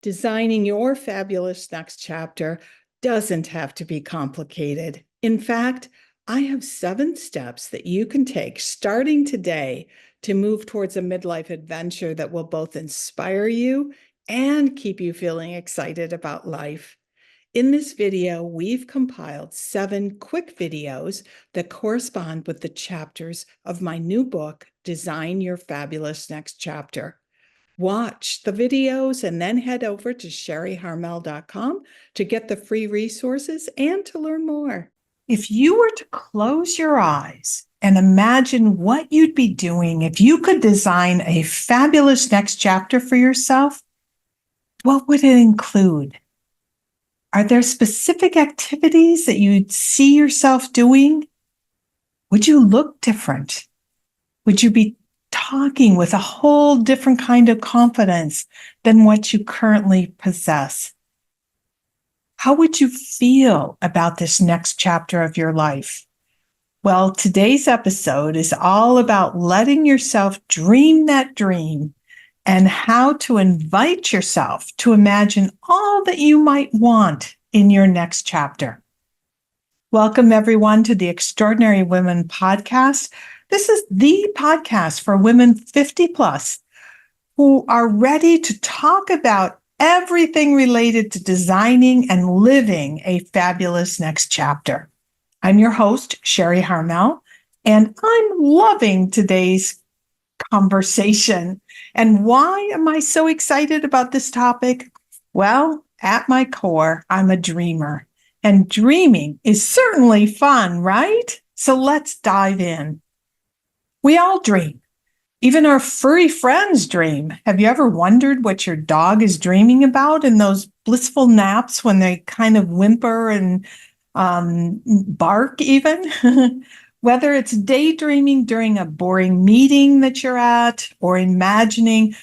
Designing your fabulous next chapter doesn't have to be complicated. In fact, I have 7 steps that you can take starting today to move towards a midlife adventure that will both inspire you and keep you feeling excited about life. In this video, we've compiled 7 quick videos that correspond with the chapters of my new book, Design Your Fabulous Next Chapter. Watch the videos and then head over to sharriharmel.com to get the free resources and to learn more. If you were to close your eyes and imagine what you'd be doing if you could design a fabulous next chapter for yourself, what would it include? Are there specific activities that you'd see yourself doing? Would you look different? Would you be talking with a whole different kind of confidence than what you currently possess? How would you feel about this next chapter of your life? Well, today's episode is all about letting yourself dream that dream and how to invite yourself to imagine all that you might want in your next chapter. Welcome, everyone, to the Extraordinary Women podcast. This is the podcast for women 50 plus who are ready to talk about everything related to designing and living a fabulous next chapter. I'm your host, Sharri Harmel, and I'm loving today's conversation. And why am I so excited about this topic? Well, at my core, I'm a dreamer, and dreaming is certainly fun, right? So let's dive in. We all dream. Even our furry friends dream. Have you ever wondered what your dog is dreaming about in those blissful naps when they kind of whimper and bark even? Whether it's daydreaming during a boring meeting that you're at or imagining,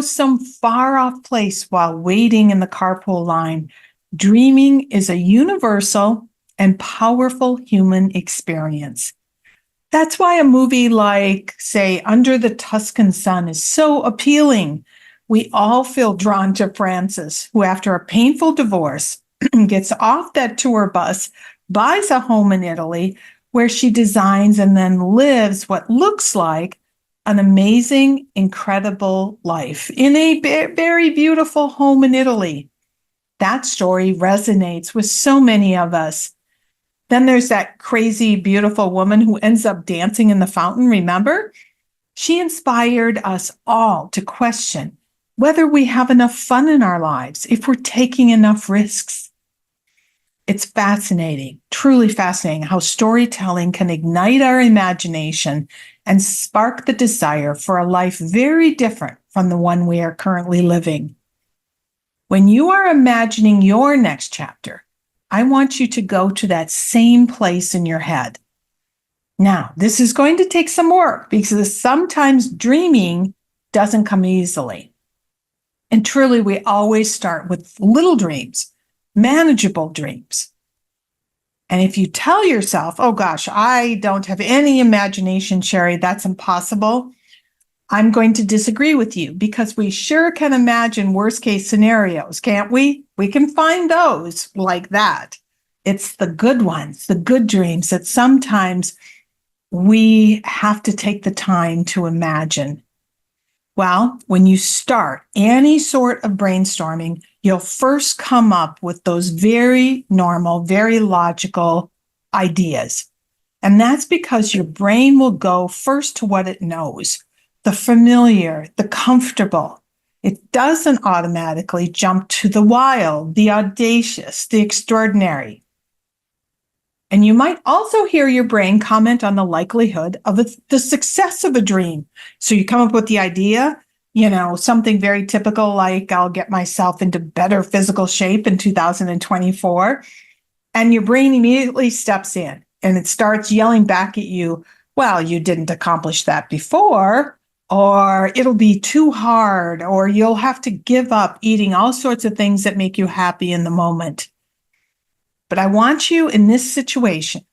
some far off place while waiting in the carpool line, dreaming is a universal and powerful human experience. That's why a movie like, say, Under the Tuscan Sun is so appealing. We all feel drawn to Frances, who after a painful divorce gets off that tour bus, buys a home in Italy, where she designs and then lives what looks like an amazing, incredible life in a very beautiful home in Italy. That story resonates with so many of us. Then there's that crazy, beautiful woman who ends up dancing in the fountain, remember? She inspired us all to question whether we have enough fun in our lives, if we're taking enough risks. It's fascinating, truly fascinating, how storytelling can ignite our imagination and spark the desire for a life very different from the one we are currently living. When you are imagining your next chapter, I want you to go to that same place in your head. Now, this is going to take some work because sometimes dreaming doesn't come easily. And truly, we always start with little dreams, manageable dreams. And if you tell yourself, oh gosh, I don't have any imagination, Sharri, that's impossible, I'm going to disagree with you because we sure can imagine worst case scenarios, can't we? We can find those like that. It's the good ones, the good dreams that sometimes we have to take the time to imagine. Well, when you start any sort of brainstorming, you'll first come up with those very normal, very logical ideas. And that's because your brain will go first to what it knows, the familiar, the comfortable. It doesn't automatically jump to the wild, the audacious, the extraordinary. And you might also hear your brain comment on the likelihood of the success of a dream. So you come up with the idea, something very typical like I'll get myself into better physical shape in 2024. And your brain immediately steps in and it starts yelling back at you, well, you didn't accomplish that before, or it'll be too hard, or you'll have to give up eating all sorts of things that make you happy in the moment. But I want you in this situation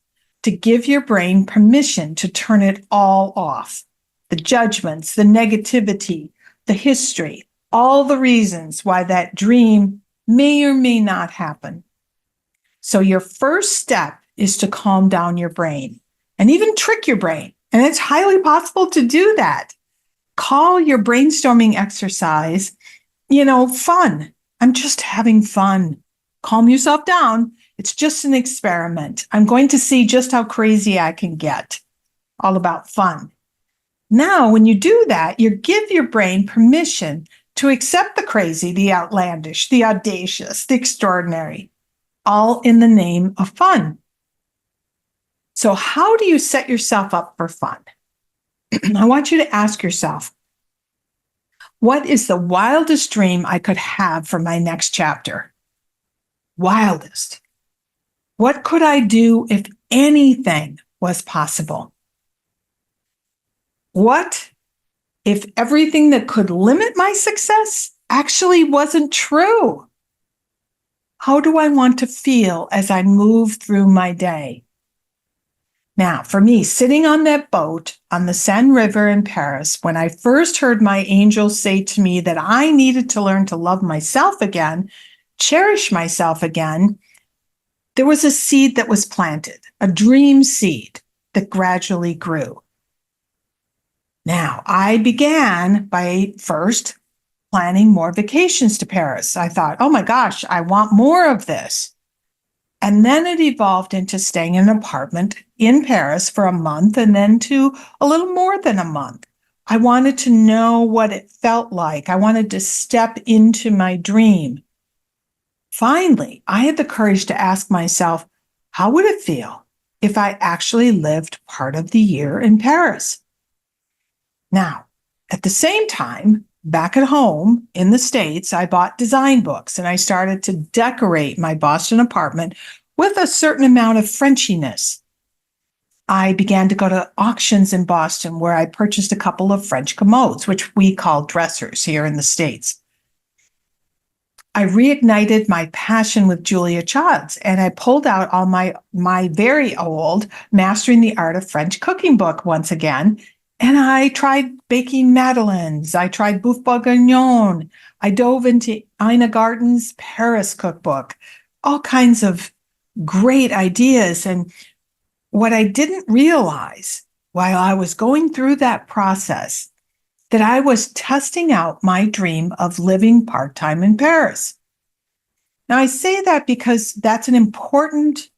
to give your brain permission to turn it all off. The judgments, the negativity, the history. all the reasons why that dream may or may not happen. So your first step is to calm down your brain and even trick your brain. And it's highly possible to do that. Call your brainstorming exercise, fun. I'm just having fun. Calm yourself down. It's just an experiment. I'm going to see just how crazy I can get. All about fun. Now, when you do that, you give your brain permission to accept the crazy, the outlandish, the audacious, the extraordinary, all in the name of fun. So how do you set yourself up for fun? I want you to ask yourself, what is the wildest dream I could have for my next chapter? Wildest. What could I do if anything was possible? What if everything that could limit my success actually wasn't true? How do I want to feel as I move through my day? Now, for me, sitting on that boat on the Seine River in Paris, when I first heard my angels say to me that I needed to learn to love myself again, cherish myself again, there was a seed that was planted, a dream seed that gradually grew. Now, I began by first planning more vacations to Paris. I thought, oh my gosh, I want more of this. And then it evolved into staying in an apartment in Paris for a month and then to a little more than a month. I wanted to know what it felt like. I wanted to step into my dream. Finally, I had the courage to ask myself, how would it feel if I actually lived part of the year in Paris? Now, at the same time, back at home in the States, I bought design books and I started to decorate my Boston apartment with a certain amount of Frenchiness. I began to go to auctions in Boston where I purchased a couple of French commodes, which we call dressers here in the States. I reignited my passion with Julia Child's and I pulled out all my very old Mastering the Art of French cooking book once again. And I tried baking madeleines. I tried bouffe bourguignon. I dove into Ina Garten's Paris cookbook, all kinds of great ideas. And what I didn't realize while I was going through that process, that I was testing out my dream of living part-time in Paris. Now, I say that because that's an important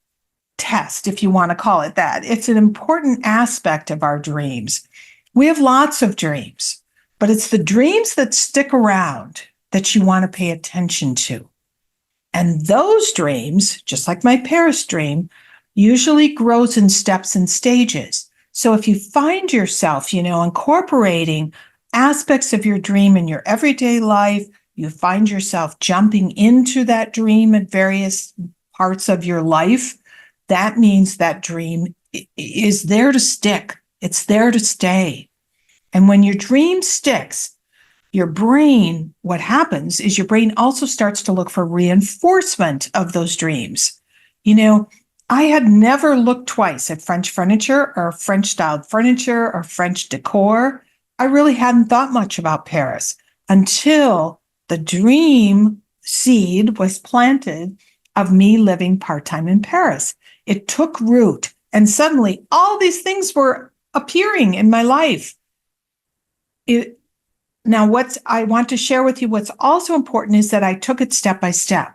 test, if you want to call it that. It's an important aspect of our dreams. We have lots of dreams, but it's the dreams that stick around that you want to pay attention to. And those dreams, just like my Paris dream, usually grows in steps and stages. So if you find yourself, incorporating aspects of your dream in your everyday life, you find yourself jumping into that dream at various parts of your life, that means that dream is there to stick. It's there to stay. And when your dream sticks, your brain, what happens is your brain also starts to look for reinforcement of those dreams. I had never looked twice at French furniture or French-styled furniture or French decor. I really hadn't thought much about Paris until the dream seed was planted of me living part-time in Paris. It took root, and suddenly all these things were appearing in my life. Now, what I want to share with you, what's also important is that I took it step by step.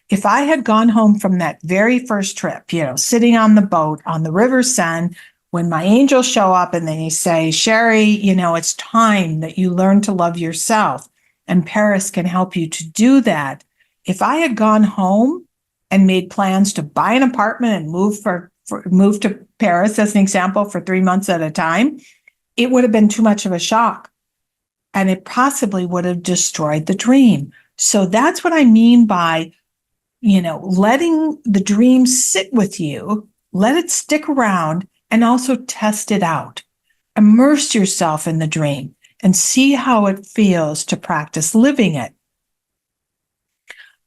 If I had gone home from that very first trip, sitting on the boat on the River Seine, when my angels show up and they say, Sharri, it's time that you learn to love yourself, and Paris can help you to do that. If I had gone home and made plans to buy an apartment and move to Paris, as an example, for 3 months at a time, it would have been too much of a shock. And it possibly would have destroyed the dream. So that's what I mean by, letting the dream sit with you, let it stick around, and also test it out. Immerse yourself in the dream and see how it feels to practice living it.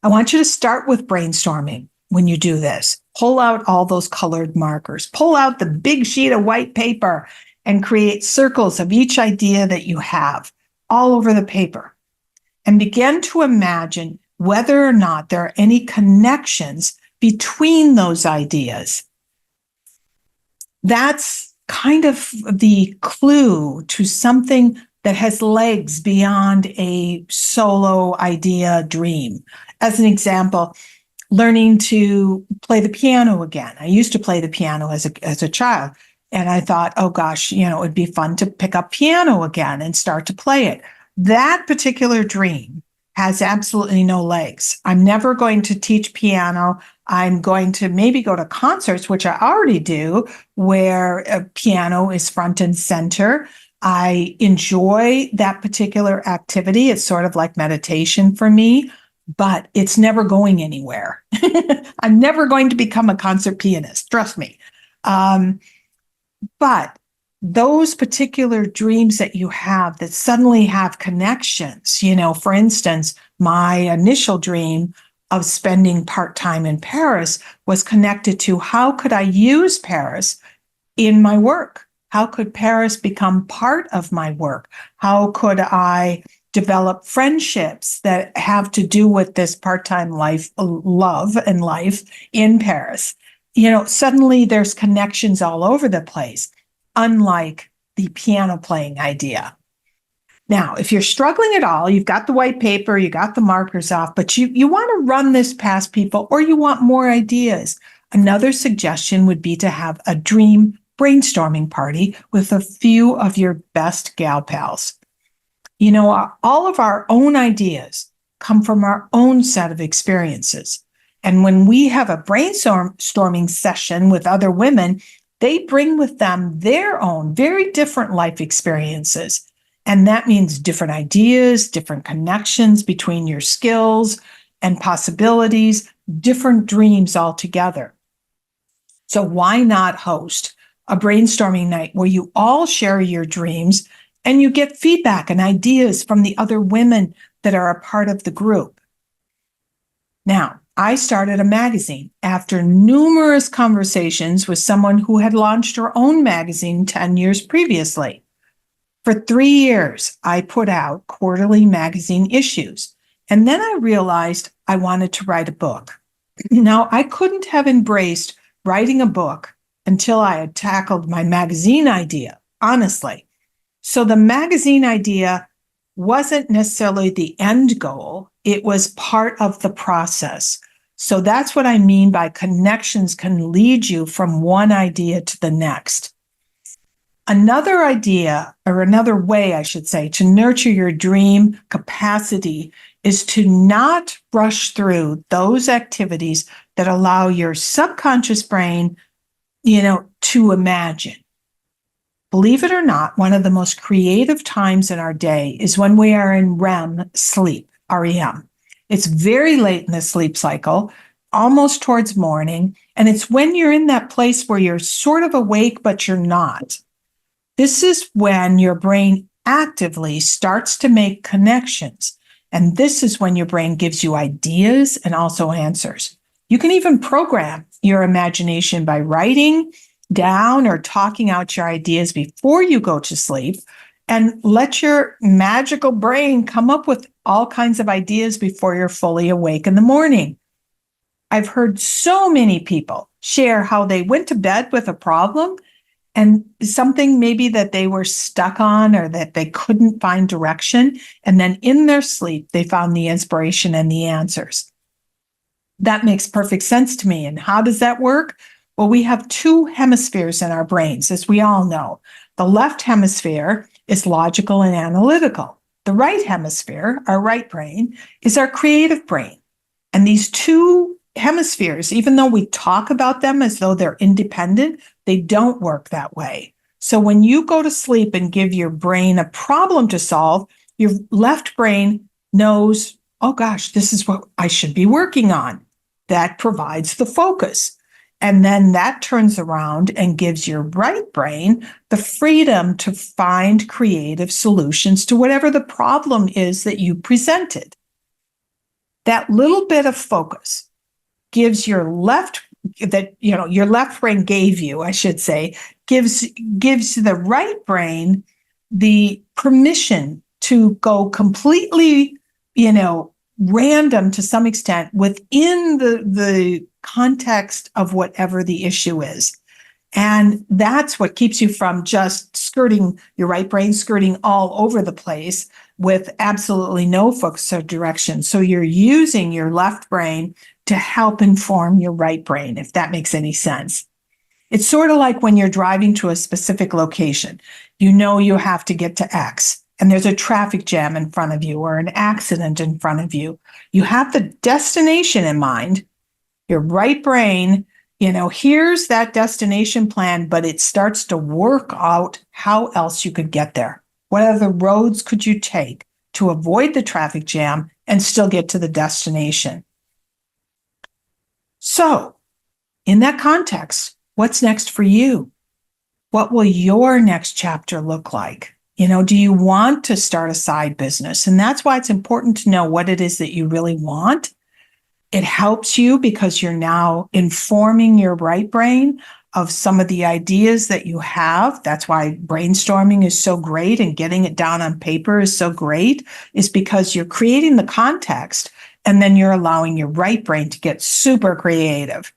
I want you to start with brainstorming when you do this. Pull out all those colored markers. Pull out the big sheet of white paper and create circles of each idea that you have all over the paper. and begin to imagine whether or not there are any connections between those ideas. That's kind of the clue to something that has legs beyond a solo idea dream. As an example, learning to play the piano again. I used to play the piano as a child, and I thought, oh gosh, it would be fun to pick up piano again and start to play it. That particular dream has absolutely no legs. I'm never going to teach piano. I'm going to maybe go to concerts, which I already do, where a piano is front and center. I enjoy that particular activity. It's sort of like meditation for me, but it's never going anywhere. I'm never going to become a concert pianist, trust me. But those particular dreams that you have that suddenly have connections, for instance, my initial dream of spending part-time in Paris was connected to how could I use Paris in my work? How could Paris become part of my work? How could I develop friendships that have to do with this part-time love and life in Paris? Suddenly there's connections all over the place, unlike the piano playing idea. Now, if you're struggling at all, you've got the white paper, you got the markers off, but you want to run this past people, or you want more ideas. Another suggestion would be to have a dream brainstorming party with a few of your best gal pals. All of our own ideas come from our own set of experiences. And when we have a brainstorming session with other women, they bring with them their own very different life experiences. And that means different ideas, different connections between your skills and possibilities, different dreams altogether. So why not host a brainstorming night where you all share your dreams and you get feedback and ideas from the other women that are a part of the group? Now, I started a magazine after numerous conversations with someone who had launched her own magazine 10 years previously. For 3 years, I put out quarterly magazine issues, and then I realized I wanted to write a book. Now, I couldn't have embraced writing a book until I had tackled my magazine idea, honestly. So the magazine idea wasn't necessarily the end goal. It was part of the process. So that's what I mean by connections can lead you from one idea to the next. Another idea, or another way, I should say, to nurture your dream capacity is to not rush through those activities that allow your subconscious brain, to imagine. Believe it or not, one of the most creative times in our day is when we are in REM sleep, REM. It's very late in the sleep cycle, almost towards morning, and it's when you're in that place where you're sort of awake, but you're not. This is when your brain actively starts to make connections, and this is when your brain gives you ideas and also answers. You can even program your imagination by writing down or talking out your ideas before you go to sleep, and let your magical brain come up with all kinds of ideas before you're fully awake in the morning. I've heard so many people share how they went to bed with a problem and something maybe that they were stuck on or that they couldn't find direction. And then in their sleep, they found the inspiration and the answers. That makes perfect sense to me. And how does that work? Well, we have two hemispheres in our brains, as we all know. The left hemisphere is logical and analytical. The right hemisphere, our right brain, is our creative brain. And these two hemispheres, even though we talk about them as though they're independent, they don't work that way. So when you go to sleep and give your brain a problem to solve, your left brain knows, oh gosh, this is what I should be working on. That provides the focus. And then that turns around and gives your right brain the freedom to find creative solutions to whatever the problem is that you presented. That little bit of focus gives your left brain gave you, I should say, gives the right brain the permission to go completely random to some extent within the context of whatever the issue is. And that's what keeps you from just skirting your right brain, skirting all over the place with absolutely no focus or direction. So you're using your left brain to help inform your right brain, if that makes any sense. It's sort of like when you're driving to a specific location, you have to get to X and there's a traffic jam in front of you or an accident in front of you. You have the destination in mind, your right brain, here's that destination plan, but it starts to work out how else you could get there. What other roads could you take to avoid the traffic jam and still get to the destination? So, in that context, what's next for you? What will your next chapter look like? Do you want to start a side business? And that's why it's important to know what it is that you really want. It helps you because you're now informing your right brain of some of the ideas that you have. That's why brainstorming is so great and getting it down on paper is so great, is because you're creating the context and then you're allowing your right brain to get super creative.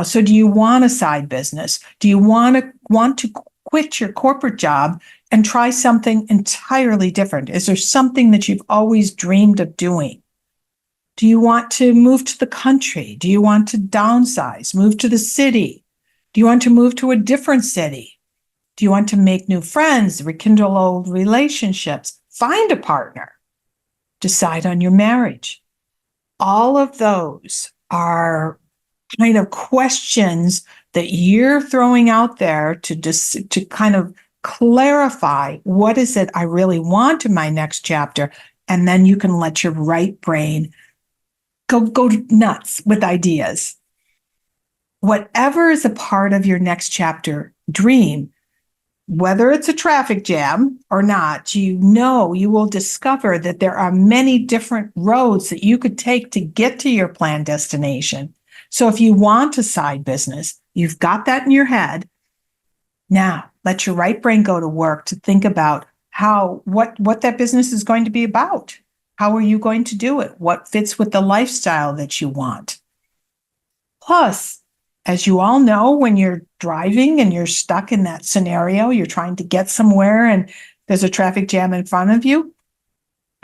So do you want a side business? Do you want to quit your corporate job and try something entirely different? Is there something that you've always dreamed of doing? Do you want to move to the country? Do you want to downsize, move to the city? Do you want to move to a different city? Do you want to make new friends, rekindle old relationships, find a partner, decide on your marriage? All of those are kind of questions that you're throwing out there to kind of clarify what is it I really want in my next chapter. And then you can let your right brain go nuts with ideas. Whatever is a part of your next chapter dream, whether it's a traffic jam or not, you will discover that there are many different roads that you could take to get to your planned destination. So if you want a side business, you've got that in your head. Now, let your right brain go to work to think about what that business is going to be about. How are you going to do it? What fits with the lifestyle that you want? Plus, as you all know, when you're driving and you're stuck in that scenario, you're trying to get somewhere and there's a traffic jam in front of you,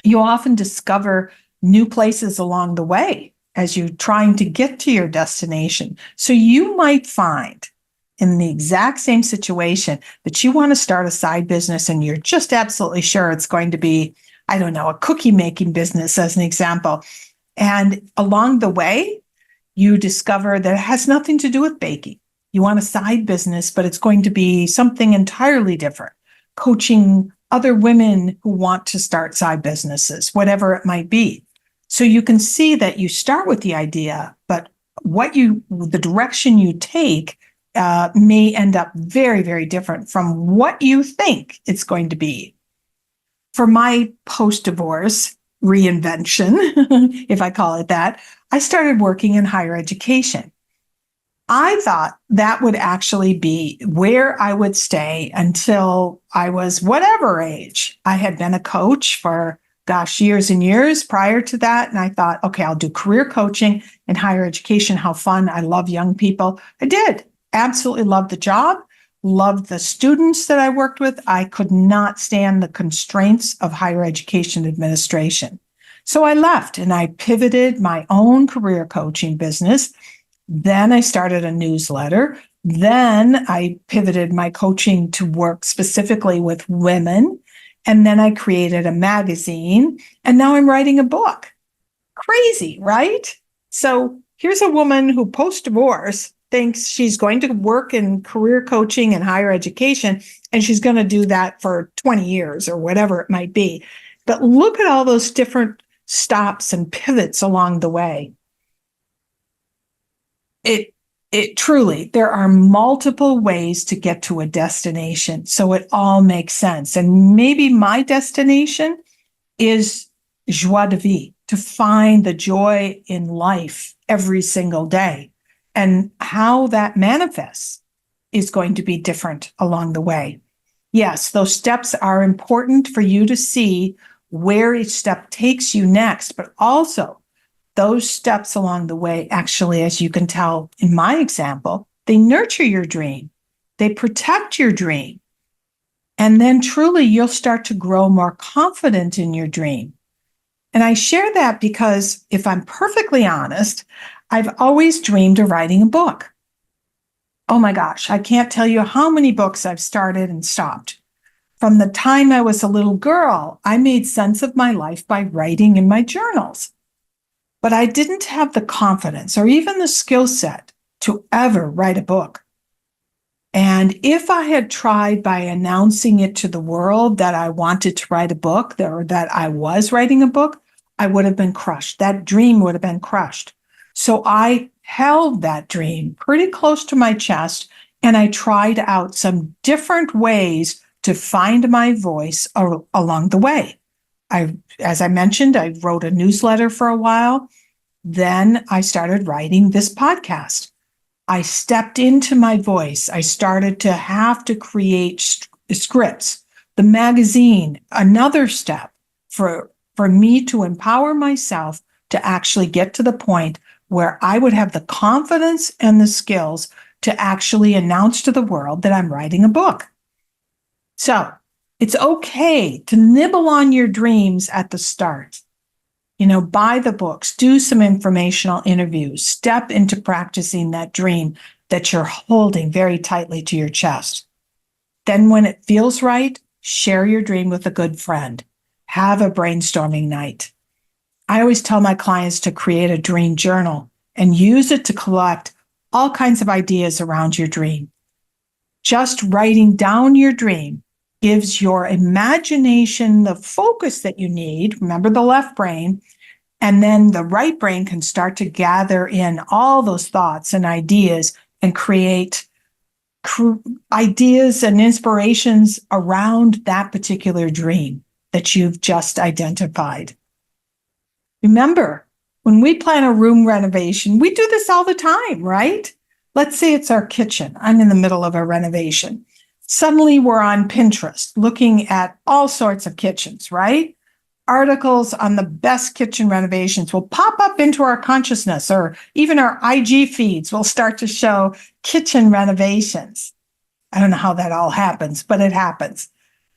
you often discover new places along the way as you're trying to get to your destination. So you might find in the exact same situation that you want to start a side business and you're just absolutely sure it's going to be, a cookie making business as an example. And along the way, you discover that it has nothing to do with baking. You want a side business, but it's going to be something entirely different, coaching other women who want to start side businesses, whatever it might be. So you can see that you start with the idea, but the direction you take may end up very, very different from what you think it's going to be. For my post-divorce reinvention, if I call it that, I started working in higher education. I thought that would actually be where I would stay until I was whatever age. I had been a coach for, years and years prior to that. And I thought, okay, I'll do career coaching in higher education. How fun. I love young people. I did. Absolutely loved the job. Loved the students that I worked with. I could not stand the constraints of higher education administration. So I left and I pivoted my own career coaching business. Then I started a newsletter. Then I pivoted my coaching to work specifically with women. And then I created a magazine. And now I'm writing a book. Crazy, right? So here's a woman who post-divorce thinks she's going to work in career coaching and higher education, and she's going to do that for 20 years or whatever it might be. But look at all those different stops and pivots along the way. It truly, there are multiple ways to get to a destination. So it all makes sense. And maybe my destination is joie de vivre, to find the joy in life every single day. And how that manifests is going to be different along the way. Yes, those steps are important for you to see where each step takes you next, but also those steps along the way, actually, as you can tell in my example, they nurture your dream, they protect your dream. And then truly you'll start to grow more confident in your dream. And I share that because if I'm perfectly honest, I've always dreamed of writing a book. Oh my gosh, I can't tell you how many books I've started and stopped. From the time I was a little girl, I made sense of my life by writing in my journals. But I didn't have the confidence or even the skill set to ever write a book. And if I had tried by announcing it to the world that I wanted to write a book or that I was writing a book, I would have been crushed. That dream would have been crushed. So I held that dream pretty close to my chest, and I tried out some different ways to find my voice along the way. As I mentioned, I wrote a newsletter for a while. Then I started writing this podcast. I stepped into my voice. I started to have to create scripts. The magazine, another step for me to empower myself to actually get to the point where I would have the confidence and the skills to actually announce to the world that I'm writing a book. So it's okay to nibble on your dreams at the start. Buy the books, do some informational interviews, step into practicing that dream that you're holding very tightly to your chest. Then when it feels right, share your dream with a good friend. Have a brainstorming night. I always tell my clients to create a dream journal and use it to collect all kinds of ideas around your dream. Just writing down your dream gives your imagination the focus that you need. Remember the left brain. And then the right brain can start to gather in all those thoughts and ideas and create ideas and inspirations around that particular dream that you've just identified. Remember, when we plan a room renovation, we do this all the time, right? Let's say it's our kitchen. I'm in the middle of a renovation. Suddenly we're on Pinterest looking at all sorts of kitchens, right? Articles on the best kitchen renovations will pop up into our consciousness, or even our IG feeds will start to show kitchen renovations. I don't know how that all happens, but it happens.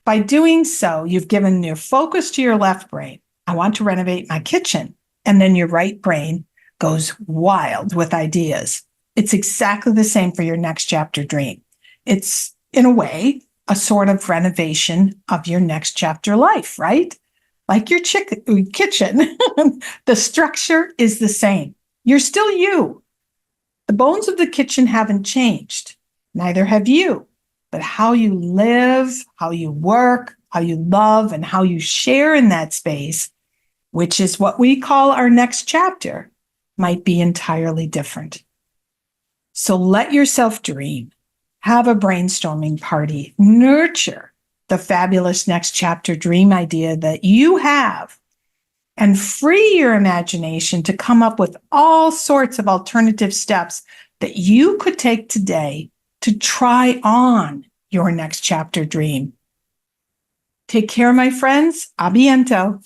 By doing so, you've given your focus to your left brain. I want to renovate my kitchen. And then your right brain goes wild with ideas. It's exactly the same for your next chapter dream. It's, in a way, a sort of renovation of your next chapter life, right? Like your kitchen, the structure is the same. You're still you. The bones of the kitchen haven't changed. Neither have you. But how you live, how you work, how you love, and how you share in that space, which is what we call our next chapter, might be entirely different. So let yourself dream. Have a brainstorming party. Nurture the fabulous next chapter dream idea that you have, and free your imagination to come up with all sorts of alternative steps that you could take today to try on your next chapter dream. Take care, my friends. A biento.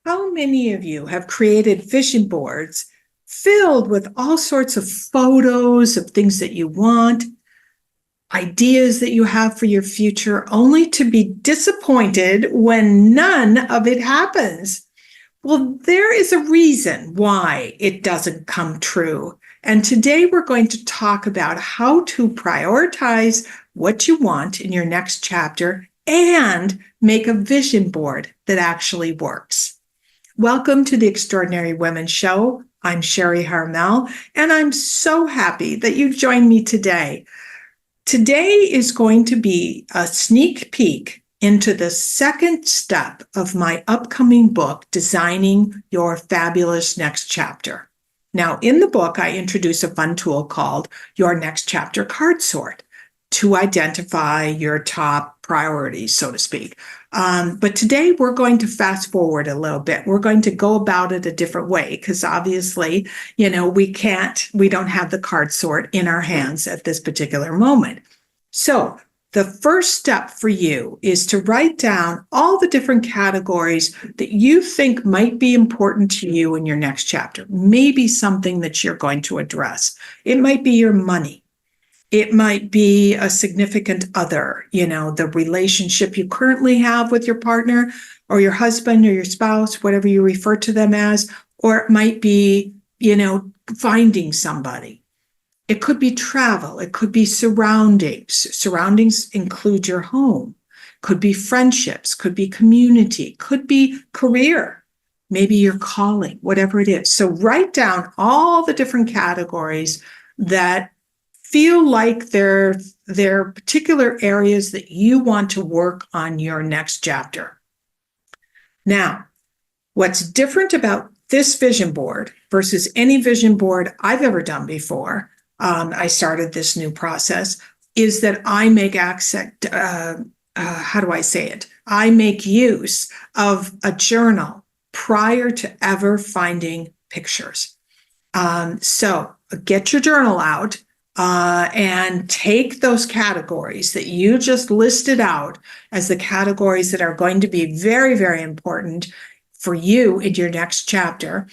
How many of you have created vision boards filled with all sorts of photos of things that you want, ideas that you have for your future, only to be disappointed when none of it happens? Well, there is a reason why it doesn't come true. And today we're going to talk about how to prioritize what you want in your next chapter and make a vision board that actually works. Welcome to the Extraordinary Women Show. I'm Sharri Harmel, and I'm so happy that you joined me today. Today is going to be a sneak peek into the second step of my upcoming book, Designing Your Fabulous Next Chapter. Now, in the book, I introduce a fun tool called Your Next Chapter Card Sort to identify your top priorities, so to speak. But today we're going to fast forward a little bit. We're going to go about it a different way because obviously, we don't have the card sort in our hands at this particular moment. So the first step for you is to write down all the different categories that you think might be important to you in your next chapter. Maybe something that you're going to address. It might be your money. It might be a significant other, the relationship you currently have with your partner or your husband or your spouse, whatever you refer to them as, or it might be, finding somebody. It could be travel. It could be surroundings. Surroundings include your home. Could be friendships. Could be community. Could be career. Maybe your calling, whatever it is. So write down all the different categories that feel like they're particular areas that you want to work on your next chapter. Now, what's different about this vision board versus any vision board I've ever done before, I started this new process, is that I make access, how do I say it? I make use of a journal prior to ever finding pictures. So get your journal out and take those categories that you just listed out as the categories that are going to be very, very important for you in your next chapter.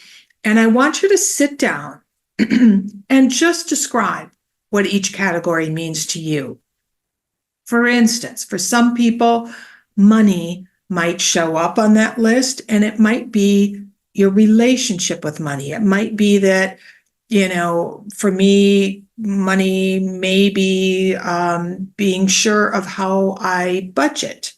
And I want you to sit down and just describe what each category means to you. For instance, for some people, money might show up on that list, and it might be your relationship with money. It might be that, for me, money may be being sure of how I budget,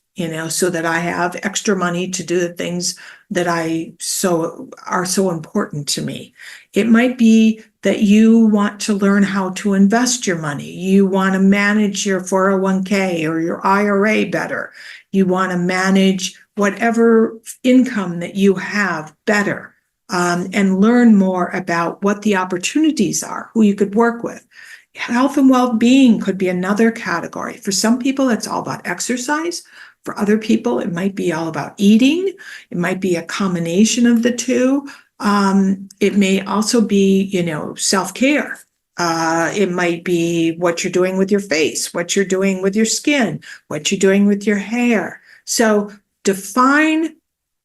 so that I have extra money to do the things that are so important to me. It might be that you want to learn how to invest your money. You want to manage your 401k or your IRA better. You want to manage whatever income that you have better, and learn more about what the opportunities are, who you could work with. Health and well-being could be another category. For some people, it's all about exercise. For other people, it might be all about eating. It might be a combination of the two. It may also be, self-care. It might be what you're doing with your face, what you're doing with your skin, what you're doing with your hair. So define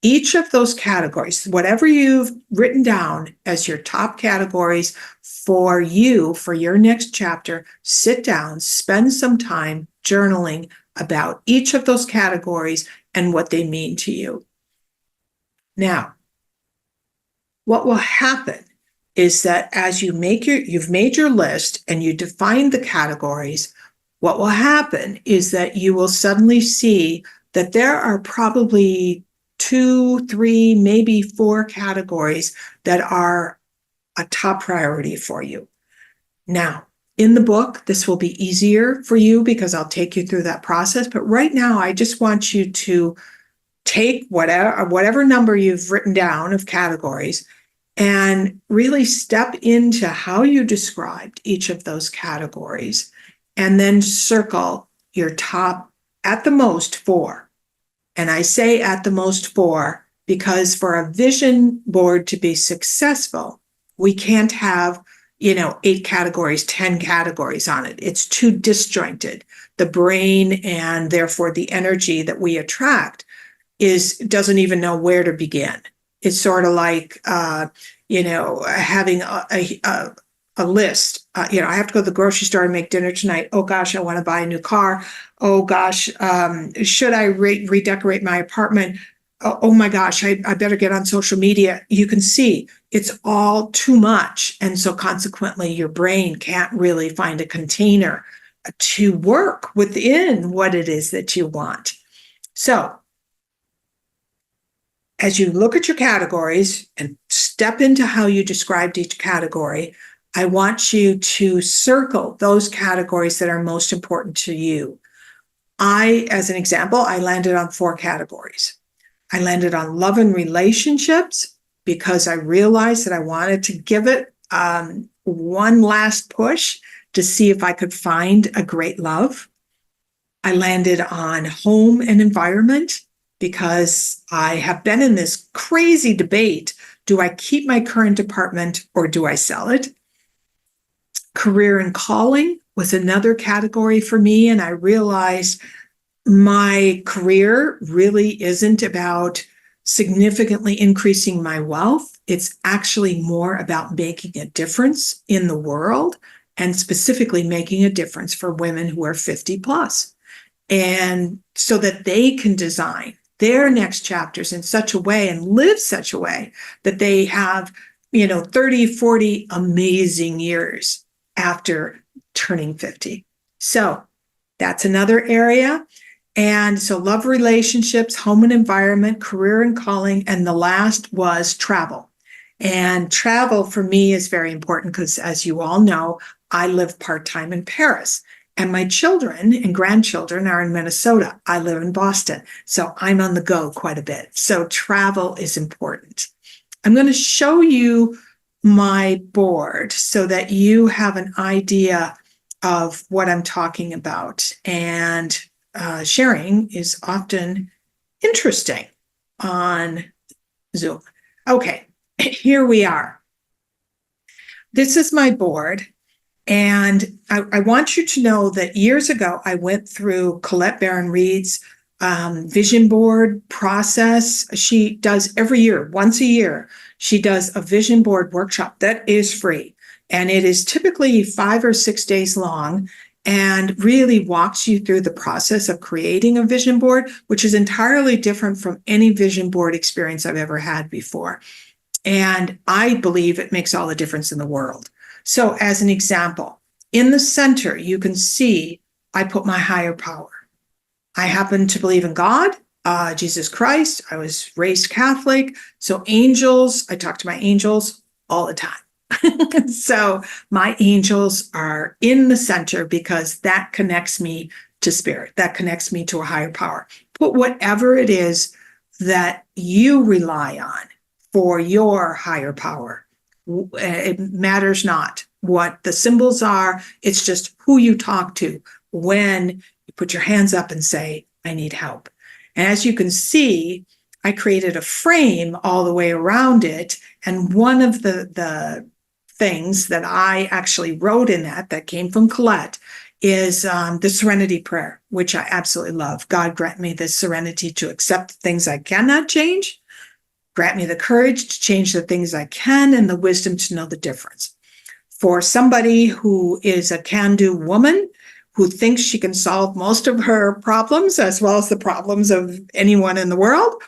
each of those categories, whatever you've written down as your top categories for you, for your next chapter. Sit down, spend some time journaling about each of those categories and what they mean to you. Now, what will happen is that as you've made your list and you define the categories, what will happen is that you will suddenly see that there are probably 2, 3, maybe 4 categories that are a top priority for you. Now, in the book, this will be easier for you because I'll take you through that process. But right now, I just want you to take whatever number you've written down of categories and really step into how you described each of those categories, and then circle your top, at the most, 4. And I say at the most 4 because for a vision board to be successful, we can't have 8 categories, 10 categories on it. It's too disjointed. The brain, and therefore the energy that we attract, doesn't even know where to begin. It's sort of like, having a list. I have to go to the grocery store and make dinner tonight. Oh gosh, I want to buy a new car. Oh gosh, should I redecorate my apartment? Oh my gosh, I better get on social media. You can see it's all too much. And so consequently, your brain can't really find a container to work within what it is that you want. So as you look at your categories and step into how you described each category, I want you to circle those categories that are most important to you. As an example, I landed on 4 categories. I landed on love and relationships because I realized that I wanted to give it one last push to see if I could find a great love. I landed on home and environment because I have been in this crazy debate. Do I keep my current apartment or do I sell it? Career and calling, was another category for me. And I realized my career really isn't about significantly increasing my wealth. It's actually more about making a difference in the world, and specifically making a difference for women who are 50 plus. And so that they can design their next chapters in such a way and live such a way that they have, 30, 40 amazing years after turning 50. So that's another area. And so love, relationships, home and environment, career and calling. And the last was travel. And travel for me is very important because, as you all know, I live part-time in Paris. And my children and grandchildren are in Minnesota. I live in Boston. So I'm on the go quite a bit. So travel is important. I'm going to show you my board so that you have an idea of what I'm talking about. And sharing is often interesting on Zoom. Okay, here we are. This is my board. And I want you to know that years ago, I went through Colette Baron-Reid's vision board process. She does every year, once a year, she does a vision board workshop that is free. And it is typically 5 or 6 days long and really walks you through the process of creating a vision board, which is entirely different from any vision board experience I've ever had before. And I believe it makes all the difference in the world. So as an example, in the center, you can see I put my higher power. I happen to believe in God, Jesus Christ. I was raised Catholic. So angels, I talk to my angels all the time. So my angels are in the center because that connects me to spirit. That connects me to a higher power. Put whatever it is that you rely on for your higher power. It matters not what the symbols are. It's just who you talk to when you put your hands up and say, I need help. And as you can see, I created a frame all the way around it. And one of the things that I actually wrote in that came from Colette is the serenity prayer, which I absolutely love. God grant me the serenity to accept the things I cannot change. Grant me the courage to change the things I can and the wisdom to know the difference. For somebody who is a can-do woman, who thinks she can solve most of her problems as well as the problems of anyone in the world,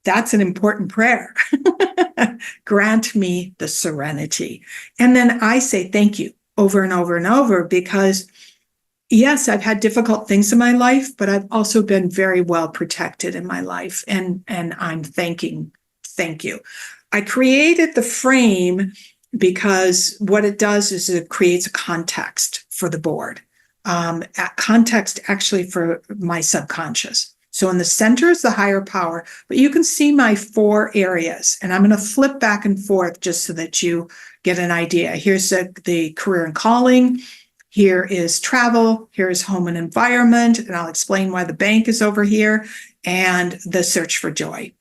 that's an important prayer. Grant me the serenity. And then I say thank you over and over and over because, yes, I've had difficult things in my life, but I've also been very well protected in my life. And I'm thank you. I created the frame because what it does is it creates a context for the board. Context actually for my subconscious. So in the center is the higher power, but you can see my 4 areas, and I'm going to flip back and forth just so that you get an idea. Here's the career and calling. Here is travel. Here is home and environment, and I'll explain why the bank is over here, and the search for joy.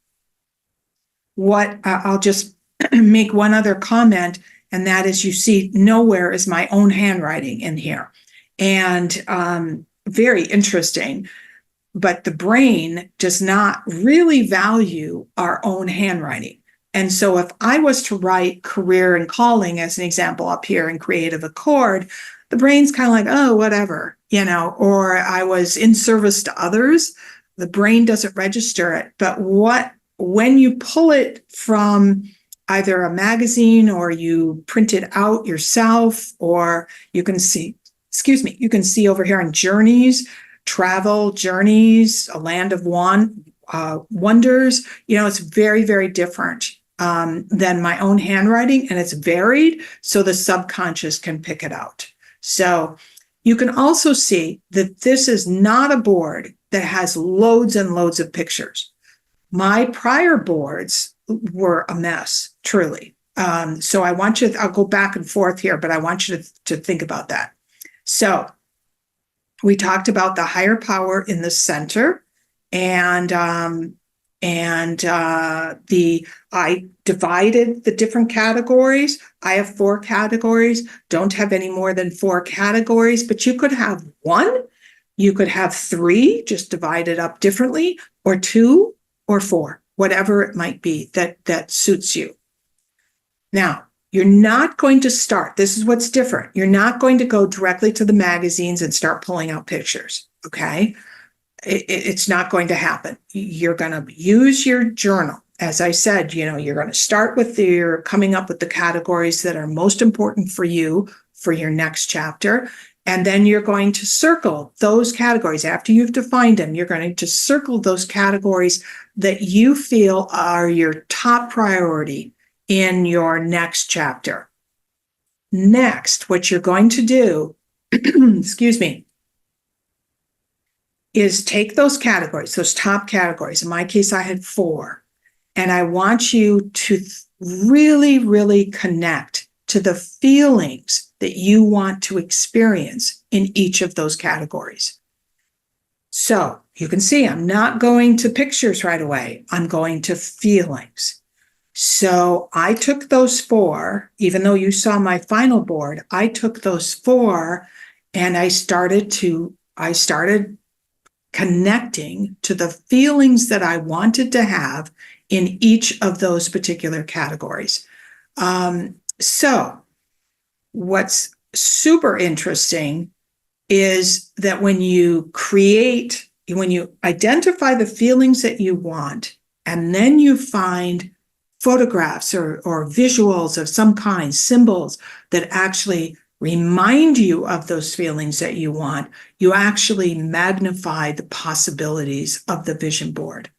I'll just make one other comment, and that is you see nowhere is my own handwriting in here. And very interesting, but the brain does not really value our own handwriting. And so if I was to write career and calling as an example up here in creative accord, the brain's kind of like, oh, whatever, or I was in service to others, the brain doesn't register it. But when you pull it from either a magazine or you print it out yourself, or you can see over here in journeys, travel, journeys, a land of wonders, it's very, very different than my own handwriting, and it's varied so the subconscious can pick it out. So you can also see that this is not a board that has loads and loads of pictures. My prior boards were a mess, truly. So I'll go back and forth here, but I want you to think about that. So we talked about the higher power in the center, and And I divided the different categories. I have 4 categories. Don't have any more than 4 categories, but you could have 1, you could have 3, just divided up differently, or 2 or 4, whatever it might be that suits you. Now, you're not going to start. This is what's different. You're not going to go directly to the magazines and start pulling out pictures. Okay. It's not going to happen. You're going to use your journal. As I said, you're going to start with your coming up with the categories that are most important for you for your next chapter. And then you're going to circle those categories. After you've defined them, you're going to circle those categories that you feel are your top priority in your next chapter. Next, what you're going to do, excuse me, is take those categories, those top categories. In my case, I had 4. And I want you to really, really connect to the feelings that you want to experience in each of those categories. So you can see I'm not going to pictures right away. I'm going to feelings. So I took those 4, even though you saw my final board, I took those 4 and I started connecting to the feelings that I wanted to have in each of those particular categories. So what's super interesting is that when you identify the feelings that you want, and then you find photographs or visuals of some kind, symbols that actually remind you of those feelings that you want, you actually magnify the possibilities of the vision board.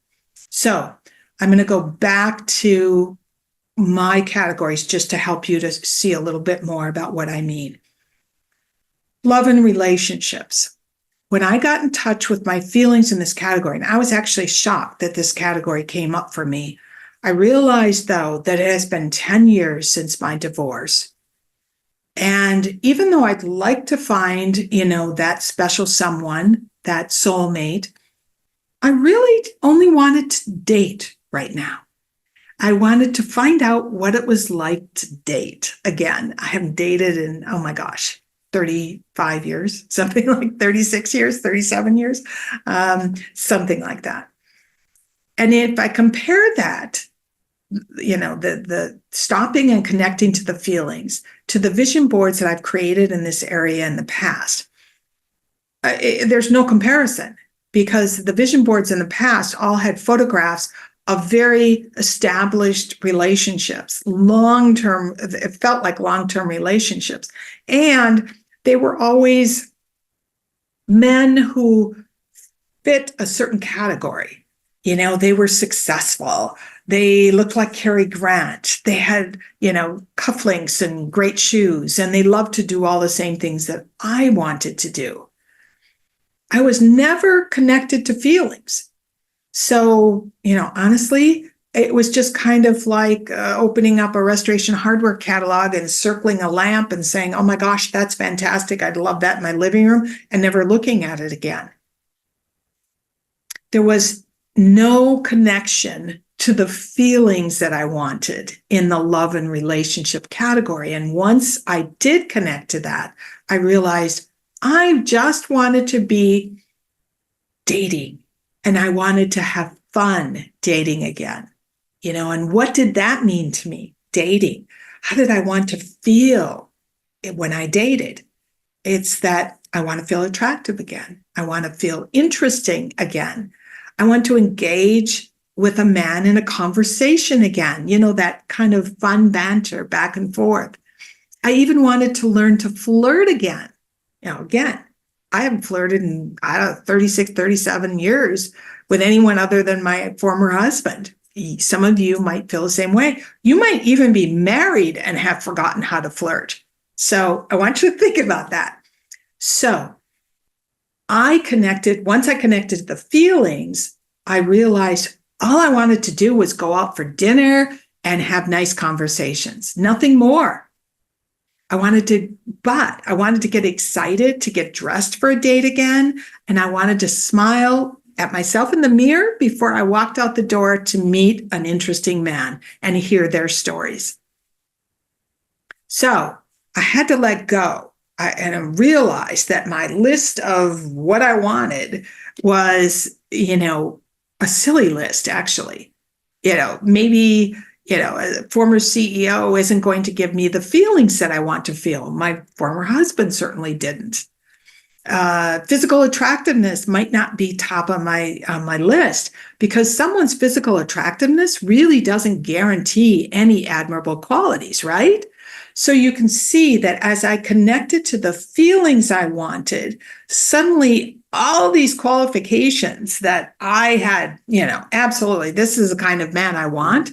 So I'm going to go back to my categories just to help you to see a little bit more about what I mean. Love and relationships. When I got in touch with my feelings in this category, and I was actually shocked that this category came up for me, I realized, though, that it has been 10 years since my divorce. And even though I'd like to find, that special someone, that soulmate, I really only wanted to date right now. I wanted to find out what it was like to date again. I haven't dated in, 35 years, something like 36 years, 37 years, something like that. And if I compare that, the stopping and connecting to the feelings, to the vision boards that I've created in this area in the past, there's no comparison, because the vision boards in the past all had photographs of very established relationships, long-term, it felt like long-term relationships. And they were always men who fit a certain category. They were successful. They looked like Cary Grant. They had, cufflinks and great shoes, and they loved to do all the same things that I wanted to do. I was never connected to feelings. So, honestly, it was just kind of like opening up a Restoration Hardware catalog and circling a lamp and saying, oh my gosh, that's fantastic. I'd love that in my living room, and never looking at it again. There was no connection to the feelings that I wanted in the love and relationship category. And once I did connect to that, I realized I just wanted to be dating, and I wanted to have fun dating again. And what did that mean to me? Dating. How did I want to feel when I dated? It's that I want to feel attractive again. I want to feel interesting again. I want to engage with a man in a conversation again, that kind of fun banter back and forth. I even wanted to learn to flirt again. Again, I haven't flirted in 36, 37 years with anyone other than my former husband. Some of you might feel the same way. You might even be married and have forgotten how to flirt. So I want you to think about that. So once I connected to the feelings, I realized all I wanted to do was go out for dinner and have nice conversations, nothing more. I wanted to get excited to get dressed for a date again. And I wanted to smile at myself in the mirror before I walked out the door to meet an interesting man and hear their stories. So I had to let go and I realized that my list of what I wanted was, a silly list, actually. Maybe, a former CEO isn't going to give me the feelings that I want to feel. My former husband certainly didn't. Physical attractiveness might not be top on my list, because someone's physical attractiveness really doesn't guarantee any admirable qualities, right? So you can see that as I connected to the feelings I wanted, suddenly all these qualifications that I had, absolutely, this is the kind of man I want,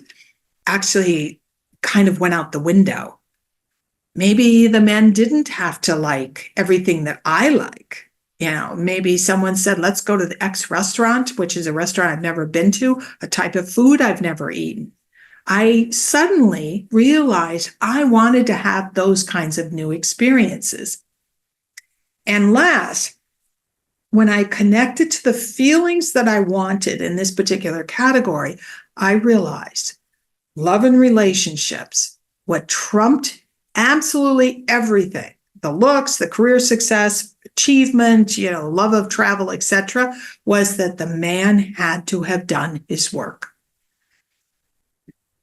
actually kind of went out the window. Maybe the men didn't have to like everything that I like. Maybe someone said, let's go to the X restaurant, which is a restaurant I've never been to, a type of food I've never eaten. I suddenly realized I wanted to have those kinds of new experiences. And last, when I connected to the feelings that I wanted in this particular category, I realized love and relationships, what trumped absolutely everything, the looks, the career success, achievement, love of travel, etc., was that the man had to have done his work.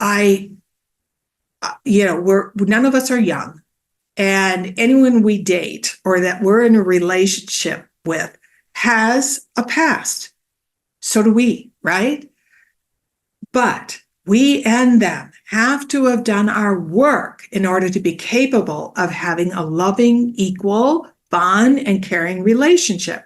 None of us are young, and anyone we date or that we're in a relationship with has a past. So do we, right? But we and them have to have done our work in order to be capable of having a loving, equal, fun, and caring relationship.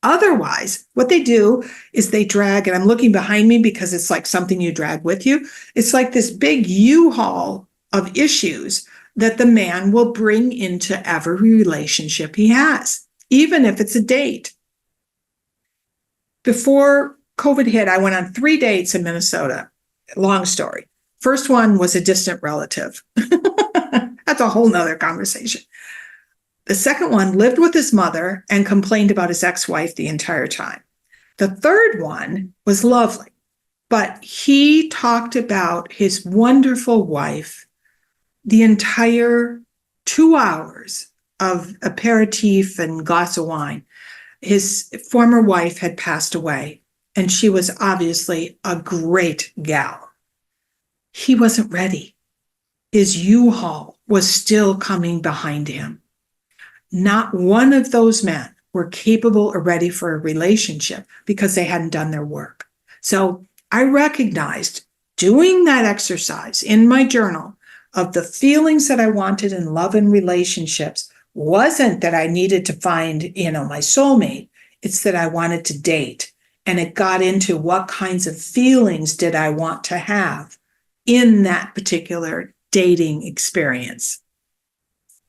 Otherwise, what they do is they drag, and I'm looking behind me because it's like something you drag with you. It's like this big U-Haul of issues that the man will bring into every relationship he has, even if it's a date. Before COVID hit, I went on 3 dates in Minnesota. Long story. First one was a distant relative. That's a whole nother conversation. The second one lived with his mother and complained about his ex-wife the entire time. The third one was lovely, but he talked about his wonderful wife the entire 2 hours of aperitif and glass of wine. His former wife had passed away, and she was obviously a great gal. He wasn't ready. His U-Haul was still coming behind him. Not one of those men were capable or ready for a relationship because they hadn't done their work. So I recognized doing that exercise in my journal of the feelings that I wanted in love and relationships wasn't that I needed to find, my soulmate. It's that I wanted to date. And it got into what kinds of feelings did I want to have in that particular dating experience.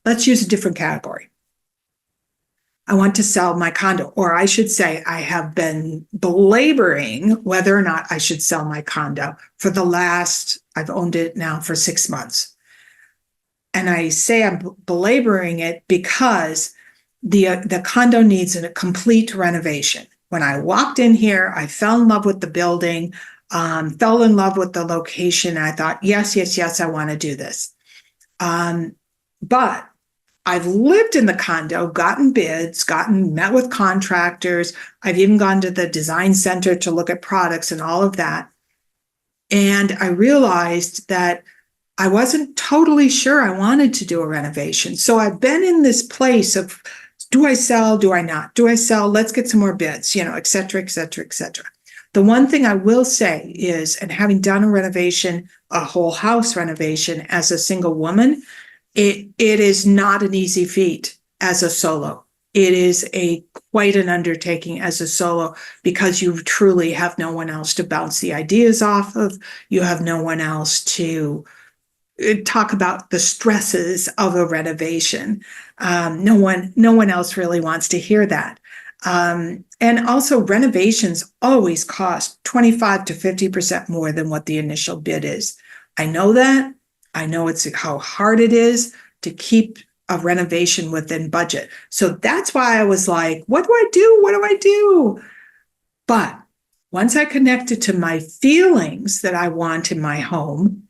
Let's use a different category. I want to sell my condo, or I should say I have been belaboring whether or not I should sell my condo for I've owned it now for 6 months. And I say I'm belaboring it because the condo needs a complete renovation. When I walked in here, I fell in love with the building, fell in love with the location. And I thought, yes, I want to do this. But I've lived in the condo, gotten bids, met with contractors. I've even gone to the design center to look at products and all of that. And I realized that I wasn't totally sure I wanted to do a renovation. So I've been in this place of, do I sell? Do I not? Do I sell? Let's get some more bids, et cetera, et cetera, et cetera. The one thing I will say is, and having done a renovation, a whole house renovation as a single woman, it is not an easy feat as a solo. It is quite an undertaking as a solo because you truly have no one else to bounce the ideas off of. You have no one else to talk about the stresses of a renovation. No one else really wants to hear that. And also renovations always cost 25 to 50% more than what the initial bid is. I know that. I know how hard it is to keep a renovation within budget. So that's why I was like, what do I do? What do I do? But Once I connected to my feelings that I want in my home,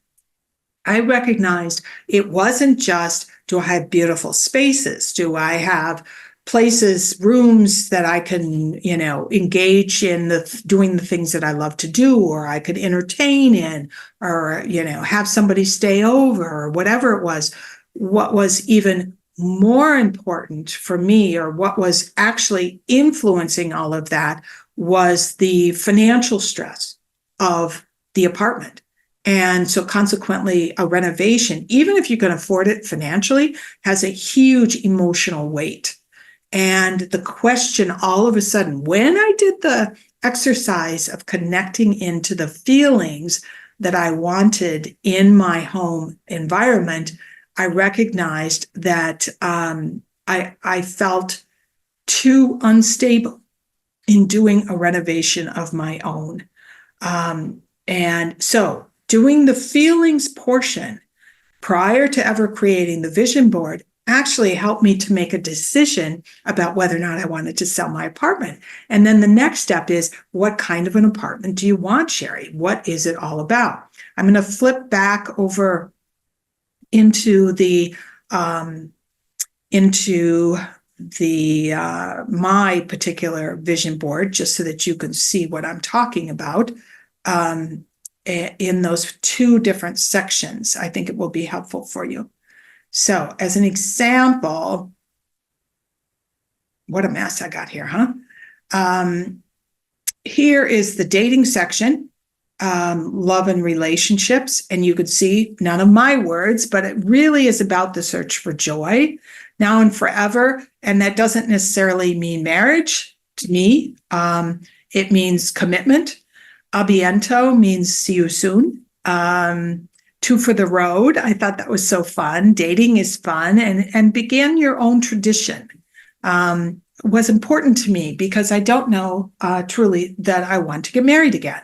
I recognized it wasn't just, do I have beautiful spaces? Do I have places, rooms that I can, engage in doing the things that I love to do, or I could entertain in, or, have somebody stay over, or whatever it was. What was even more important for me, or what was actually influencing all of that, was the financial stress of the apartment. And so consequently, a renovation, even if you can afford it financially, has a huge emotional weight. And the question all of a sudden, when I did the exercise of connecting into the feelings that I wanted in my home environment, I recognized that I felt too unstable in doing a renovation of my own. And so doing the feelings portion prior to ever creating the vision board actually helped me to make a decision about whether or not I wanted to sell my apartment. And then the next step is, what kind of an apartment do you want, Sharri? What is it all about? I'm going to flip back over into the my particular vision board, just so that you can see what I'm talking about. In those two different sections, I think it will be helpful for you. So as an example, what a mess I got here, huh? Here is the dating section, love and relationships. And you could see none of my words, but it really is about the search for joy now and forever. And that doesn't necessarily mean marriage to me. It means commitment. Abiento means see you soon. Two for the road. I thought that was so fun. Dating is fun, and begin your own tradition was important to me, because I don't know truly that I want to get married again.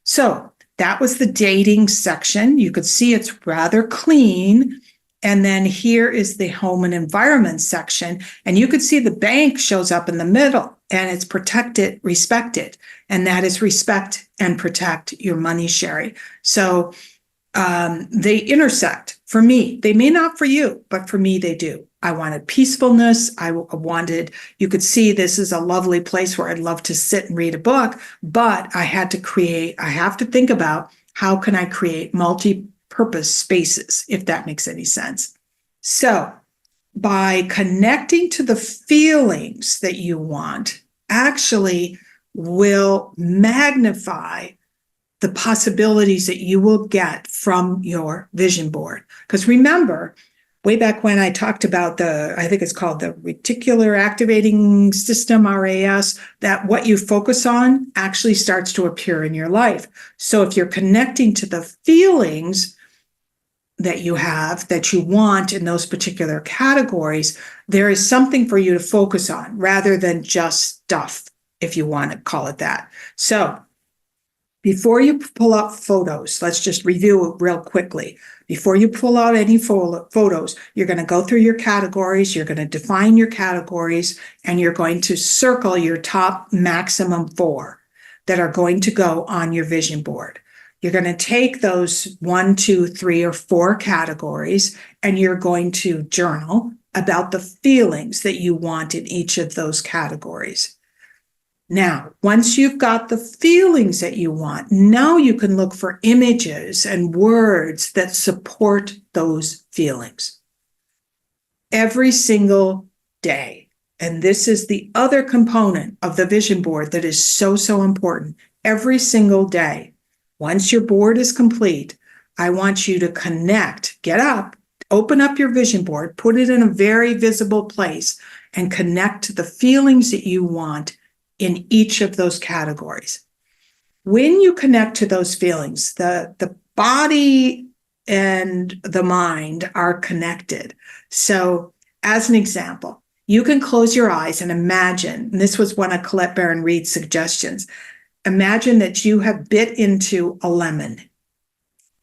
So that was the dating section. You could see it's rather clean. And then here is the home and environment section. And you could see the bank shows up in the middle, and it's protected, respected. And that is respect and protect your money, Sharri. So they intersect for me. They may not for you, but for me, they do. I wanted peacefulness. I wanted, you could see this is a lovely place where I'd love to sit and read a book, but I have to think about, how can I create multi-purpose spaces, if that makes any sense. So by connecting to the feelings that you want, actually will magnify the possibilities that you will get from your vision board. Because remember, way back when I talked about I think it's called the reticular activating system, RAS, that what you focus on actually starts to appear in your life. So if you're connecting to the feelings that you have, that you want in those particular categories, there is something for you to focus on rather than just stuff, if you want to call it that. So before you pull up photos, let's just review it real quickly. Before you pull out any photos, you're going to go through your categories, you're going to define your categories, and you're going to circle your top maximum 4 that are going to go on your vision board. You're going to take those 1, 2, 3, or 4 categories, and you're going to journal about the feelings that you want in each of those categories. Now, once you've got the feelings that you want, now you can look for images and words that support those feelings every single day. And this is the other component of the vision board that is so, so important. Every single day, once your board is complete, I want you to connect, get up, open up your vision board, put it in a very visible place, and connect to the feelings that you want in each of those categories. When you connect to those feelings, the body and the mind are connected. So as an example, you can close your eyes and imagine, and this was one of Colette Baron Reid's suggestions, imagine that you have bit into a lemon.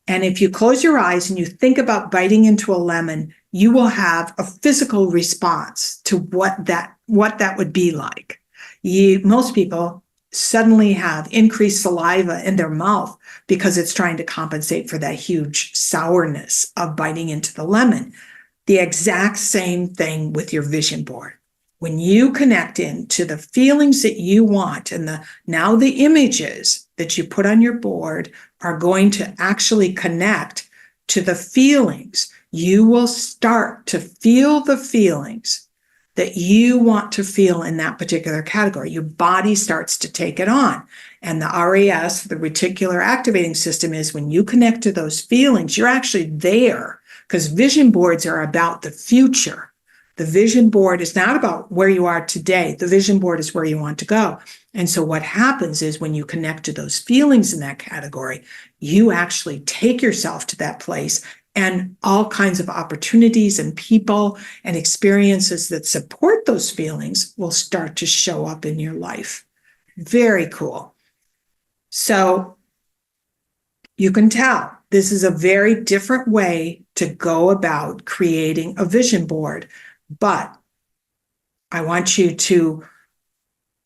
And if you close your eyes and you think about biting into a lemon, you will have a physical response to what that would be like. Most people suddenly have increased saliva in their mouth because it's trying to compensate for that huge sourness of biting into the lemon. The exact same thing with your vision board. When you connect into the feelings that you want, and now the images that you put on your board are going to actually connect to the feelings, you will start to feel the feelings that you want to feel in that particular category. Your body starts to take it on. And the RAS, the reticular activating system, is when you connect to those feelings, you're actually there, because vision boards are about the future. The vision board is not about where you are today. The vision board is where you want to go. And so what happens is when you connect to those feelings in that category, you actually take yourself to that place, and all kinds of opportunities and people and experiences that support those feelings will start to show up in your life. Very cool. So you can tell this is a very different way to go about creating a vision board. But I want you to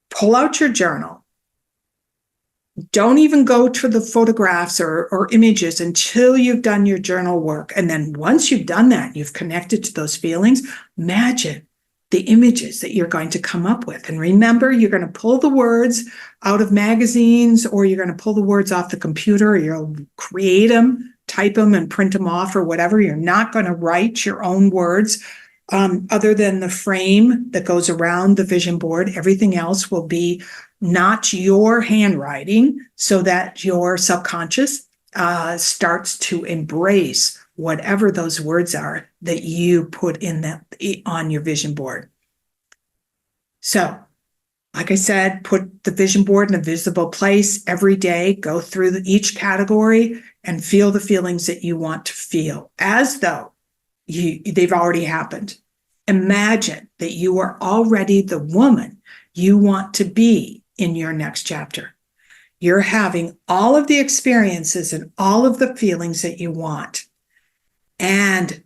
pull out your journal. Don't even go to the photographs or images until you've done your journal work. And then once you've done that, you've connected to those feelings, imagine the images that you're going to come up with. And remember, you're going to pull the words out of magazines, or you're going to pull the words off the computer, or you'll create them, type them and print them off or whatever. You're not going to write your own words. Other than the frame that goes around the vision board, everything else will be not your handwriting, so that your subconscious starts to embrace whatever those words are that you put in that on your vision board. So, like I said, put the vision board in a visible place every day. Go through each category and feel the feelings that you want to feel, as though they've already happened. Imagine that you are already the woman you want to be in your next chapter. You're having all of the experiences and all of the feelings that you want. And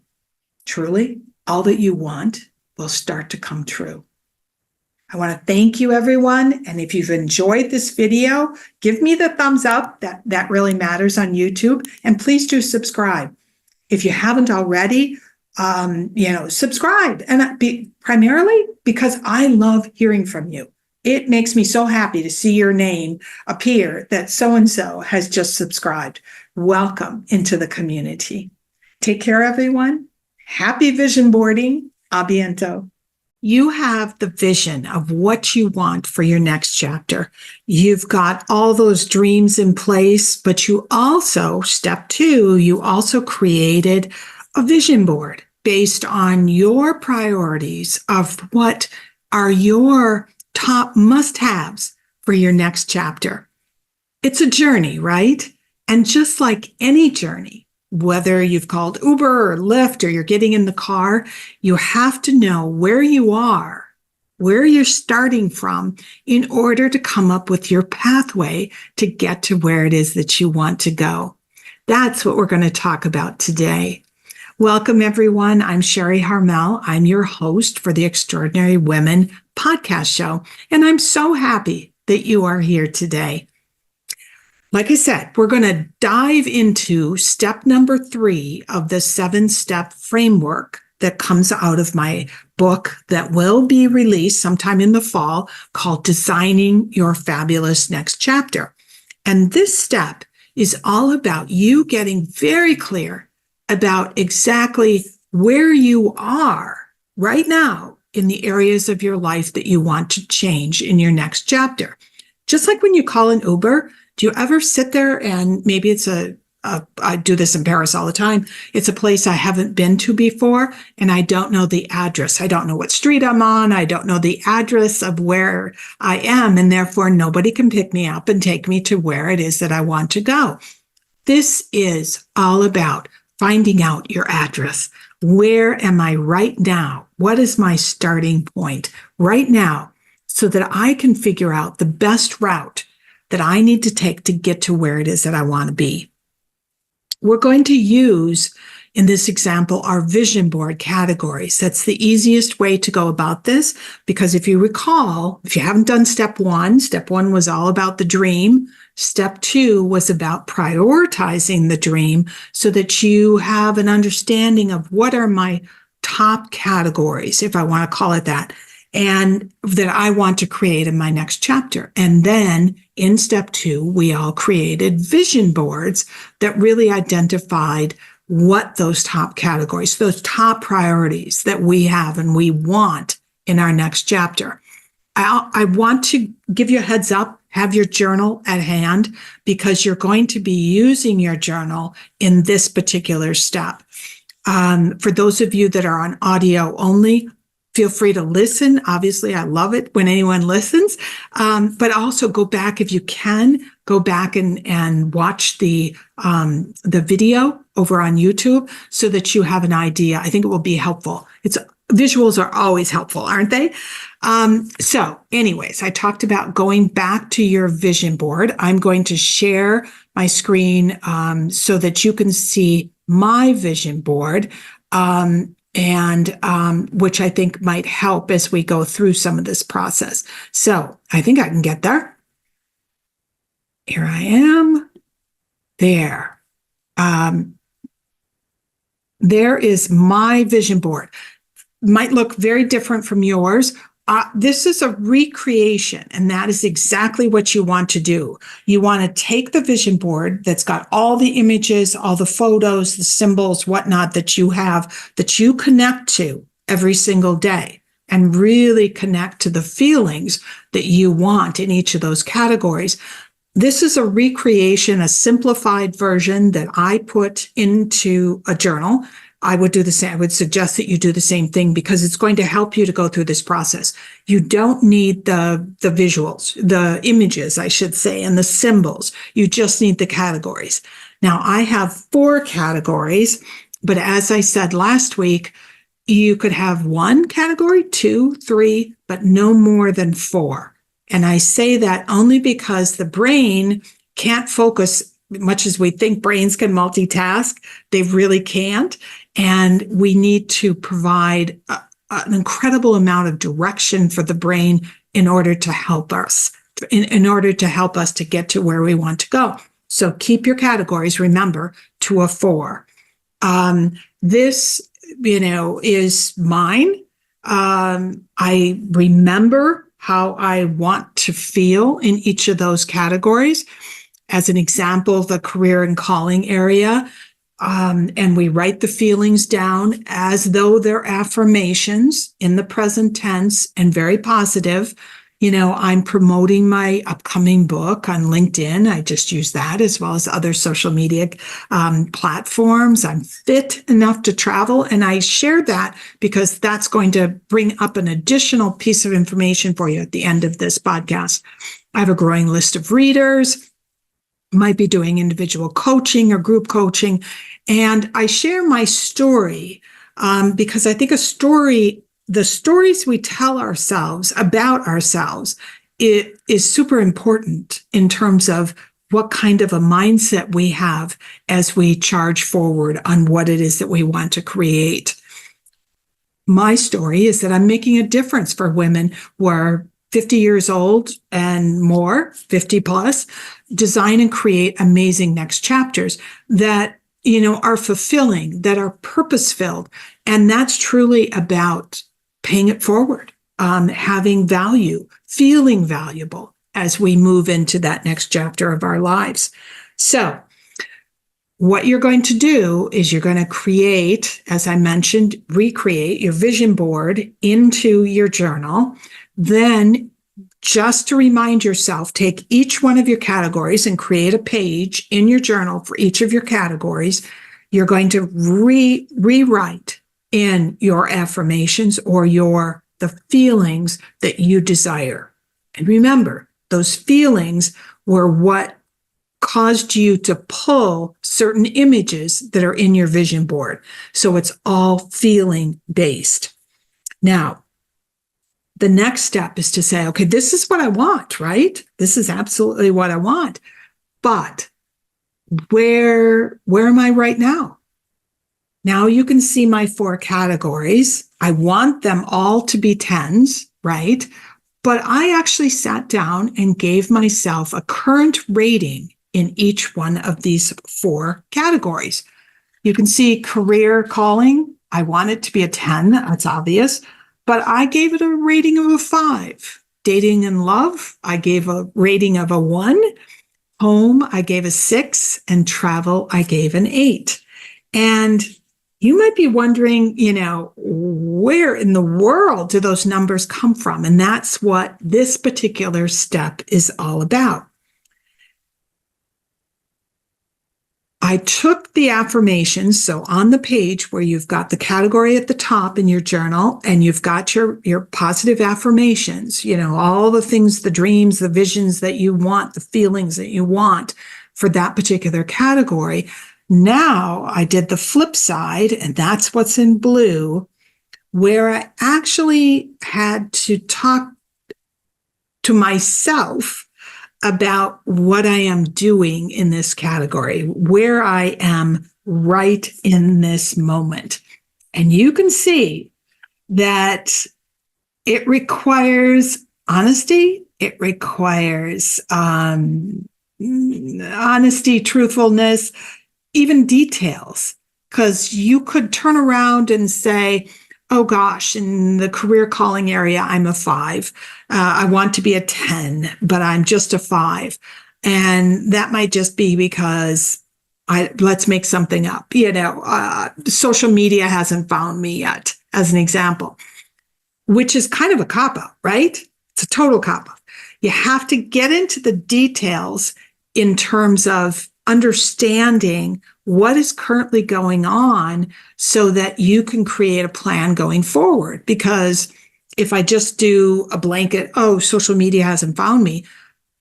truly, all that you want will start to come true. I want to thank you, everyone. And if you've enjoyed this video, give me the thumbs up. That really matters on YouTube. And please do subscribe. If you haven't already, subscribe. And primarily because I love hearing from you. It makes me so happy to see your name appear that so-and-so has just subscribed. Welcome into the community. Take care, everyone. Happy vision boarding. A biento. You have the vision of what you want for your next chapter. You've got all those dreams in place, but you also, step 2, you also created a vision board based on your priorities of what are your top must-haves for your next chapter. It's a journey, right? And just like any journey, whether you've called Uber or Lyft or you're getting in the car, you have to know where you are, where you're starting from, in order to come up with your pathway to get to where it is that you want to go. That's what we're going to talk about today. Welcome, everyone. I'm Sharri Harmel. I'm your host for the Extraordinary Women podcast show, and I'm so happy that you are here today. Like I said, we're going to dive into step number 3 of the 7-step framework that comes out of my book that will be released sometime in the fall, called Designing Your Fabulous Next Chapter. And this step is all about you getting very clear about exactly where you are right now in the areas of your life that you want to change in your next chapter. Just like when you call an Uber, do you ever sit there and maybe it's I do this in Paris all the time. It's a place I haven't been to before, and I don't know the address. I don't know what street I'm on. I don't know the address of where I am, and therefore nobody can pick me up and take me to where it is that I want to go. This is all about finding out your address. Where am I right now? What is my starting point right now so that I can figure out the best route that I need to take to get to where it is that I want to be? We're going to use in this example, our vision board categories. That's the easiest way to go about this, because if you recall, if you haven't done step one was all about the dream. Step two was about prioritizing the dream so that you have an understanding of what are my top categories, if I want to call it that, and that I want to create in my next chapter. And then in step two, we all created vision boards that really identified what those top categories, those top priorities that we have and we want in our next chapter. I want to give you a heads up, have your journal at hand, because you're going to be using your journal in this particular step. For those of you that are on audio only, feel free to listen. Obviously, I love it when anyone listens, but also go back if you can, go back and watch the video over on YouTube so that you have an idea. I think it will be helpful. Visuals are always helpful, aren't they? So anyways, I talked about going back to your vision board. I'm going to share my screen so that you can see my vision board, which I think might help as we go through some of this process. So I think I can get there. Here I am. There. There is my vision board. Might look very different from yours. This is a recreation, and that is exactly what you want to do. You want to take the vision board that's got all the images, all the photos, the symbols, whatnot that you have, that you connect to every single day, and really connect to the feelings that you want in each of those categories. This is a recreation, a simplified version that I put into a journal. I would do the same. I would suggest that you do the same thing because it's going to help you to go through this process. You don't need the visuals, the images, I should say, and the symbols. You just need the categories. Now, I have 4 categories, but as I said last week, you could have 1 category, 2, 3, but no more than 4. And I say that only because the brain can't focus. Much as we think brains can multitask, they really can't. And we need to provide an incredible amount of direction for the brain in order to help us, in order to help us to get to where we want to go. So keep your categories, remember, to a 4. This, is mine. I remember how I want to feel in each of those categories. As an example, the career and calling area, and we write the feelings down as though they're affirmations in the present tense and very positive. I'm promoting my upcoming book on LinkedIn. I just use that as well as other social media platforms. I'm fit enough to travel, and I share that because that's going to bring up an additional piece of information for you at the end of this podcast. I have a growing list of readers. Might be doing individual coaching or group coaching. And I share my story because I think the stories we tell ourselves about ourselves is super important in terms of what kind of a mindset we have as we charge forward on what it is that we want to create. My story is that I'm making a difference for women who are 50 years old and more, 50 plus, design and create amazing next chapters that, are fulfilling, that are purpose-filled. And that's truly about paying it forward, having value, feeling valuable as we move into that next chapter of our lives. So what you're going to do is you're going to create, as I mentioned, recreate your vision board into your journal. Then, just to remind yourself, take each one of your categories and create a page in your journal for each of your categories. You're going to rewrite in your affirmations or the feelings that you desire. And remember, those feelings were what caused you to pull certain images that are in your vision board. So it's all feeling based. Now, the next step is to say, okay, this is what I want, right? This is absolutely what I want. But where am I right now? Now you can see my 4 categories. I want them all to be 10s, right? But I actually sat down and gave myself a current rating in each one of these 4 categories. You can see career calling. I want it to be a 10. That's obvious. But I gave it a rating of a 5. Dating and love, I gave a rating of a 1. Home, I gave a 6. And travel, I gave an 8. And you might be wondering, where in the world do those numbers come from? And that's what this particular step is all about. I took the affirmations, so on the page where you've got the category at the top in your journal and you've got your positive affirmations, all the things, the dreams, the visions that you want, the feelings that you want for that particular category. Now I did the flip side, and that's what's in blue, where I actually had to talk to myself about what I am doing in this category, where I am right in this moment. And you can see that it requires honesty. It requires honesty, truthfulness, even details, because you could turn around and say, oh gosh, in the career calling area, I'm a 5. I want to be a 10, but I'm just a 5. And that might just be because let's make something up. Social media hasn't found me yet, as an example, which is kind of a cop-out, right? It's a total cop-out. You have to get into the details in terms of understanding what is currently going on so that you can create a plan going forward. Because if I just do a blanket, oh, social media hasn't found me,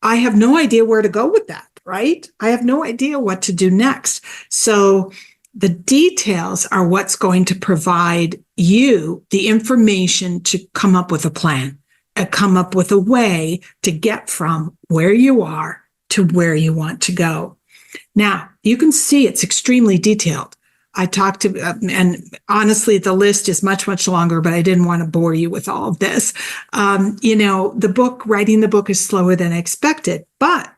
I have no idea where to go with that, right? I have no idea what to do next. So the details are what's going to provide you the information to come up with a plan, come up with a way to get from where you are to where you want to go. Now, you can see it's extremely detailed. I talked to, and honestly, the list is much, much longer, but I didn't want to bore you with all of this. Writing the book is slower than expected, but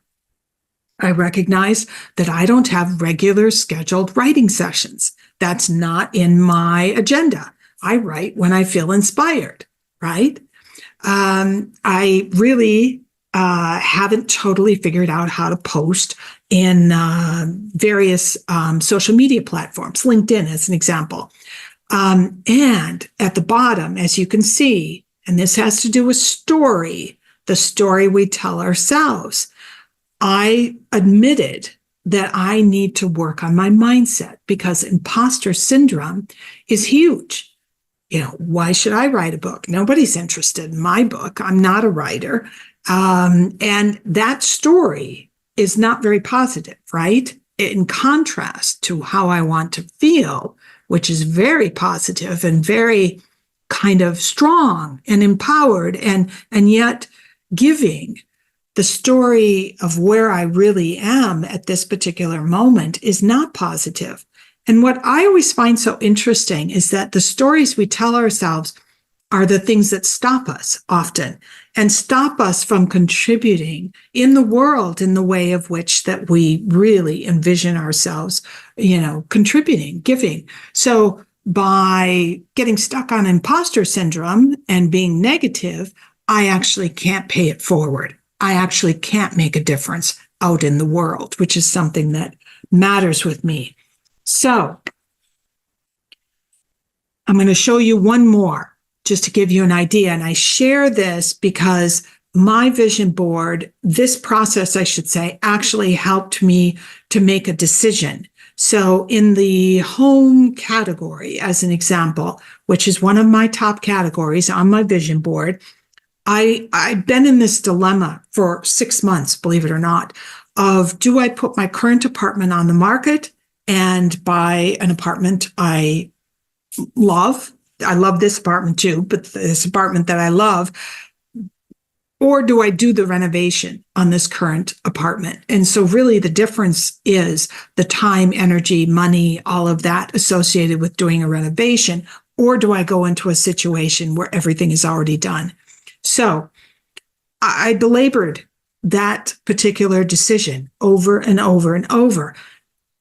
I recognize that I don't have regular scheduled writing sessions. That's not in my agenda. I write when I feel inspired, right? I really haven't totally figured out how to post in various social media platforms, LinkedIn as an example. And at the bottom, as you can see, and this has to do with story, the story we tell ourselves. I admitted that I need to work on my mindset because imposter syndrome is huge. Why should I write a book? Nobody's interested in my book. I'm not a writer. And that story is not very positive, right? In contrast to how I want to feel, which is very positive and very kind of strong and empowered and yet giving. The story of where I really am at this particular moment is not positive. And what I always find so interesting is that the stories we tell ourselves are the things that stop us often and stop us from contributing in the world in the way of which that we really envision ourselves, contributing, giving. So by getting stuck on imposter syndrome and being negative, I actually can't pay it forward. I actually can't make a difference out in the world, which is something that matters with me. So I'm going to show you one more just to give you an idea. And I share this because my vision board, this process, I should say, actually helped me to make a decision. So in the home category, as an example, which is one of my top categories on my vision board, I've been in this dilemma for 6 months, believe it or not, of do I put my current apartment on the market and buy an apartment I love? I love this apartment too, but this apartment that I love, or do I do the renovation on this current apartment? And so really the difference is the time, energy, money, all of that associated with doing a renovation, or do I go into a situation where everything is already done? So I belabored that particular decision over and over and over.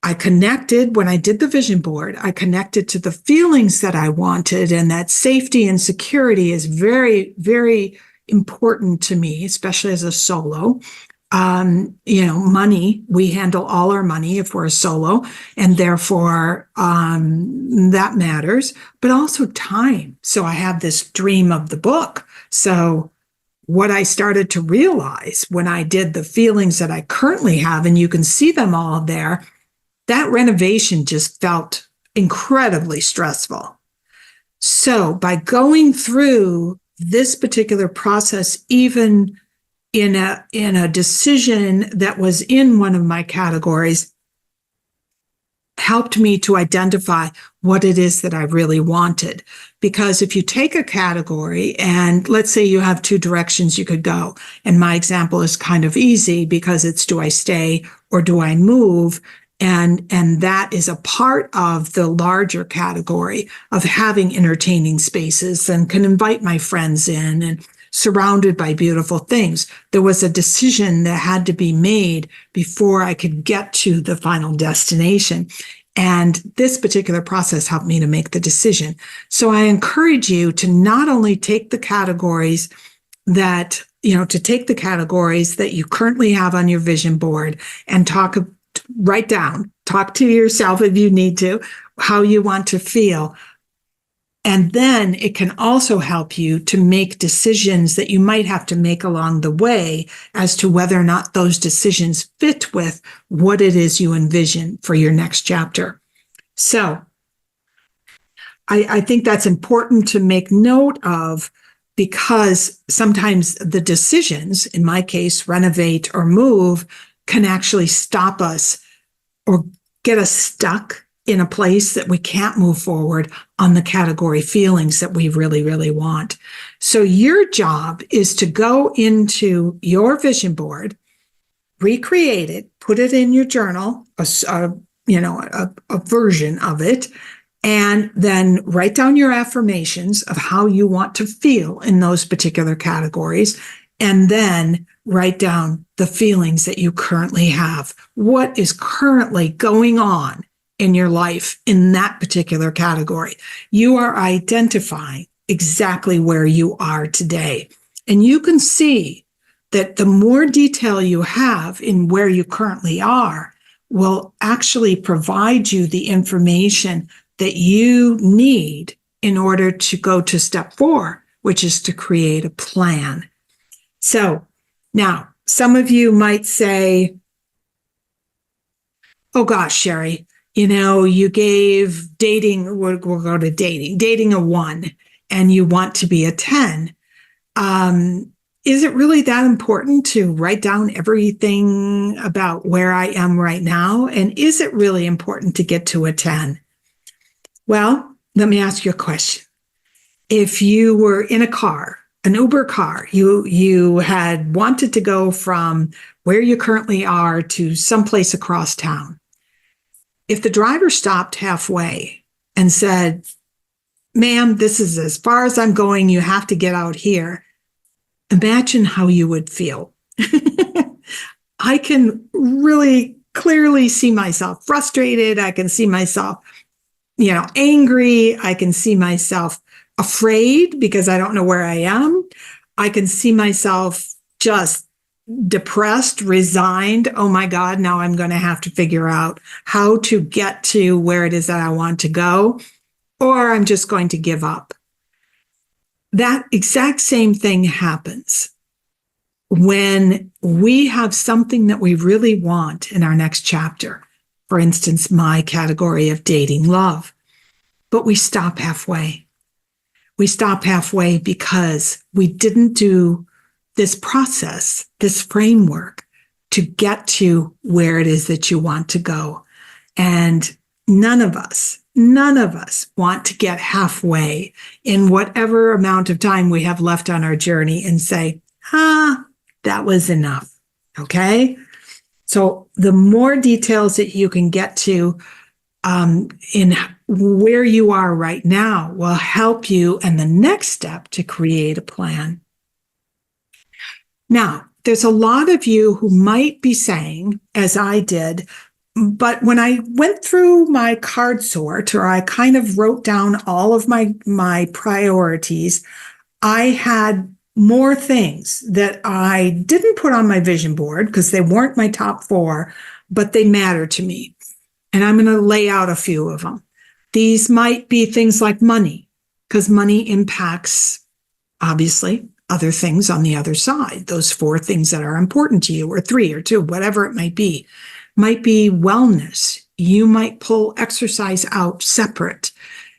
I connected, when I did the vision board, I connected to the feelings that I wanted, and that safety and security is very, very important to me, especially as a solo. Money, we handle all our money if we're a solo, and therefore that matters, but also time. So I have this dream of the book. So what I started to realize when I did the feelings that I currently have, and you can see them all there, that renovation just felt incredibly stressful. So by going through this particular process, even in a decision that was in one of my categories, helped me to identify what it is that I really wanted. Because if you take a category and let's say you have two directions you could go, and my example is kind of easy because it's, do I stay or do I move? And that is a part of the larger category of having entertaining spaces and can invite my friends in and surrounded by beautiful things. There was a decision that had to be made before I could get to the final destination. And this particular process helped me to make the decision. So I encourage you to not only take the categories that, to take the categories that you currently have on your vision board and write down, talk to yourself if you need to, how you want to feel. And then it can also help you to make decisions that you might have to make along the way as to whether or not those decisions fit with what it is you envision for your next chapter. So I think that's important to make note of, because sometimes the decisions, in my case, renovate or move, can actually stop us or get us stuck in a place that we can't move forward on the category feelings that we really, really want. So your job is to go into your vision board, recreate it, put it in your journal, a version of it, and then write down your affirmations of how you want to feel in those particular categories, and then write down the feelings that you currently have. What is currently going on in your life in that particular category? You are identifying exactly where you are today. And you can see that the more detail you have in where you currently are will actually provide you the information that you need in order to go to step 4, which is to create a plan. So now, some of you might say, oh gosh, Sharri, you gave dating, we'll go to dating a 1, and you want to be a 10. Is it really that important to write down everything about where I am right now? And is it really important to get to a 10? Well, let me ask you a question. If you were in a car, an Uber car, you had wanted to go from where you currently are to someplace across town. If the driver stopped halfway and said, ma'am, this is as far as I'm going, you have to get out here, imagine how you would feel. I can really clearly see myself frustrated. I can see myself, angry. I can see myself afraid because I don't know where I am. I can see myself just depressed, resigned. Oh my God, now I'm going to have to figure out how to get to where it is that I want to go, or I'm just going to give up. That exact same thing happens when we have something that we really want in our next chapter. For instance, my category of dating love, but we stop halfway. We stop halfway because we didn't do this process, this framework to get to where it is that you want to go. And none of us want to get halfway in whatever amount of time we have left on our journey and say, that was enough. Okay. So the more details that you can get to in where you are right now will help you in the next step to create a plan. Now, there's a lot of you who might be saying, as I did, but when I went through my card sort, or I kind of wrote down all of my priorities, I had more things that I didn't put on my vision board because they weren't my top 4, but they matter to me. And I'm going to lay out a few of them. These might be things like money, because money impacts, obviously, other things on the other side, those 4 things that are important to you, or 3 or 2, whatever it might be. Might be wellness. You might pull exercise out separate.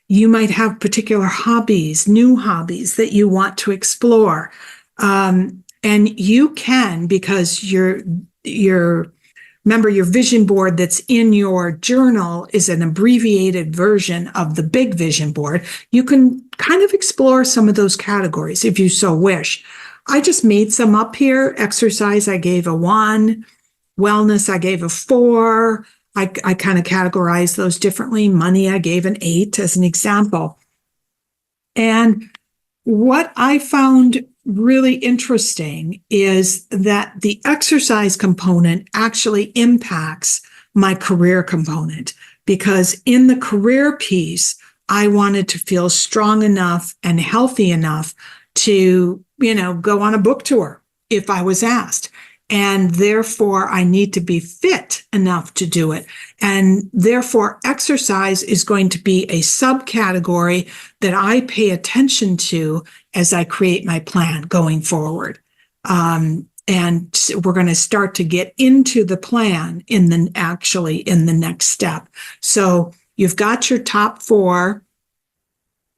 You might have particular hobbies, new hobbies that you want to explore. And you can, because remember, your vision board that's in your journal is an abbreviated version of the big vision board. You can kind of explore some of those categories if you so wish. I just made some up here. Exercise, I gave a 1. Wellness, I gave a 4. I kind of categorized those differently. Money, I gave an 8 as an example. And what I found really interesting is that the exercise component actually impacts my career component, because in the career piece, I wanted to feel strong enough and healthy enough to, go on a book tour if I was asked. And therefore, I need to be fit enough to do it. And therefore, exercise is going to be a subcategory that I pay attention to as I create my plan going forward. And we're going to start to get into the plan in the next step. So you've got your top 4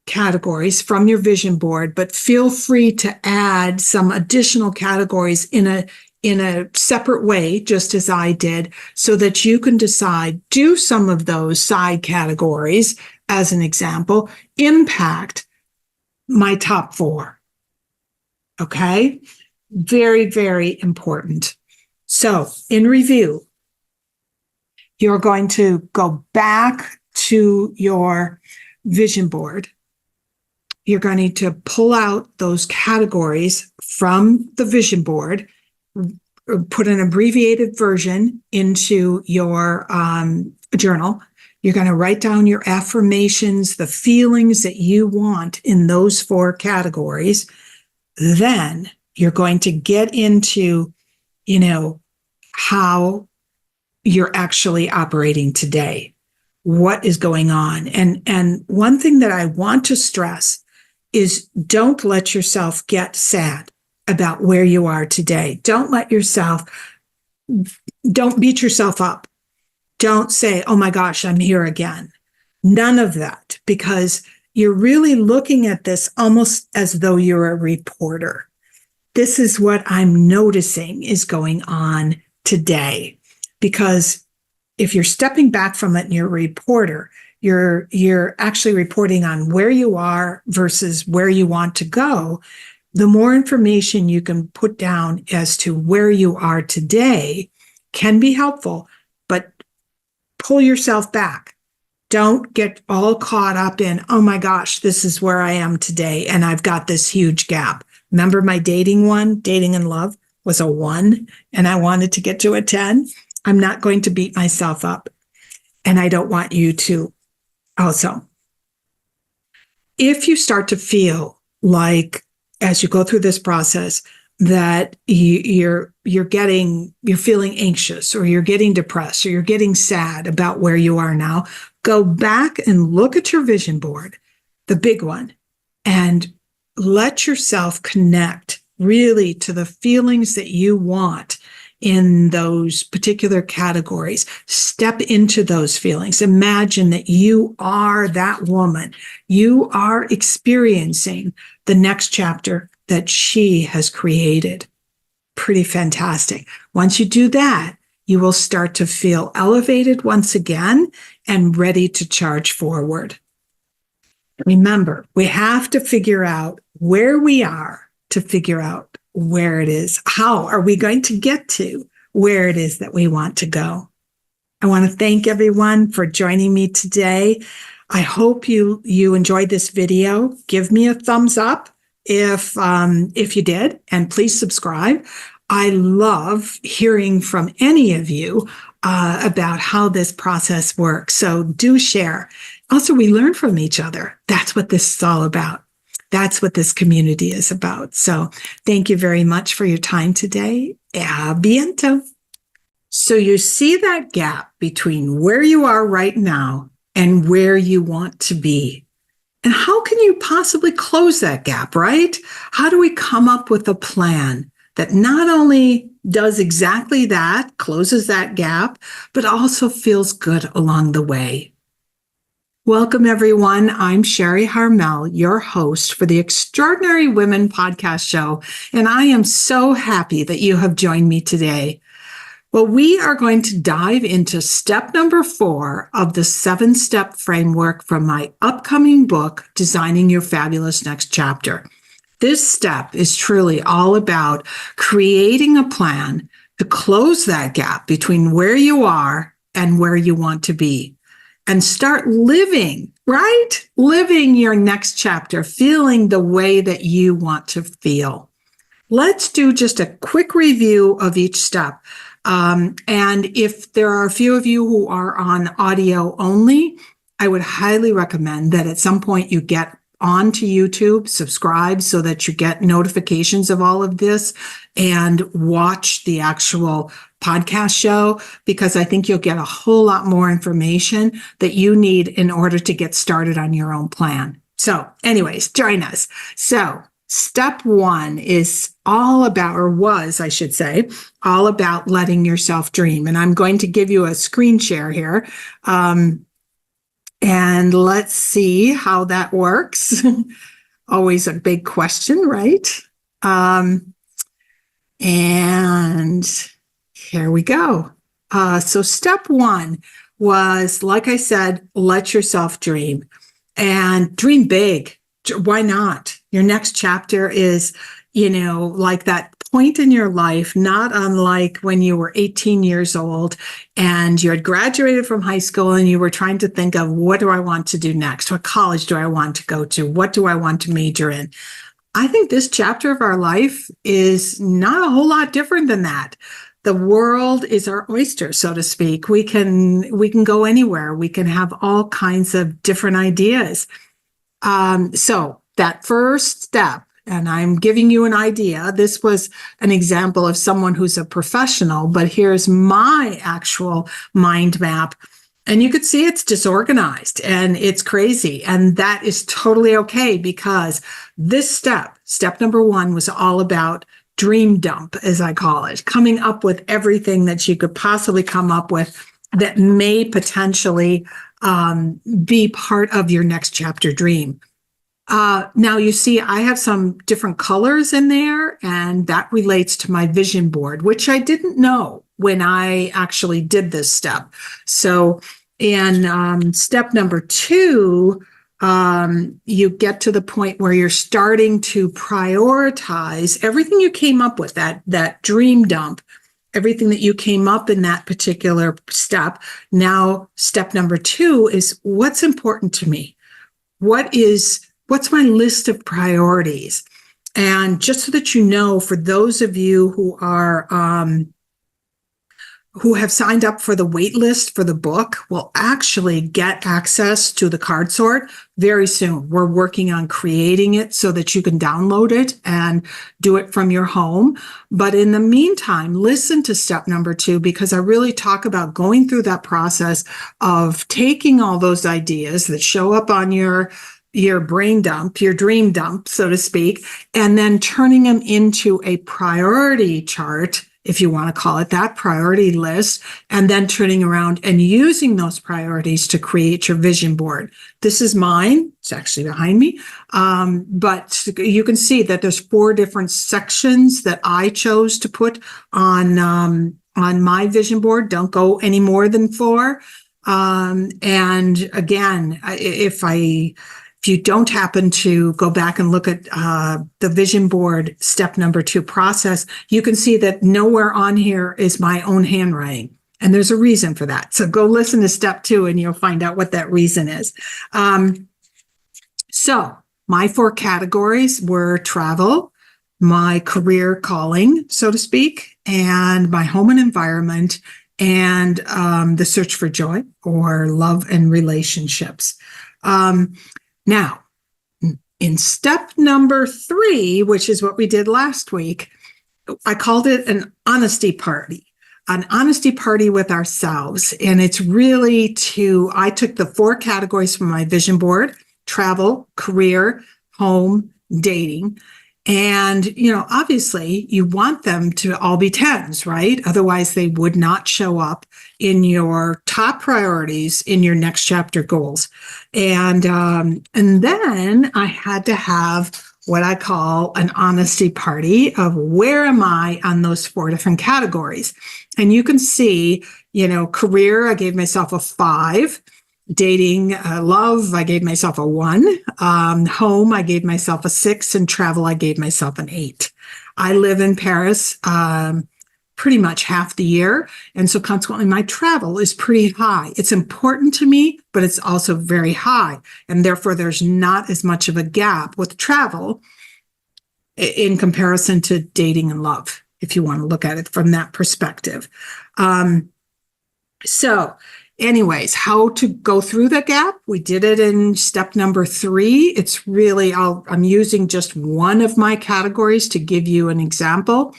categories from your vision board, but feel free to add some additional categories in a separate way, just as I did, so that you can decide, do some of those side categories, as an example, impact my top 4. Okay? Very, very important. So in review, you're going to go back to your vision board. You're going to need to pull out those categories from the vision board, put an abbreviated version into your journal. You're going to write down your affirmations, the feelings that you want in those 4 categories. Then you're going to get into, how you're actually operating today. What is going on? And one thing that I want to stress is, don't let yourself get sad about where you are today. Don't beat yourself up. Don't say, oh my gosh, I'm here again. None of that, because you're really looking at this almost as though you're a reporter. This is what I'm noticing is going on today. Because if you're stepping back from it and you're a reporter, you're actually reporting on where you are versus where you want to go. The more information you can put down as to where you are today can be helpful, but pull yourself back. Don't get all caught up in, oh my gosh, this is where I am today, and I've got this huge gap. Remember my dating and love was a 1, and I wanted to get to a 10. I'm not going to beat myself up, and I don't want you to also. If you start to feel like, as you go through this process, that you're feeling anxious, or you're getting depressed, or you're getting sad about where you are now, go back and look at your vision board, the big one, and let yourself connect really to the feelings that you want in those particular categories. Step into those feelings. Imagine that you are that woman. You are experiencing the next chapter that she has created. Pretty fantastic. Once you do that, you will start to feel elevated once again and ready to charge forward. Remember, we have to figure out where we are to figure out where it is? How are we going to get to where it is that we want to go? I want to thank everyone for joining me today. I hope you enjoyed this video. Give me a thumbs up if you did, and please subscribe. I love hearing from any of you about how this process works. So do share. Also, we learn from each other. That's what this is all about. That's what this community is about. So thank you very much for your time today. A biento. So you see that gap between where you are right now and where you want to be. And how can you possibly close that gap, right? How do we come up with a plan that not only does exactly that, closes that gap, but also feels good along the way? Welcome, everyone. I'm Sharri Harmel, your host for the Extraordinary Women podcast show, and I am so happy that you have joined me today. Well, we are going to dive into step number 4 of the 7-step framework from my upcoming book, Designing Your Fabulous Next Chapter. This step is truly all about creating a plan to close that gap between where you are and where you want to be, and start living, right? Living your next chapter, feeling the way that you want to feel. Let's do just a quick review of each step. And if there are a few of you who are on audio only, I would highly recommend that at some point you get onto YouTube, subscribe so that you get notifications of all of this, and watch the actual podcast show, because I think you'll get a whole lot more information that you need in order to get started on your own plan. So anyways, join us. So step 1 is all about, or was, I should say, all about letting yourself dream. And I'm going to give you a screen share here. And let's see how that works. Always a big question, right? And here we go. So step 1 was, like I said, let yourself dream, and dream big. Why not? Your next chapter is, like that point in your life, not unlike when you were 18 years old and you had graduated from high school and you were trying to think of, what do I want to do next? What college do I want to go to? What do I want to major in? I think this chapter of our life is not a whole lot different than that. The world is our oyster, so to speak. We can go anywhere. We can have all kinds of different ideas. So that first step, and I'm giving you an idea. This was an example of someone who's a professional, but here's my actual mind map. And you could see it's disorganized and it's crazy. And that is totally okay, because this step number 1, was all about dream dump, as I call it, coming up with everything that you could possibly come up with that may potentially be part of your next chapter dream. Now you see I have some different colors in there, and that relates to my vision board, which I didn't know when I actually did this step. So in step number 2, you get to the point where you're starting to prioritize everything you came up with, that dream dump, everything that you came up in that particular step. Now, step number 2 is, what's important to me? What's my list of priorities? And just so that you know, for those of you who are who have signed up for the waitlist for the book, will actually get access to the card sort very soon. We're working on creating it so that you can download it and do it from your home. But in the meantime, listen to step number 2, because I really talk about going through that process of taking all those ideas that show up on your brain dump, your dream dump, so to speak, and then turning them into a priority chart, if you want to call it that, priority list, and then turning around and using those priorities to create your vision board. This is mine. It's actually behind me. But you can see that there's 4 different sections that I chose to put on my vision board. Don't go any more than 4. And again, if if you don't happen to go back and look at the vision board step number 2 process, you can see that nowhere on here is my own handwriting. And there's a reason for that. So go listen to step 2 and you'll find out what that reason is. So my 4 categories were travel, my career calling, so to speak, and my home and environment, and the search for joy or love and relationships. Now, in step number 3, which is what we did last week, I called it an honesty party with ourselves. And it's really I took the 4 categories from my vision board: travel, career, home, dating. And, obviously you want them to all be 10s, right? Otherwise they would not show up in your top priorities in your next chapter goals. And then I had to have what I call an honesty party of where am I on those 4 different categories. And you can see, career, I gave myself a 5. Dating, love, I gave myself a 1. Home, I gave myself a 6. And travel, I gave myself an 8. I live in Paris pretty much half the year. And so consequently, my travel is pretty high. It's important to me, but it's also very high. And therefore, there's not as much of a gap with travel in comparison to dating and love, if you want to look at it from that perspective. Anyways, how to go through the gap? We did it in step number 3. It's really, I'm using just one of my categories to give you an example.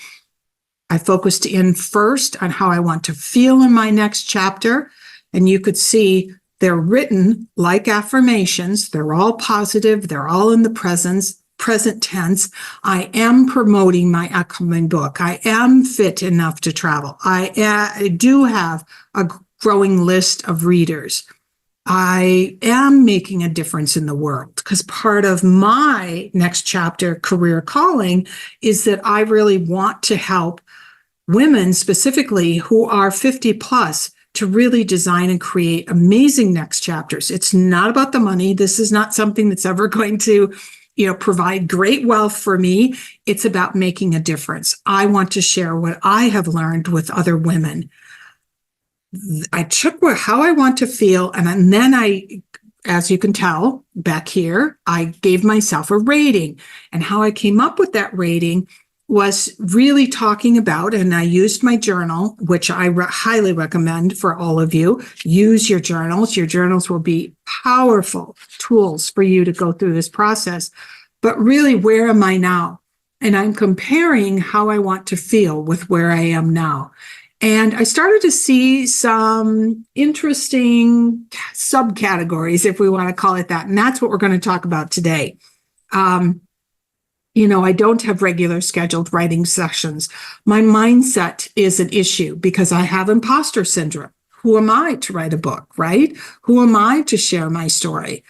I focused in first on how I want to feel in my next chapter. And you could see they're written like affirmations. They're all positive. They're all in the present tense. I am promoting my upcoming book. I am fit enough to travel. I do have a growing list of readers. I am making a difference in the world, because part of my next chapter, career calling, is that I really want to help women specifically who are 50 plus to really design and create amazing next chapters. It's not about the money. This is not something that's ever going to, provide great wealth for me. It's about making a difference. I want to share what I have learned with other women. I took how I want to feel, and then as you can tell back here, I gave myself a rating. And how I came up with that rating was really talking about, and I used my journal, which I highly recommend for all of you. Use your journals. Your journals will be powerful tools for you to go through this process. But really, where am I now? And I'm comparing how I want to feel with where I am now. And I started to see some interesting subcategories, if we want to call it that. And that's what we're going to talk about today. I don't have regular scheduled writing sessions. My mindset is an issue because I have imposter syndrome. Who am I to write a book, right? Who am I to share my story?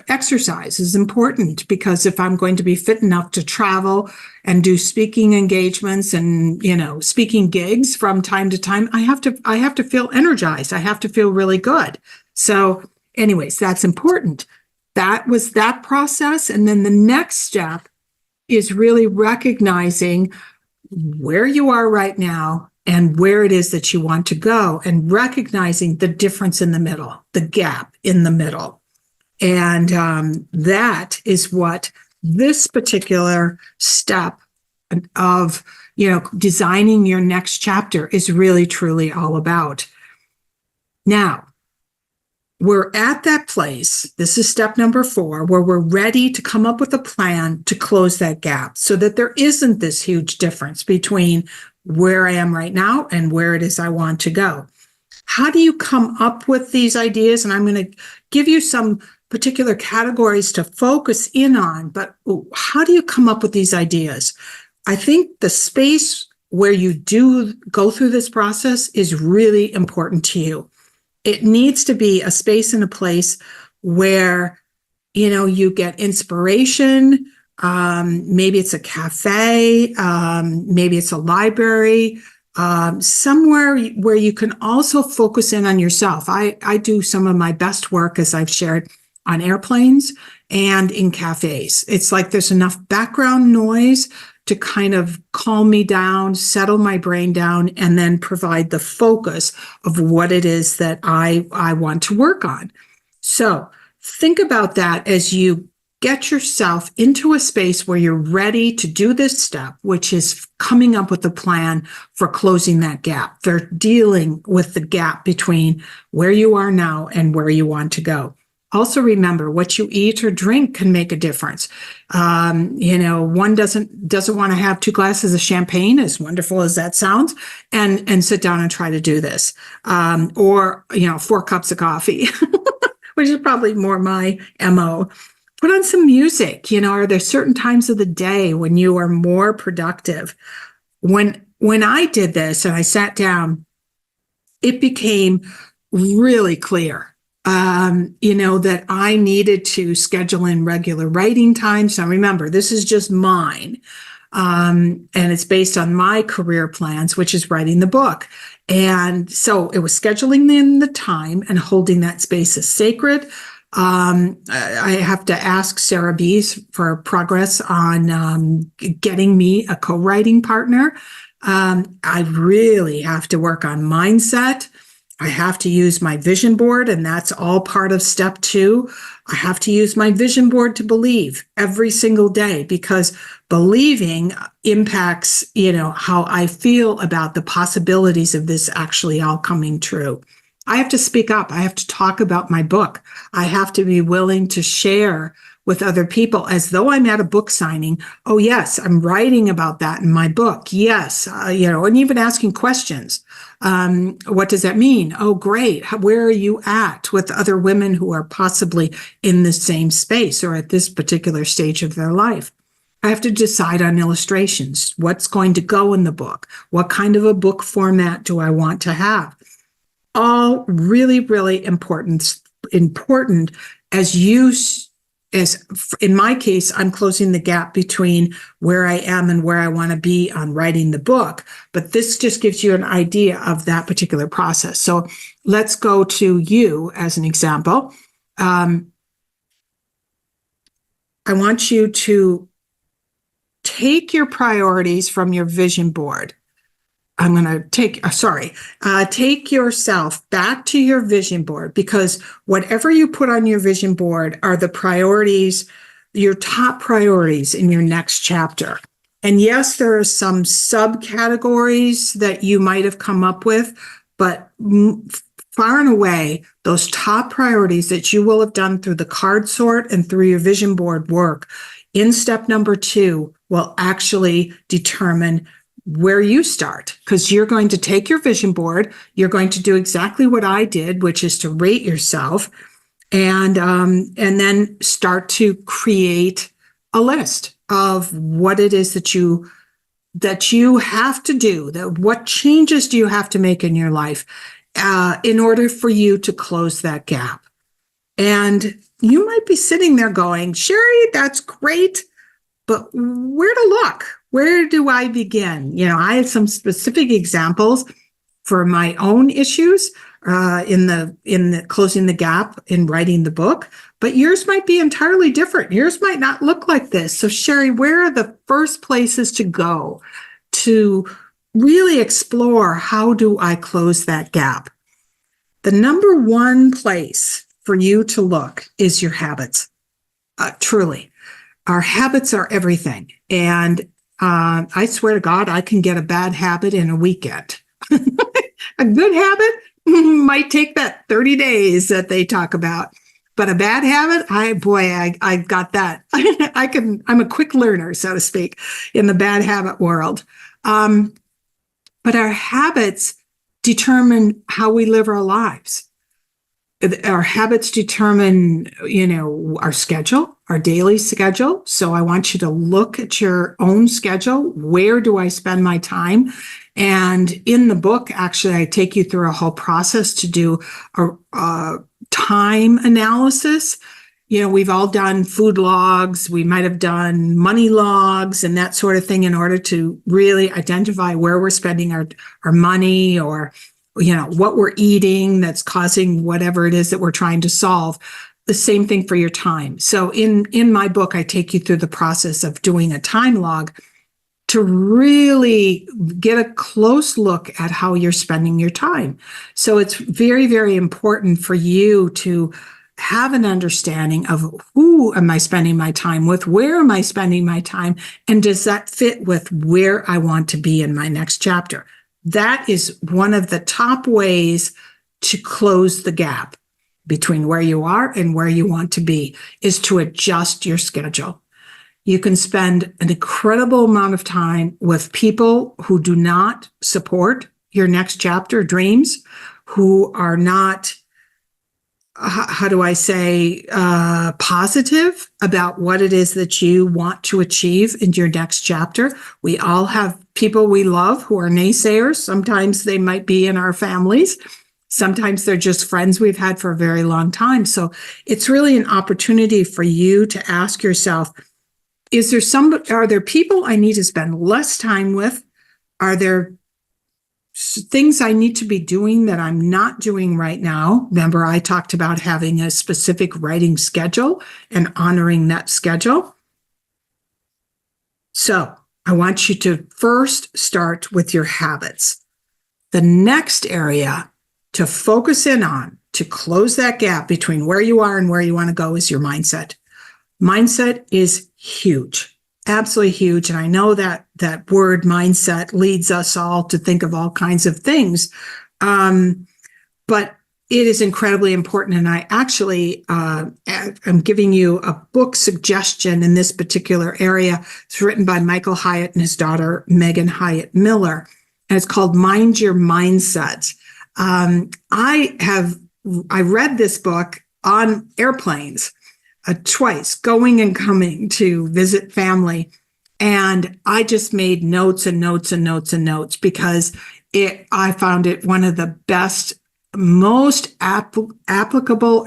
Exercise is important, because if I'm going to be fit enough to travel and do speaking engagements and, speaking gigs from time to time, I have to feel energized. I have to feel really good. So anyways, that's important. That was that process. And then the next step is really recognizing where you are right now and where it is that you want to go, and recognizing the difference in the middle, the gap in the middle. And that is what this particular step of, designing your next chapter is really, truly all about. Now, we're at that place. This is step number 4, where we're ready to come up with a plan to close that gap so that there isn't this huge difference between where I am right now and where it is I want to go. How do you come up with these ideas? And I'm going to give you some particular categories to focus in on, but how do you come up with these ideas? I think the space where you do go through this process is really important to you. It needs to be a space and a place where, you get inspiration. Maybe it's a cafe, maybe it's a library, somewhere where you can also focus in on yourself. I do some of my best work, as I've shared, on airplanes and in cafes. It's like there's enough background noise to kind of calm me down, settle my brain down, and then provide the focus of what it is that I want to work on. So think about that as you get yourself into a space where you're ready to do this step, which is coming up with a plan for closing that gap. They're dealing with the gap between where you are now and where you want to go. Also remember, what you eat or drink can make a difference. One doesn't want to have 2 glasses of champagne, as wonderful as that sounds, and sit down and try to do this. Or 4 cups of coffee, which is probably more my MO. Put on some music. Are there certain times of the day when you are more productive? When I did this and I sat down, it became really clear that I needed to schedule in regular writing times. Now, remember, this is just mine. And it's based on my career plans, which is writing the book. And so it was scheduling in the time and holding that space as sacred. I have to ask Sarah Bees for progress on getting me a co-writing partner. I really have to work on mindset. I have to use my vision board, and that's all part of step 2. I have to use my vision board to believe every single day, because believing impacts, how I feel about the possibilities of this actually all coming true. I have to speak up. I have to talk about my book. I have to be willing to share with other people as though I'm at a book signing. Oh, yes, I'm writing about that in my book. Yes, and even asking questions. What does that mean? Oh, great. Where are you at with other women who are possibly in the same space or at this particular stage of their life? I have to decide on illustrations. What's going to go in the book? What kind of a book format do I want to have? All really, really important as in my case, I'm closing the gap between where I am and where I want to be on writing the book. But this just gives you an idea of that particular process. So let's go to you as an example. I want you to take your priorities from your vision board. I'm going to take yourself back to your vision board, because whatever you put on your vision board are the priorities, your top priorities in your next chapter. And yes, there are some subcategories that you might have come up with, but far and away, those top priorities that you will have done through the card sort and through your vision board work in step number 2 will actually determine where you start, because you're going to take your vision board, you're going to do exactly what I did, which is to rate yourself, and then start to create a list of what it is that you have to do, what changes do you have to make in your life in order for you to close that gap. And you might be sitting there going, Sharri, that's great, but where to look? Where do I begin? I have some specific examples for my own issues in the closing the gap in writing the book, but yours might be entirely different. Yours might not look like this. So Sharri, where are the first places to go to really explore how do I close that gap? The number 1 place for you to look is your habits. Truly, our habits are everything. And I swear to God, I can get a bad habit in a weekend. A good habit might take that 30 days that they talk about, but a bad habit, I got that. I'm a quick learner, so to speak, in the bad habit world. But our habits determine how we live our lives. Our habits determine, our schedule, our daily schedule. So I want you to look at your own schedule. Where do I spend my time? And in the book, actually, I take you through a whole process to do a time analysis. we've all done food logs. We might have done money logs and that sort of thing in order to really identify where we're spending our money, or, what we're eating that's causing whatever it is that we're trying to solve. The same thing for your time. So in my book, I take you through the process of doing a time log to really get a close look at how you're spending your time. So it's very, very important for you to have an understanding of who am I spending my time with, where am I spending my time, and does that fit with where I want to be in my next chapter? That is one of the top ways to close the gap between where you are and where you want to be, is to adjust your schedule. You can spend an incredible amount of time with people who do not support your next chapter dreams, who are not, how do I say, positive about what it is that you want to achieve in your next chapter. We all have people we love who are naysayers. Sometimes they might be in our families. Sometimes they're just friends we've had for a very long time. So it's really an opportunity for you to ask yourself, are there people I need to spend less time with? Are there things I need to be doing that I'm not doing right now? Remember, I talked about having a specific writing schedule and honoring that schedule. So I want you to first start with your habits. The next area to focus in on to close that gap between where you are and where you want to go is your mindset. Mindset is huge, absolutely huge. And I know that that word mindset leads us all to think of all kinds of things, but it is incredibly important. And I actually am giving you a book suggestion in this particular area. It's written by Michael Hyatt and his daughter, Megan Hyatt Miller, and it's called Mind Your Mindset. I read this book on airplanes twice, going and coming to visit family. And I just made notes and notes and notes and notes because I found it one of the best, most applicable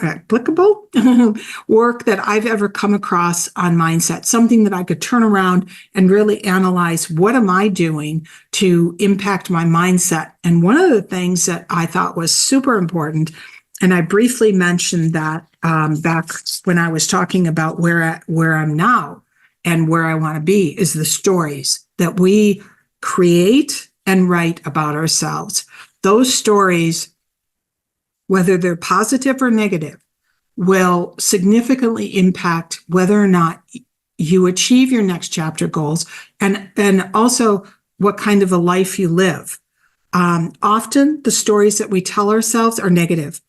work that I've ever come across on mindset, something that I could turn around and really analyze, what am I doing to impact my mindset? And one of the things that I thought was super important, and I briefly mentioned that back when I was talking about where I'm now and where I want to be, is the stories that we create and write about ourselves. Those stories, whether they're positive or negative, will significantly impact whether or not you achieve your next chapter goals, and also what kind of a life you live. Often the stories that we tell ourselves are negative.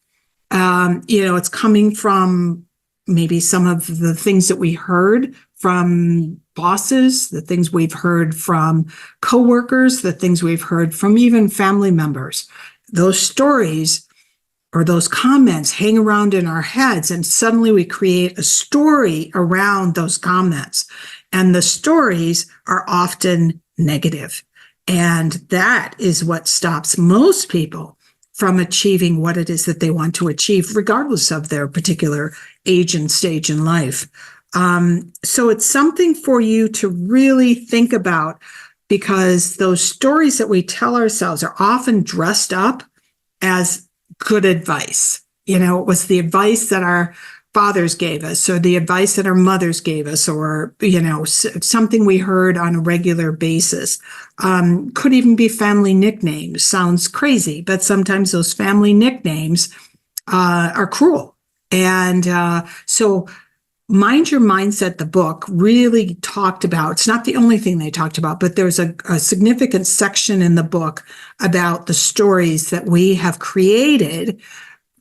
It's coming from maybe some of the things that we heard from bosses, the things we've heard from coworkers, the things we've heard from even family members. Those stories or those comments hang around in our heads, and suddenly we create a story around those comments. And the stories are often negative. And that is what stops most people from achieving what it is that they want to achieve, regardless of their particular age and stage in life. So it's something for you to really think about, because those stories that we tell ourselves are often dressed up as good advice. It was the advice that our fathers gave us, or the advice that our mothers gave us, or, something we heard on a regular basis. Could even be family nicknames. Sounds crazy, but sometimes those family nicknames are cruel. And so Mind Your Mindset, the book, really talked about, it's not the only thing they talked about, but there's a significant section in the book about the stories that we have created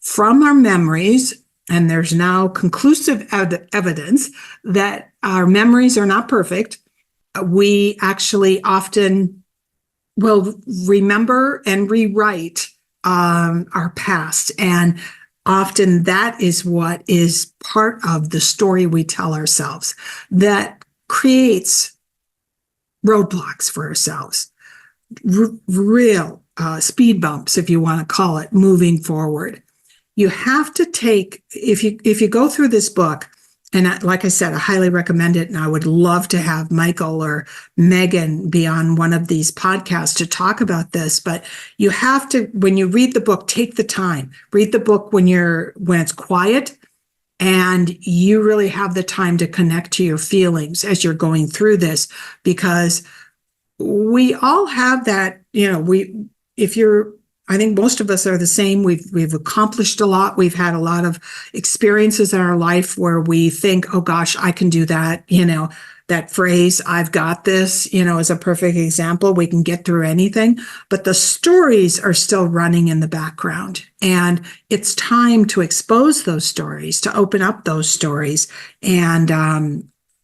from our memories. And there's now conclusive evidence that our memories are not perfect. We actually often will remember and rewrite our past. And often that is what is part of the story we tell ourselves that creates roadblocks for ourselves, real speed bumps, if you want to call it, moving forward. You have to take, if you go through this book, like I said, I highly recommend it. And I would love to have Michael or Megan be on one of these podcasts to talk about this. But you have to, when you read the book, take the time. Read the book when it's quiet and you really have the time to connect to your feelings as you're going through this, because we all have that, I think most of us are the same. We've accomplished a lot. We've had a lot of experiences in our life where we think, oh gosh, I can do that. That phrase, I've got this, is a perfect example. We can get through anything, but the stories are still running in the background. And it's time to expose those stories, to open up those stories and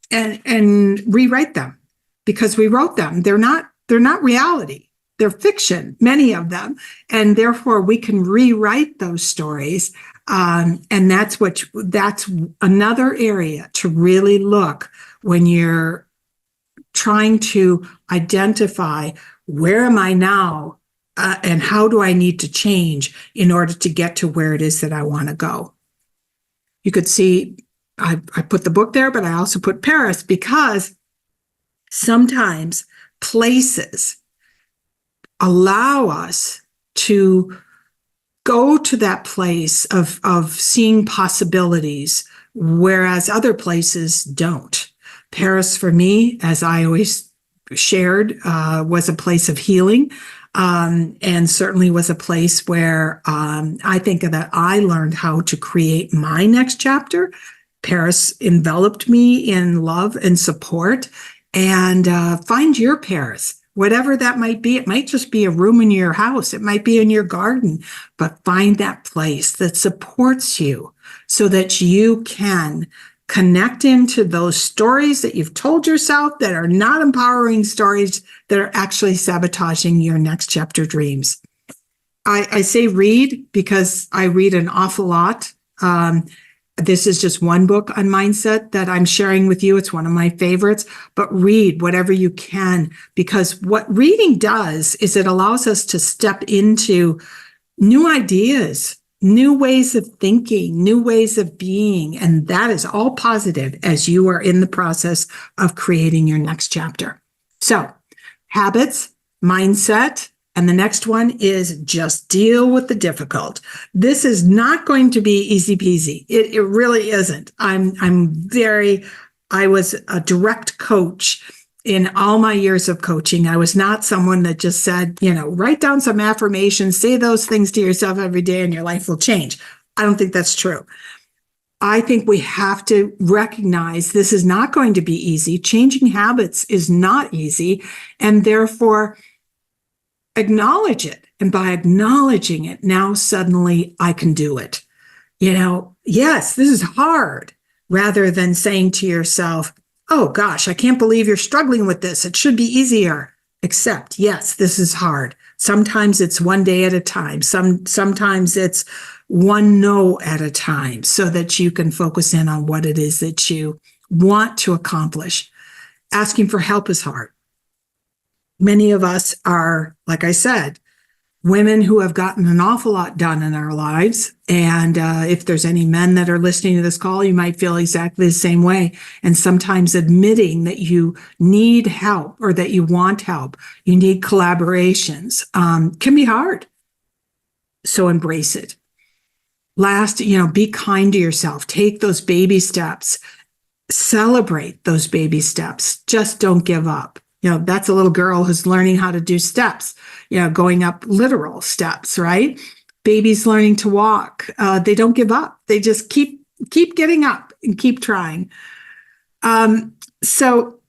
rewrite them, because we wrote them. They're not reality. They're fiction, many of them. And therefore we can rewrite those stories. And that's another area to really look when you're trying to identify, where am I now? And how do I need to change in order to get to where it is that I want to go? You could see, I put the book there, but I also put Paris, because sometimes places allow us to go to that place of seeing possibilities, whereas other places don't. Paris, for me, as I always shared, was a place of healing, and certainly was a place where I think that I learned how to create my next chapter. Paris enveloped me in love and support. And find your Paris, whatever that might be. It might just be a room in your house. It might be in your garden, but find that place that supports you so that you can connect into those stories that you've told yourself that are not empowering stories, that are actually sabotaging your next chapter dreams. I say read because I read an awful lot. This is just one book on mindset that I'm sharing with you. It's one of my favorites, but read whatever you can, because what reading does is it allows us to step into new ideas, new ways of thinking, new ways of being. And that is all positive as you are in the process of creating your next chapter. So habits, mindset, and the next one is just deal with the difficult. This is not going to be easy peasy. It really isn't. I was a direct coach in all my years of coaching. I was not someone that just said, write down some affirmations, say those things to yourself every day and your life will change. I don't think that's true. I think we have to recognize this is not going to be easy. Changing habits is not easy, and therefore acknowledge it. And by acknowledging it, now suddenly I can do it. Yes, this is hard, rather than saying to yourself, oh gosh, I can't believe you're struggling with this. It should be easier. Except, yes, this is hard. Sometimes it's one day at a time. Sometimes it's one no at a time, so that you can focus in on what it is that you want to accomplish. Asking for help is hard. Many of us are, like I said, women who have gotten an awful lot done in our lives. And if there's any men that are listening to this call, you might feel exactly the same way. And sometimes admitting that you need help or that you want help, you need collaborations, can be hard. So embrace it. Last, be kind to yourself. Take those baby steps. Celebrate those baby steps. Just don't give up. That's a little girl who's learning how to do steps, going up literal steps, right? Babies learning to walk. They don't give up. They just keep getting up and keep trying. So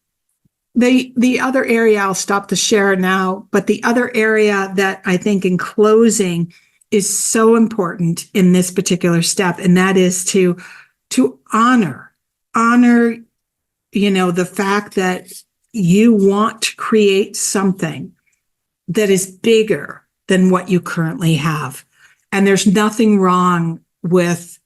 the other area, I'll stop the share now, but the other area that I think in closing is so important in this particular step, and that is to honor, the fact that you want to create something that is bigger than what you currently have. And there's nothing wrong with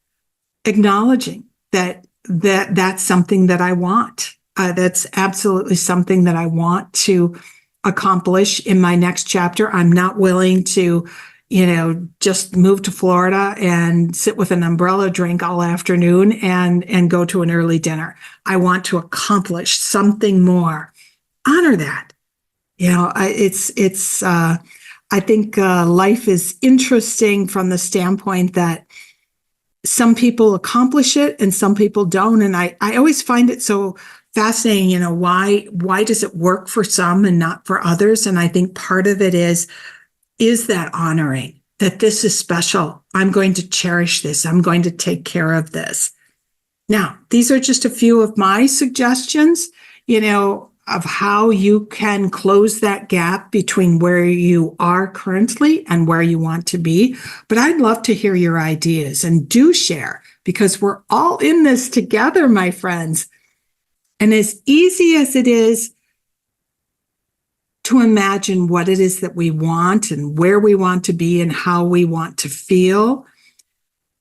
acknowledging that's something that I want. That's absolutely something that I want to accomplish in my next chapter. I'm not willing to, just move to Florida and sit with an umbrella drink all afternoon and go to an early dinner. I want to accomplish something more. Honor that. I think life is interesting from the standpoint that some people accomplish it and some people don't. And I always find it so fascinating, why does it work for some and not for others? And I think part of it is that honoring that this is special. I'm going to cherish this. I'm going to take care of this. Now, these are just a few of my suggestions, of how you can close that gap between where you are currently and where you want to be. But I'd love to hear your ideas, and do share, because we're all in this together, my friends. And as easy as it is to imagine what it is that we want and where we want to be and how we want to feel,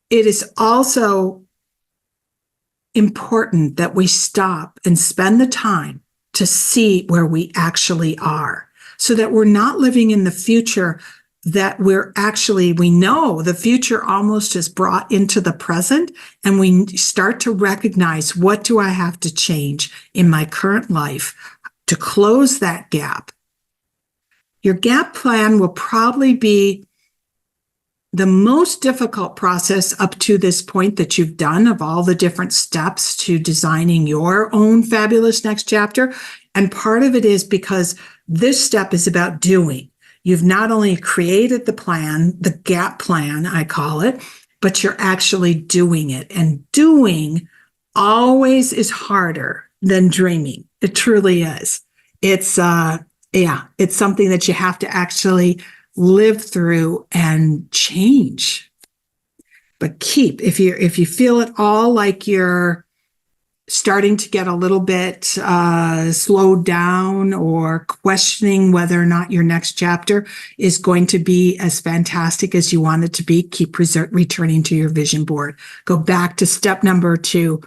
it is also important that we stop and spend the time to see where we actually are, so that we're not living in the future, that we know the future almost is brought into the present, and we start to recognize, what do I have to change in my current life to close that gap? Your gap plan will probably be the most difficult process up to this point that you've done, of all the different steps to designing your own fabulous next chapter. And part of it is because this step is about doing. You've not only created the plan, the gap plan, I call it, but you're actually doing it. And doing always is harder than dreaming. It truly is. It's something that you have to actually live through and change. But if you feel at all like you're starting to get a little bit slowed down, or questioning whether or not your next chapter is going to be as fantastic as you want it to be, keep returning to your vision board. Go back to step number 2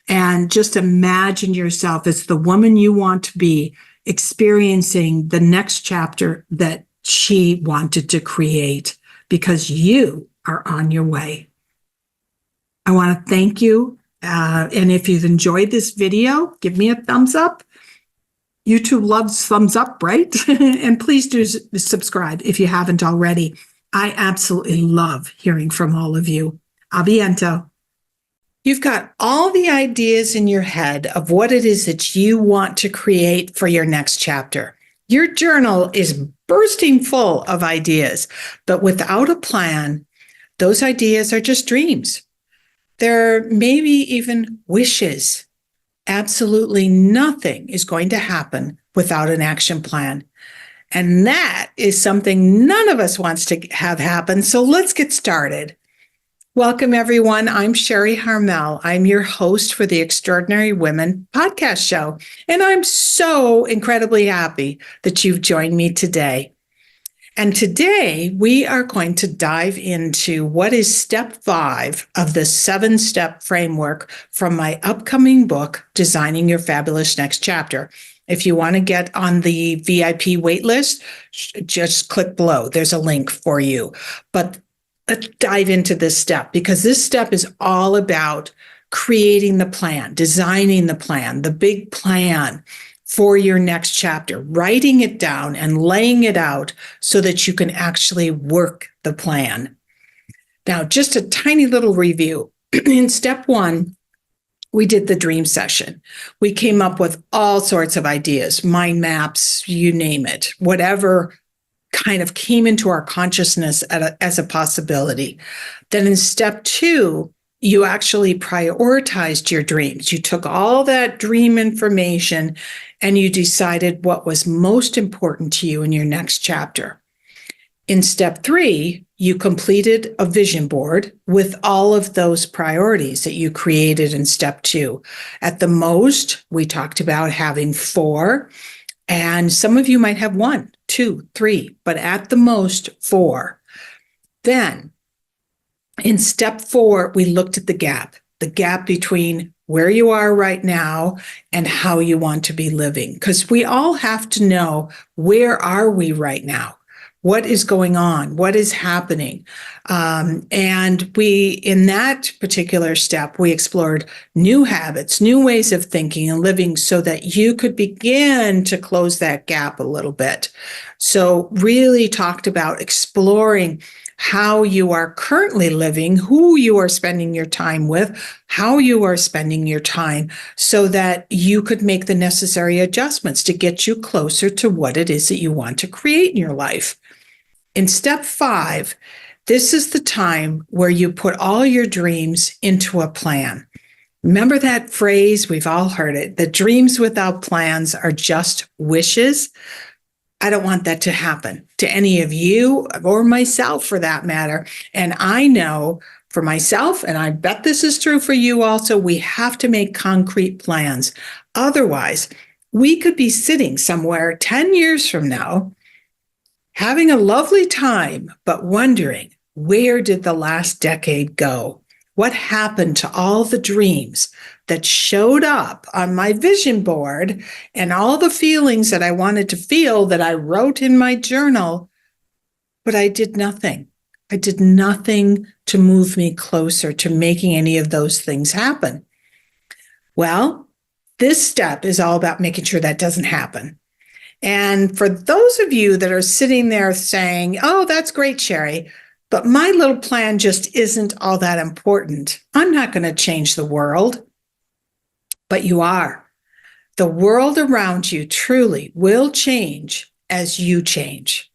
and just imagine yourself as the woman you want to be, experiencing the next chapter that she wanted to create, because you are on your way. I want to thank you. And if you've enjoyed this video, give me a thumbs up. YouTube loves thumbs up, right? And please do subscribe if you haven't already. I absolutely love hearing from all of you. A biento. You've got all the ideas in your head of what it is that you want to create for your next chapter. Your journal is bursting full of ideas, but without a plan, those ideas are just dreams. They're maybe even wishes. Absolutely nothing is going to happen without an action plan. And that is something none of us wants to have happen. So let's get started. Welcome, everyone. I'm Sharri Harmel. I'm your host for the Extraordinary Women podcast show. And I'm so incredibly happy that you've joined me today. And today we are going to dive into what is step 5 of the 7-step framework from my upcoming book, Designing Your Fabulous Next Chapter. If you want to get on the VIP waitlist, just click below. There's a link for you. But let's dive into this step, because this step is all about creating the plan, designing the plan, the big plan for your next chapter, writing it down and laying it out so that you can actually work the plan. Now, just a tiny little review. In step 1, we did the dream session. We came up with all sorts of ideas, mind maps, you name it, whatever kind of came into our consciousness as a possibility. Then in step 2, you actually prioritized your dreams. You took all that dream information and you decided what was most important to you in your next chapter. In step 3, you completed a vision board with all of those priorities that you created in step 2. At the most, we talked about having 4, and some of you might have 1, 2, 3, but at the most 4. Then in step 4, we looked at the gap between where you are right now and how you want to be living. Because we all have to know, where are we right now? What is going on? What is happening? And in that particular step, we explored new habits, new ways of thinking and living so that you could begin to close that gap a little bit. So really talked about exploring how you are currently living, who you are spending your time with, how you are spending your time, so that you could make the necessary adjustments to get you closer to what it is that you want to create in your life. In step 5, this is the time where you put all your dreams into a plan. Remember that phrase? We've all heard it. The dreams without plans are just wishes. I don't want that to happen to any of you or myself for that matter. And I know for myself, and I bet this is true for you also, we have to make concrete plans. Otherwise, we could be sitting somewhere 10 years from now, having a lovely time, but wondering, where did the last decade go? What happened to all the dreams that showed up on my vision board and all the feelings that I wanted to feel that I wrote in my journal, but I did nothing. I did nothing to move me closer to making any of those things happen. Well, this step is all about making sure that doesn't happen. And for those of you that are sitting there saying, oh, that's great, Sharri, but my little plan just isn't all that important. I'm not going to change the world. But you are. The world around you truly will change as you change.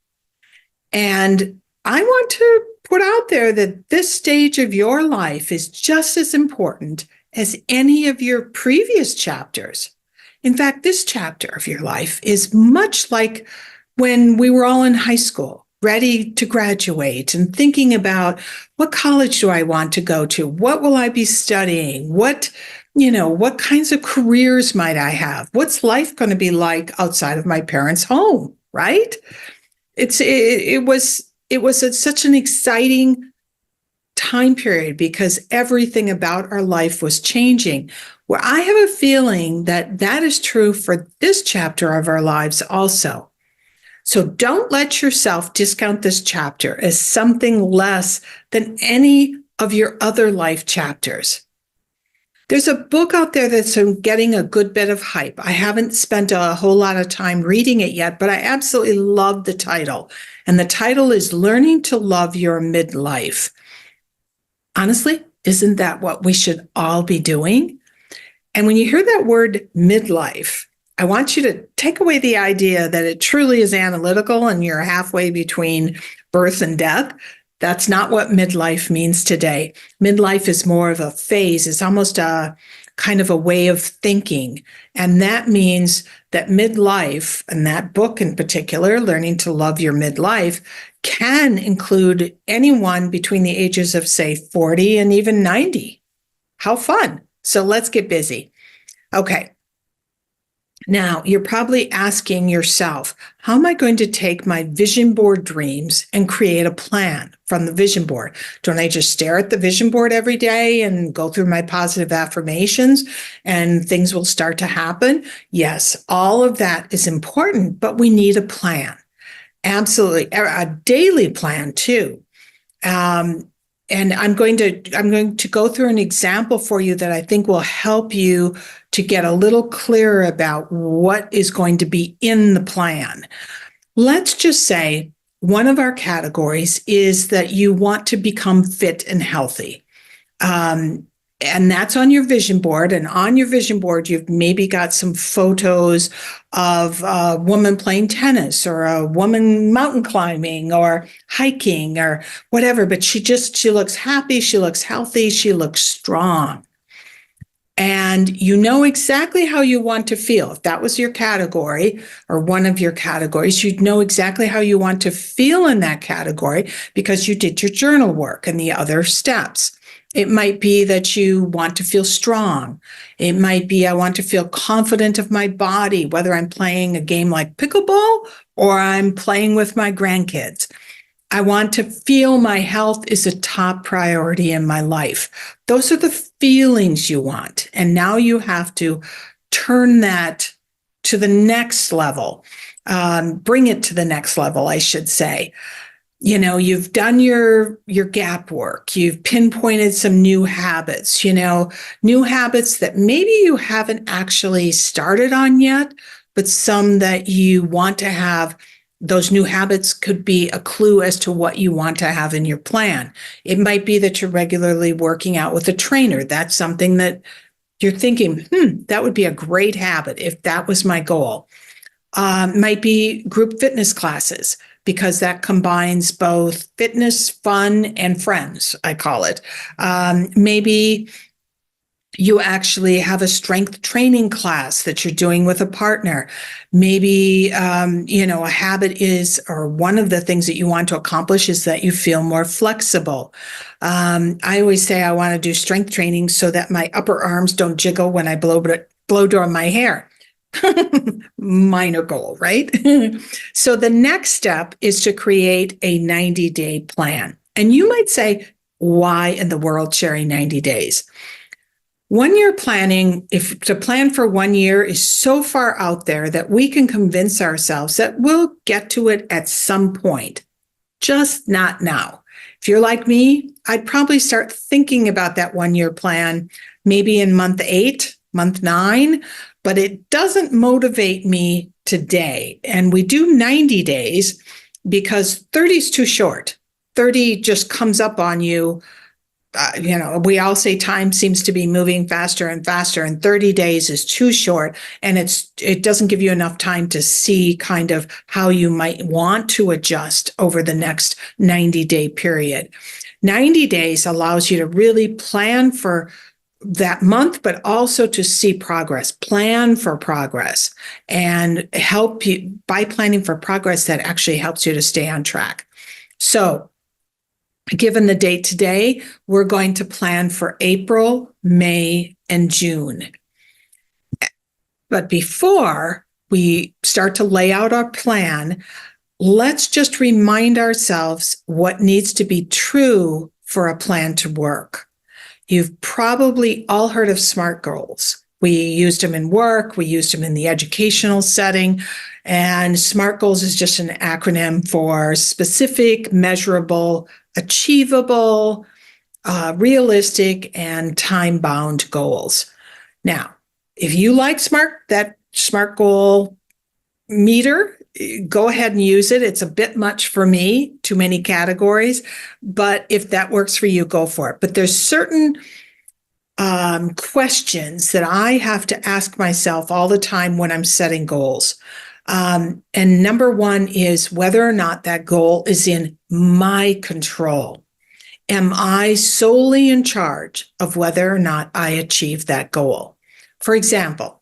And I want to put out there that this stage of your life is just as important as any of your previous chapters. In fact, this chapter of your life is much like when we were all in high school, ready to graduate and thinking about what college do I want to go to? What will I be studying? What kinds of careers might I have? What's life going to be like outside of my parents' home, right? It was such an exciting time period because everything about our life was changing. Well, I have a feeling that that is true for this chapter of our lives also. So don't let yourself discount this chapter as something less than any of your other life chapters. There's a book out there that's getting a good bit of hype. I haven't spent a whole lot of time reading it yet, but I absolutely love the title. And the title is Learning to Love Your Midlife. Honestly, isn't that what we should all be doing? And when you hear that word midlife, I want you to take away the idea that it truly is analytical and you're halfway between birth and death. That's not what midlife means today. Midlife is more of a phase. It's almost a kind of a way of thinking. And that means that midlife, and that book in particular, Learning to Love Your Midlife, can include anyone between the ages of, say, 40 and even 90. How fun. So let's get busy. Okay. Now, you're probably asking yourself, how am I going to take my vision board dreams and create a plan from the vision board? Don't I just stare at the vision board every day and go through my positive affirmations and things will start to happen? Yes, all of that is important, but we need a plan. Absolutely. A daily plan too. And I'm going to go through an example for you that I think will help you to get a little clearer about what is going to be in the plan. Let's just say one of our categories is that you want to become fit and healthy. And that's on your vision board. And on your vision board, you've maybe got some photos of a woman playing tennis or a woman mountain climbing or hiking or whatever. But she looks happy. She looks healthy. She looks strong. And you know exactly how you want to feel. If that was your category or one of your categories, you'd know exactly how you want to feel in that category because you did your journal work and the other steps. It might be that you want to feel strong. It might be, I want to feel confident of my body, whether I'm playing a game like pickleball or I'm playing with my grandkids. I want to feel my health is a top priority in my life. Those are the feelings you want. And now you have to turn that to the next level. Bring it to the next level, I should say. You've done your gap work. You've pinpointed some new habits, new habits that maybe you haven't actually started on yet, but some that you want to have. Those new habits could be a clue as to what you want to have in your plan. It might be that you're regularly working out with a trainer. That's something that you're thinking, that would be a great habit if that was my goal. Might be group fitness classes, because that combines both fitness, fun, and friends, I call it. Maybe you actually have a strength training class that you're doing with a partner. Maybe, a habit is, or one of the things that you want to accomplish is that you feel more flexible. I always say I want to do strength training so that my upper arms don't jiggle when I blow dry my hair. Minor goal, right? So the next step is to create a 90-day plan. And you might say, why in the world, Sharri, 90 days? 1 year planning, if the plan for 1 year is so far out there that we can convince ourselves that we'll get to it at some point, just not now. If you're like me, I'd probably start thinking about that 1 year plan maybe in month 8, month 9, but it doesn't motivate me today. And we do 90 days because 30 is too short. 30 just comes up on you. We all say time seems to be moving faster and faster, and 30 days is too short. And it doesn't give you enough time to see kind of how you might want to adjust over the next 90-day period. 90 days allows you to really plan for that month, but also to see progress, plan for progress, and help you by planning for progress that actually helps you to stay on track. So given the date today, we're going to plan for April, May, and June. But before we start to lay out our plan, let's just remind ourselves what needs to be true for a plan to work. You've probably all heard of SMART goals. We used them in work, we used them in the educational setting, and SMART goals is just an acronym for specific, measurable, achievable, realistic, and time-bound goals. Now, if you like that SMART goal meter, go ahead and use it. It's a bit much for me, too many categories, but if that works for you, go for it. But there's certain questions that I have to ask myself all the time when I'm setting goals. And number one is whether or not that goal is in my control. Am I solely in charge of whether or not I achieve that goal? For example,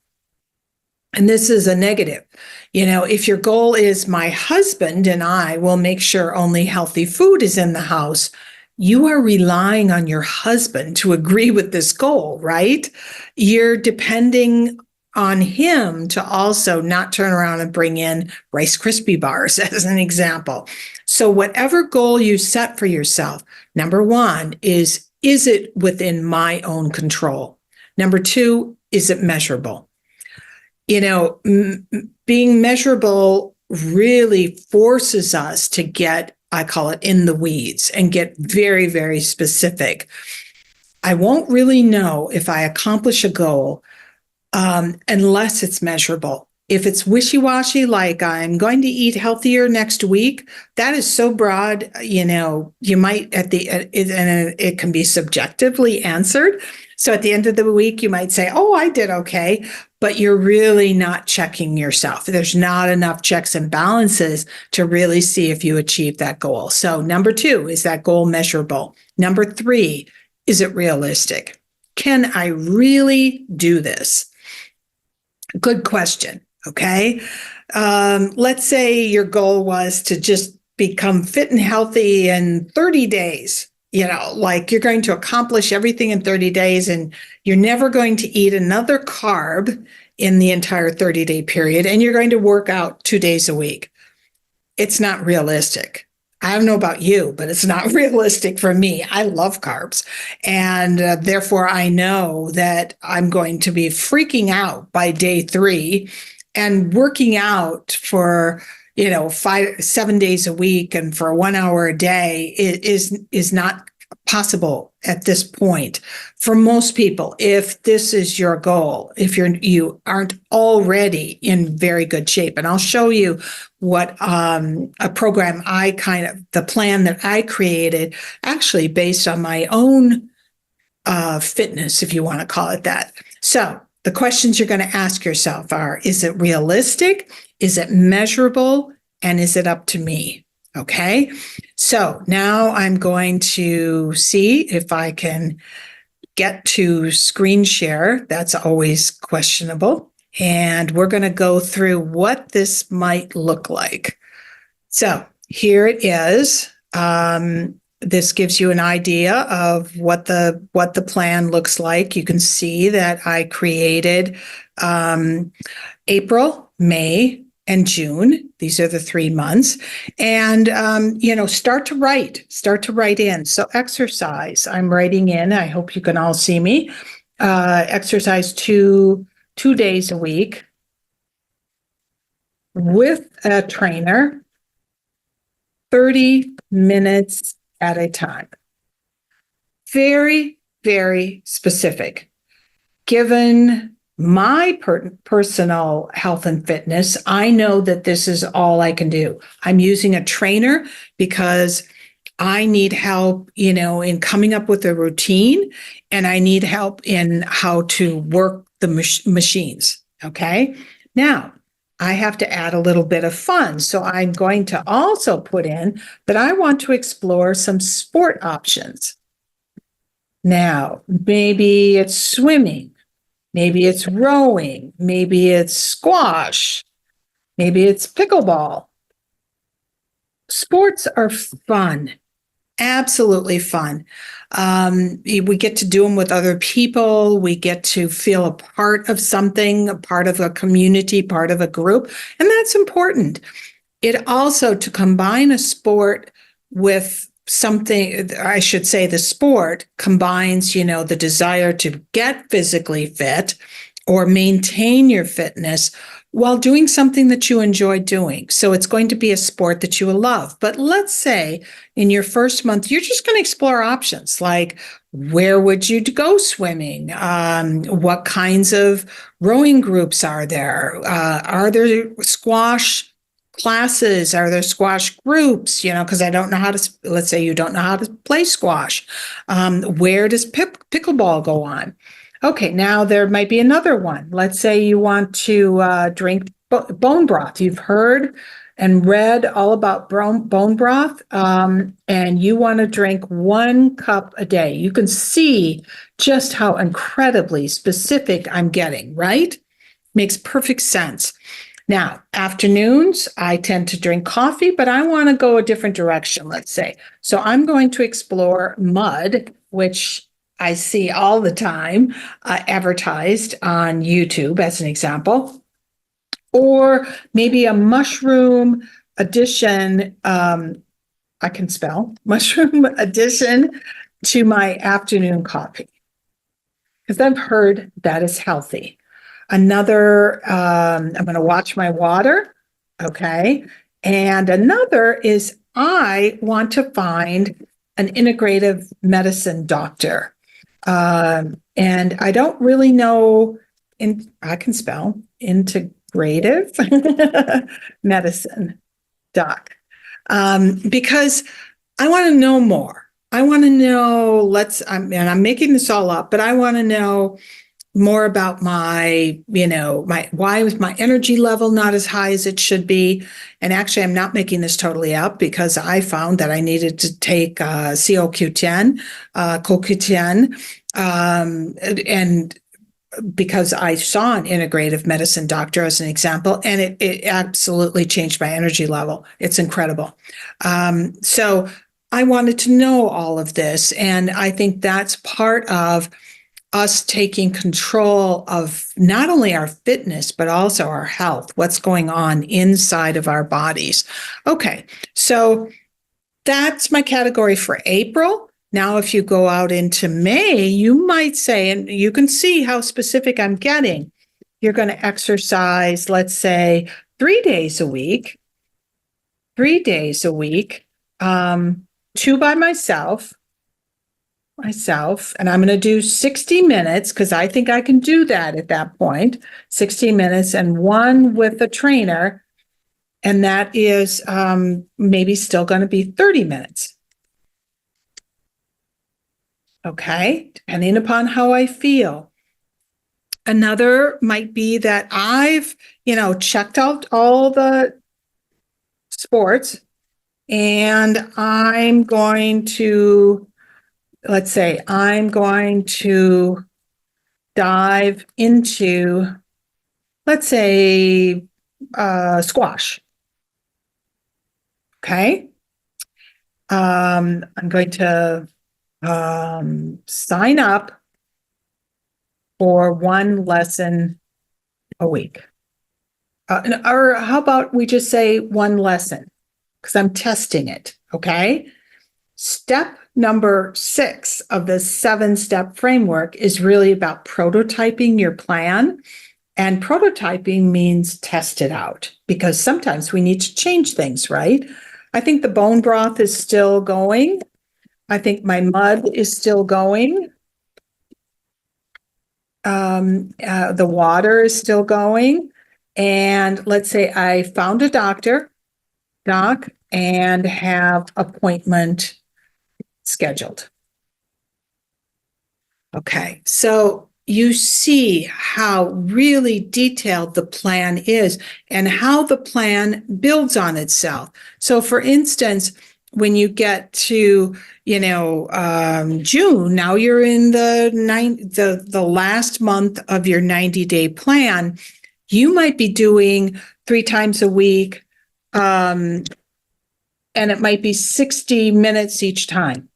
and this is a negative, if your goal is my husband and I will make sure only healthy food is in the house, you are relying on your husband to agree with this goal, right? You're depending on him to also not turn around and bring in Rice Krispie bars as an example. So whatever goal you set for yourself, number one is it within my own control? Number two, is it measurable? Being measurable really forces us to get, I call it, in the weeds and get very, very specific. I won't really know if I accomplish a goal unless it's measurable. If it's wishy-washy, like I'm going to eat healthier next week, that is so broad, you might and it can be subjectively answered. So at the end of the week, you might say, oh, I did okay, but you're really not checking yourself. There's not enough checks and balances to really see if you achieve that goal. So number two, is that goal measurable? Number three, is it realistic? Can I really do this? Good question. Okay. Let's say your goal was to just become fit and healthy in 30 days. Like you're going to accomplish everything in 30 days and you're never going to eat another carb in the entire 30-day period, and you're going to work out 2 days a week. It's not realistic. I don't know about you, but it's not realistic for me. I love carbs. And therefore, I know that I'm going to be freaking out by day 3 and working out for, 7 days a week and for 1 hour a day is not possible at this point for most people. If this is your goal, if you aren't already in very good shape, and I'll show you what a program the plan that I created, actually based on my own fitness, if you want to call it that. So the questions you're going to ask yourself are: is it realistic? Is it measurable? And is it up to me? Okay. So now I'm going to see if I can get to screen share. That's always questionable. And we're going to go through what this might look like. So here it is. This gives you an idea of what the plan looks like. You can see that I created April, May, and June. These are the 3 months. And, start to write in. So exercise, I'm writing in. I hope you can all see me. Exercise two days a week with a trainer, 30 minutes at a time. Very, very specific. Given my personal health and fitness, I know that this is all I can do. I'm using a trainer because I need help, in coming up with a routine, and I need help in how to work the machines. Okay. Now, I have to add a little bit of fun. So I'm going to also put in that I want to explore some sport options. Now, maybe it's swimming. Maybe it's rowing, maybe it's squash, maybe it's pickleball. Sports are fun, absolutely fun. We get to do them with other people. We get to feel a part of something, a part of a community, part of a group, and that's important. It also, to combine a sport with something, I should say the sport combines, the desire to get physically fit or maintain your fitness while doing something that you enjoy doing. So it's going to be a sport that you will love. But let's say in your first month, you're just going to explore options like, where would you go swimming? What kinds of rowing groups are there? Are there squash classes? Are there squash groups? Because I don't know let's say you don't know how to play squash. Where does pickleball go on? Okay, now there might be another one. Let's say you want to drink bone broth. You've heard and read all about bone broth, and you want to drink 1 cup a day. You can see just how incredibly specific I'm getting, right? Makes perfect sense. Now, afternoons, I tend to drink coffee, but I want to go a different direction, let's say. So I'm going to explore mud, which I see all the time advertised on YouTube as an example, or maybe a mushroom addition. I can spell mushroom addition to my afternoon coffee, because I've heard that is healthy. Another, I'm going to watch my water. Okay. And another is I want to find an integrative medicine doctor. And I don't really know, I can spell integrative medicine doc, because I want to know more. I want to know, and I'm making this all up, but I want to know more about why is my energy level not as high as it should be? And actually, I'm not making this totally up, because I found that I needed to take CoQ10, and because I saw an integrative medicine doctor as an example, and it absolutely changed my energy level. It's incredible. So I wanted to know all of this, and I think that's part of us taking control of not only our fitness, but also our health, what's going on inside of our bodies. Okay, so that's my category for April. Now, if you go out into May, you might say, and you can see how specific I'm getting, you're going to exercise, let's say 3 days a week, 3 days a week, 2 by myself, and I'm going to do 60 minutes because I think I can do that at that point, 60 minutes, and 1 with a trainer. And that is maybe still going to be 30 minutes. Okay, depending upon how I feel. Another might be that I've, checked out all the sports and I'm going to, let's say, I'm going to dive into, let's say, squash. Okay. I'm going to sign up for 1 lesson a week. Or how about we just say 1 lesson? Because I'm testing it, okay? Step number 6 of the 7-step framework is really about prototyping your plan. And prototyping means test it out because sometimes we need to change things, right? I think the bone broth is still going. I think my mud is still going. The water is still going. And let's say I found a doc, and have appointment scheduled. Okay, so you see how really detailed the plan is and how the plan builds on itself. So for instance, when you get to, June, now you're in the last month of your 90-day plan, you might be doing 3 times a week, and it might be 60 minutes each time.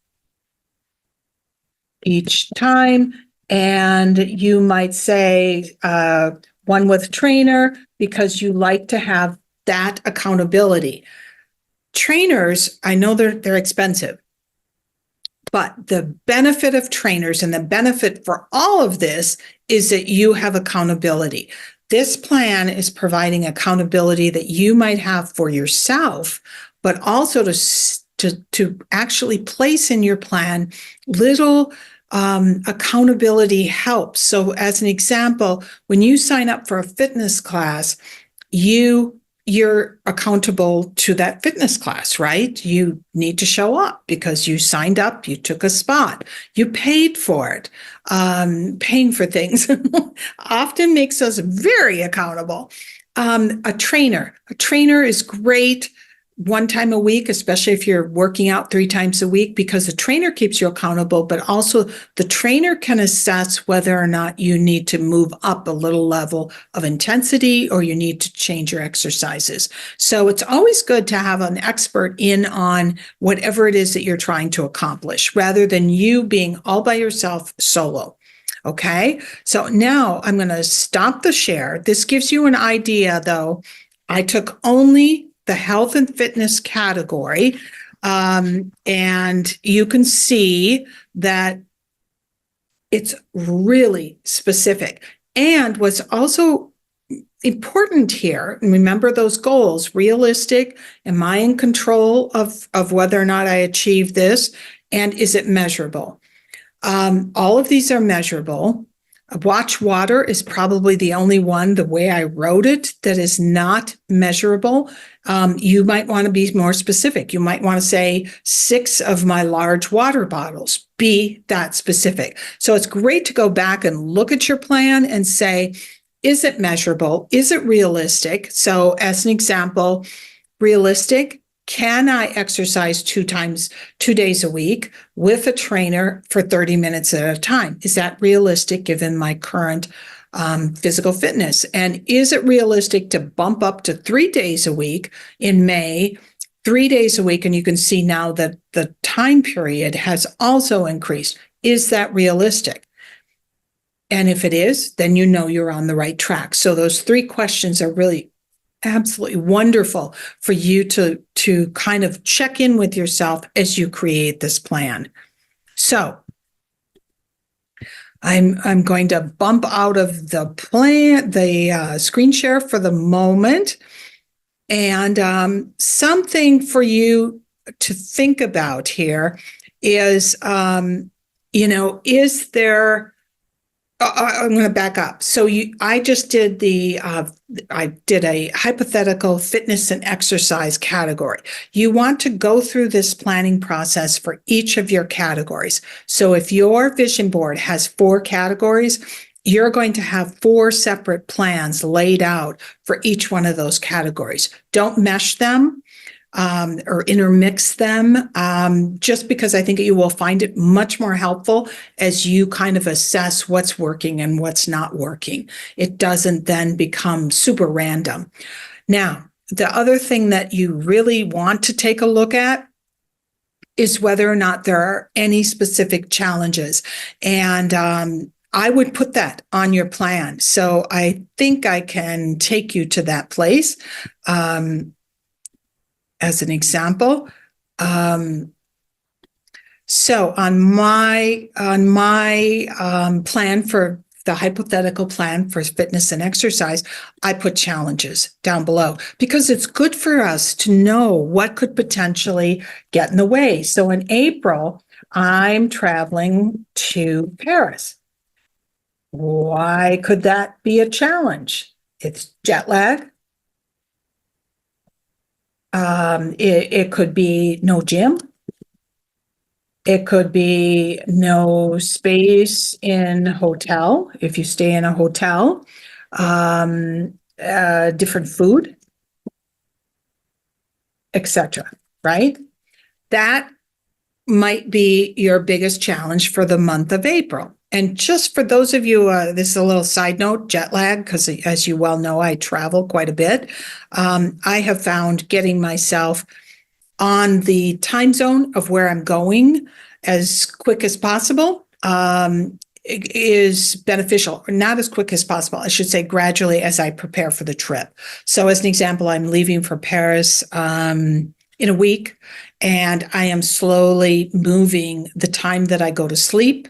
And you might say 1 with trainer because you like to have that accountability. Trainers, I know they're expensive, but the benefit of trainers and the benefit for all of this is that you have accountability. This plan is providing accountability that you might have for yourself, but also to actually place in your plan little accountability helps. So as an example, when you sign up for a fitness class, you're accountable to that fitness class, right? You need to show up because you signed up, you took a spot, you paid for it. Paying for things often makes us very accountable. A trainer is great 1 time a week, especially if you're working out 3 times a week, because the trainer keeps you accountable, but also the trainer can assess whether or not you need to move up a little level of intensity or you need to change your exercises. So it's always good to have an expert in on whatever it is that you're trying to accomplish, rather than you being all by yourself solo. Okay, so now I'm going to stop the share. This gives you an idea, though. I took only the health and fitness category, and you can see that it's really specific. And what's also important here, and remember those goals, realistic, am I in control of whether or not I achieve this, and is it measurable? All of these are measurable. Watch water is probably the only one, the way I wrote it, that is not measurable. You might want to be more specific. You might want to say 6 of my large water bottles, be that specific. So it's great to go back and look at your plan and say, is it measurable? Is it realistic? So as an example, realistic, can I exercise 2 days a week with a trainer for 30 minutes at a time? Is that realistic given my current physical fitness? And is it realistic to bump up to 3 days a week in May, 3 days a week? And you can see now that the time period has also increased. Is that realistic? And if it is, then you know you're on the right track. So those 3 questions are really absolutely wonderful for you to kind of check in with yourself as you create this plan. So I'm going to bump out of the screen share for the moment. And something for you to think about here is, is there, I'm going to back up. So I just did I did a hypothetical fitness and exercise category. You want to go through this planning process for each of your categories. So if your vision board has 4 categories, you're going to have 4 separate plans laid out for each one of those categories. Don't mesh them or intermix them, just because I think you will find it much more helpful as you kind of assess what's working and what's not working. It doesn't then become super random. Now, the other thing that you really want to take a look at is whether or not there are any specific challenges. And I would put that on your plan. So I think I can take you to that place. As an example, so on my plan for the hypothetical plan for fitness and exercise, I put challenges down below because it's good for us to know what could potentially get in the way. So in April, I'm traveling to Paris. Why could that be a challenge? It's jet lag. It could be no gym. It could be no space in hotel if you stay in a hotel. Different food, etc. Right? That might be your biggest challenge for the month of April. And just for those of you, this is a little side note, jet lag, because as you well know, I travel quite a bit. I have found getting myself on the time zone of where I'm going as quick as possible is beneficial, or not as quick as possible. I should say gradually as I prepare for the trip. So as an example, I'm leaving for Paris in a week, and I am slowly moving the time that I go to sleep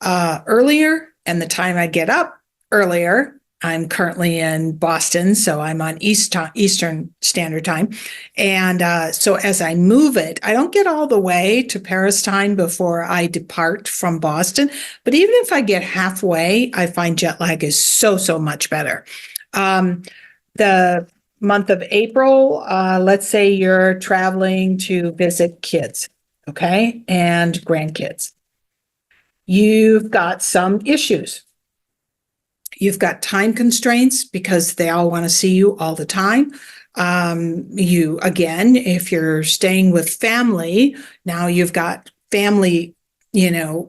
earlier and the time I get up earlier. I'm currently in Boston, so I'm on Eastern Standard Time. And so as I move it, I don't get all the way to Paris time before I depart from Boston. But even if I get halfway, I find jet lag is so much better. The month of April, let's say you're traveling to visit kids, okay, and grandkids. You've got some issues. You've got time constraints because they all want to see you all the time. Again, if you're staying with family, now you've got family, in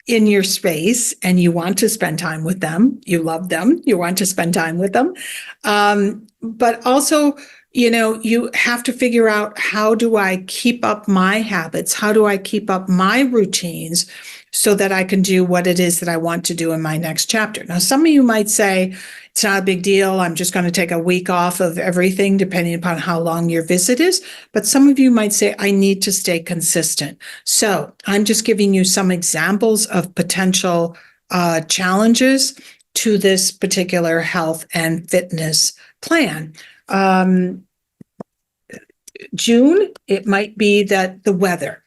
your space, and you want to spend time with them. You love them. You want to spend time with them. But also, you have to figure out, how do I keep up my habits? How do I keep up my routines so that I can do what it is that I want to do in my next chapter? Now, some of you might say, it's not a big deal. I'm just going to take a week off of everything, depending upon how long your visit is. But some of you might say, I need to stay consistent. So I'm just giving you some examples of potential challenges to this particular health and fitness plan. June, it might be that the weather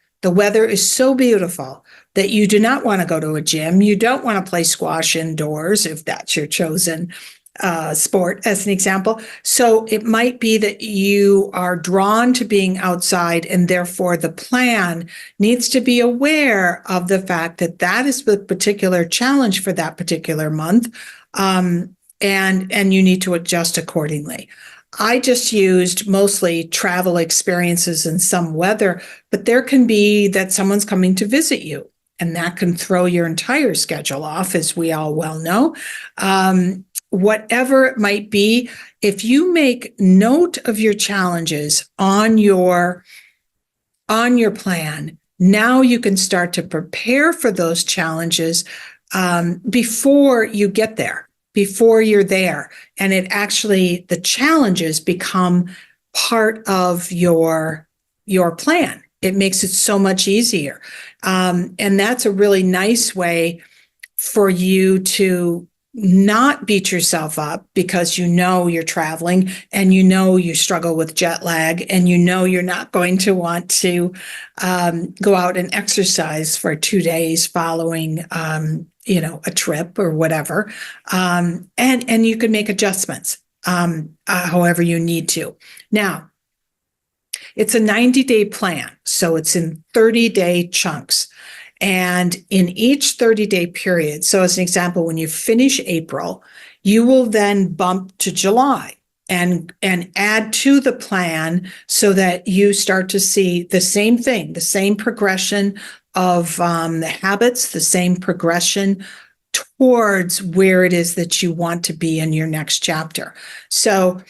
is so beautiful that you do not want to go to a gym. You don't want to play squash indoors if that's your chosen sport, as an example. So it might be that you are drawn to being outside, and therefore the plan needs to be aware of the fact that that is the particular challenge for that particular month, and you need to adjust accordingly. I just used mostly travel experiences and some weather, but there can be that someone's coming to visit you, and that can throw your entire schedule off, as we all well know. Whatever it might be, if you make note of your challenges on your plan, now you can start to prepare for those challenges before you get there, before you're there. And the challenges become part of your plan. It makes it so much easier. And that's a really nice way for you to not beat yourself up because you know you're traveling and you know you struggle with jet lag and you know you're not going to want to go out and exercise for 2 days following a trip or whatever. And you can make adjustments however you need to. Now, it's a 90-day plan, so it's in 30-day chunks. And in each 30-day period, so as an example, when you finish April, you will then bump to July and add to the plan so that you start to see the same thing, the same progression of the habits, the same progression towards where it is that you want to be in your next chapter. So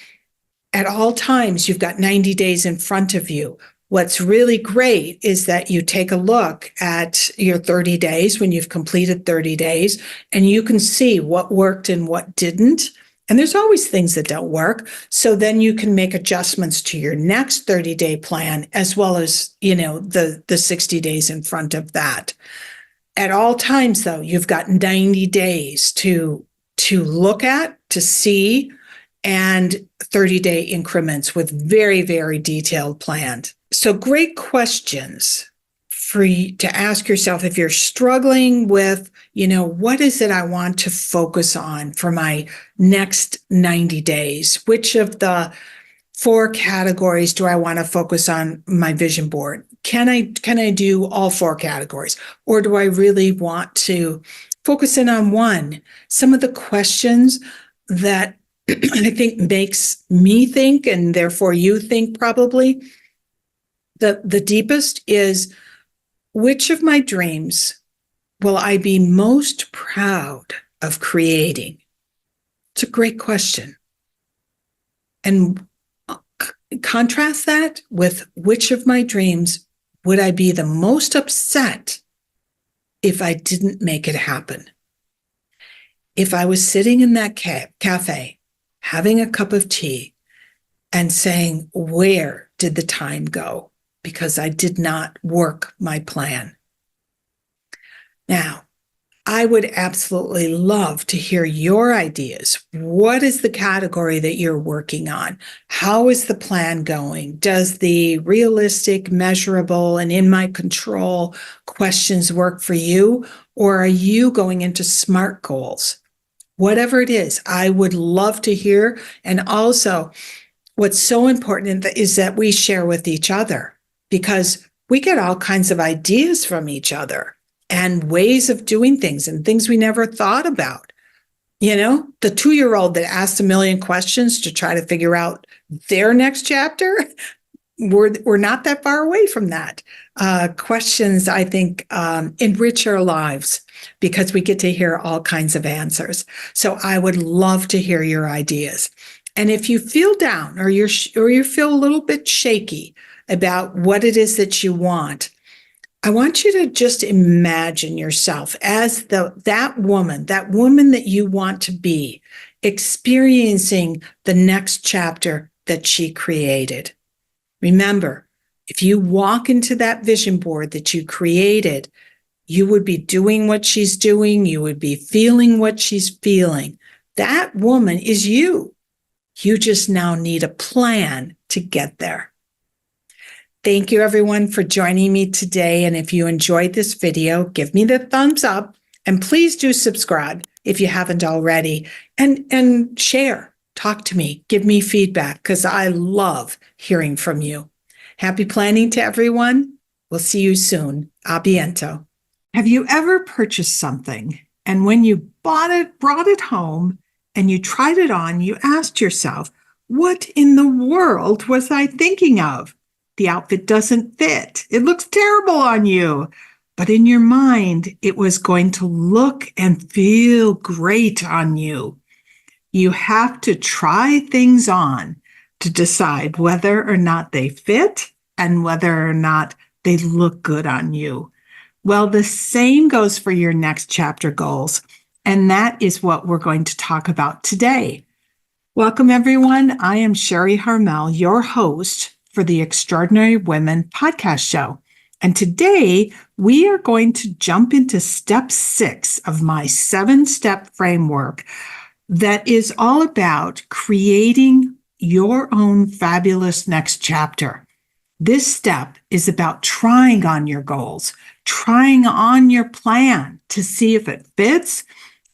at all times, you've got 90 days in front of you. What's really great is that you take a look at your 30 days when you've completed 30 days, and you can see what worked and what didn't. And there's always things that don't work. So then you can make adjustments to your next 30-day plan, as well as, the 60 days in front of that. At all times, though, you've got 90 days to look at, to see, and 30-day increments with very, very detailed plans. So great questions for you to ask yourself if you're struggling with, what is it I want to focus on for my next 90 days? Which of the 4 categories do I want to focus on my vision board? Can I do all 4 categories? Or do I really want to focus in on one? Some of the questions that I think makes me think, and therefore you think probably, the deepest is, which of my dreams will I be most proud of creating? It's a great question. And contrast that with, which of my dreams would I be the most upset if I didn't make it happen? If I was sitting in that cafe, having a cup of tea and saying, where did the time go? Because I did not work my plan. Now, I would absolutely love to hear your ideas. What is the category that you're working on? How is the plan going? Does the realistic, measurable, and in my control questions work for you? Or are you going into SMART goals? Whatever it is, I would love to hear. And also, what's so important is that we share with each other, because we get all kinds of ideas from each other and ways of doing things and things we never thought about. The 2-year-old that asked a million questions to try to figure out their next chapter, we're not that far away from that. Questions, I think, enrich our lives because we get to hear all kinds of answers. So I would love to hear your ideas. And if you feel down or you feel a little bit shaky about what it is that you want, I want you to just imagine yourself as that woman that you want to be, experiencing the next chapter that she created. Remember, if you walk into that vision board that you created, you would be doing what she's doing. You would be feeling what she's feeling. That woman is you. You just now need a plan to get there. Thank you, everyone, for joining me today. And if you enjoyed this video, give me the thumbs up, and please do subscribe if you haven't already, and share. Talk to me. Give me feedback, because I love hearing from you. Happy planning to everyone. We'll see you soon. A biento. Have you ever purchased something, and when you brought it home and you tried it on, you asked yourself, what in the world was I thinking of? The outfit doesn't fit. It looks terrible on you. But in your mind, it was going to look and feel great on you. You have to try things on to decide whether or not they fit and whether or not they look good on you. Well, the same goes for your next chapter goals. And that is what we're going to talk about today. Welcome, everyone. I am Sharri Harmel, your host for the Extraordinary Women podcast show. And today we are going to jump into step 6 of my 7-step framework that is all about creating your own fabulous next chapter. This step is about trying on your goals, trying on your plan to see if it fits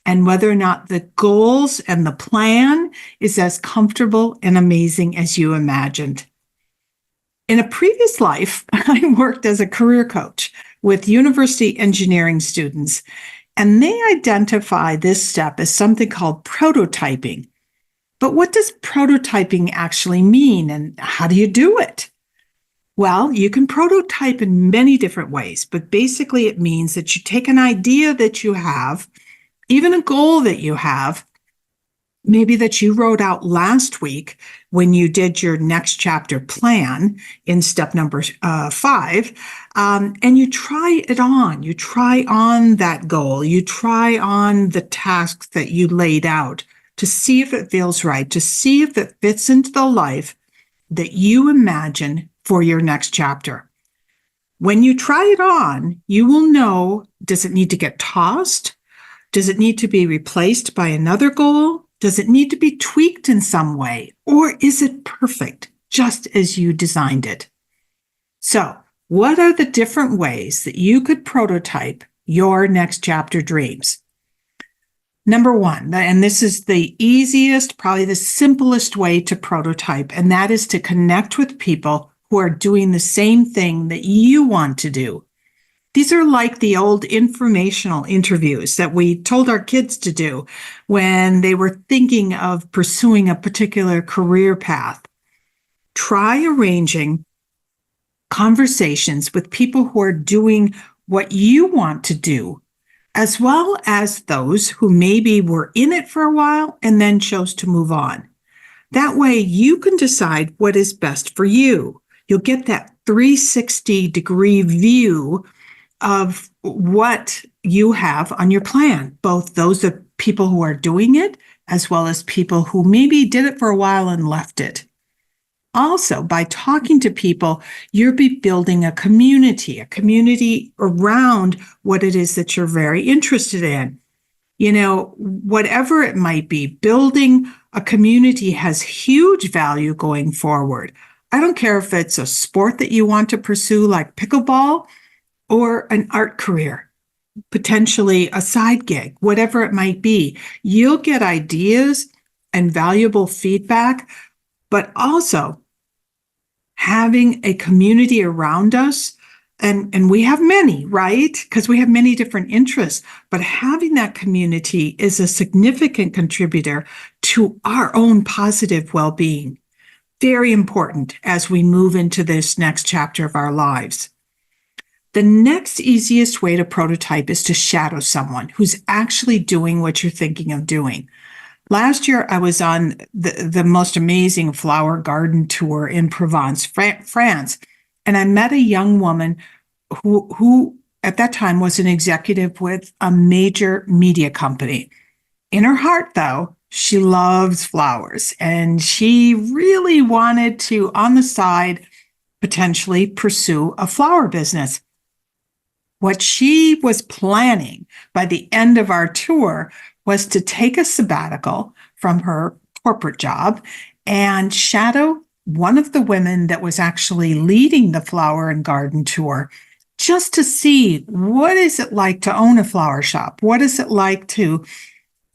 and whether or not the goals and the plan is as comfortable and amazing as you imagined. In a previous life, I worked as a career coach with university engineering students, and they identify this step as something called prototyping. But what does prototyping actually mean, and how do you do it? Well, you can prototype in many different ways, but basically it means that you take an idea that you have, even a goal that you have, maybe that you wrote out last week when you did your next chapter plan in step number 5, and you try it on. You try on that goal. You try on the tasks that you laid out to see if it feels right, to see if it fits into the life that you imagine for your next chapter. When you try it on, you will know, does it need to get tossed? Does it need to be replaced by another goal? Does it need to be tweaked in some way? Or is it perfect, just as you designed it? So, what are the different ways that you could prototype your next chapter dreams? Number 1, and this is the easiest, probably the simplest way to prototype, and that is to connect with people who are doing the same thing that you want to do. These are like the old informational interviews that we told our kids to do when they were thinking of pursuing a particular career path. Try arranging conversations with people who are doing what you want to do, as well as those who maybe were in it for a while and then chose to move on. That way you can decide what is best for you. You'll get that 360-degree view of what you have on your plan, both those of people who are doing it, as well as people who maybe did it for a while and left it. Also, by talking to people, you'll be building a community around what it is that you're very interested in. You know, whatever it might be, building a community has huge value going forward. I don't care if it's a sport that you want to pursue, like pickleball, or an art career, potentially a side gig, whatever it might be. You'll get ideas and valuable feedback, but also having a community around us, and we have many, right? Because we have many different interests, but having that community is a significant contributor to our own positive well-being. Very important as we move into this next chapter of our lives. The next easiest way to prototype is to shadow someone who's actually doing what you're thinking of doing. Last year, I was on the most amazing flower garden tour in Provence, France, and I met a young woman who at that time was an executive with a major media company. In her heart, though, she loves flowers, and she really wanted to, on the side, potentially pursue a flower business. What she was planning by the end of our tour was to take a sabbatical from her corporate job and shadow one of the women that was actually leading the flower and garden tour, just to see what is it like to own a flower shop? What is it like to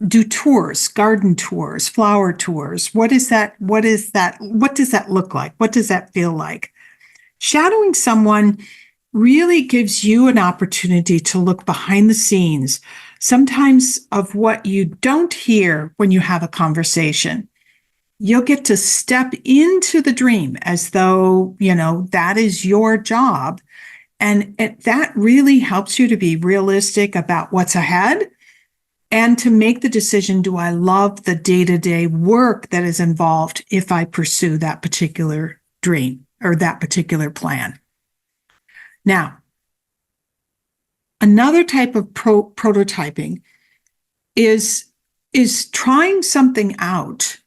do tours, garden tours, flower tours? What is that? What does that look like? What does that feel like? Shadowing someone really gives you an opportunity to look behind the scenes, sometimes of what you don't hear when you have a conversation. You'll get to step into the dream as though, that is your job. And that really helps you to be realistic about what's ahead and to make the decision, do I love the day-to-day work that is involved if I pursue that particular dream or that particular plan? Now, another type of prototyping is trying something out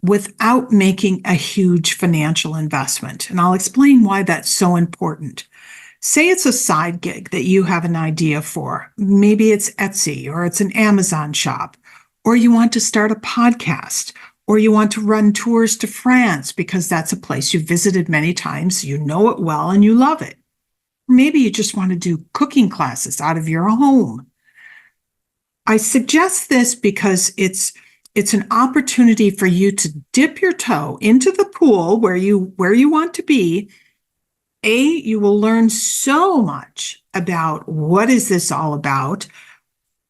without making a huge financial investment. And I'll explain why that's so important. Say it's a side gig that you have an idea for. Maybe it's Etsy or it's an Amazon shop, or you want to start a podcast, or you want to run tours to France because that's a place you've visited many times, you know it well, and you love it. Maybe you just want to do cooking classes out of your home. I suggest this because it's an opportunity for you to dip your toe into the pool where you want to be. You will learn so much about what is this all about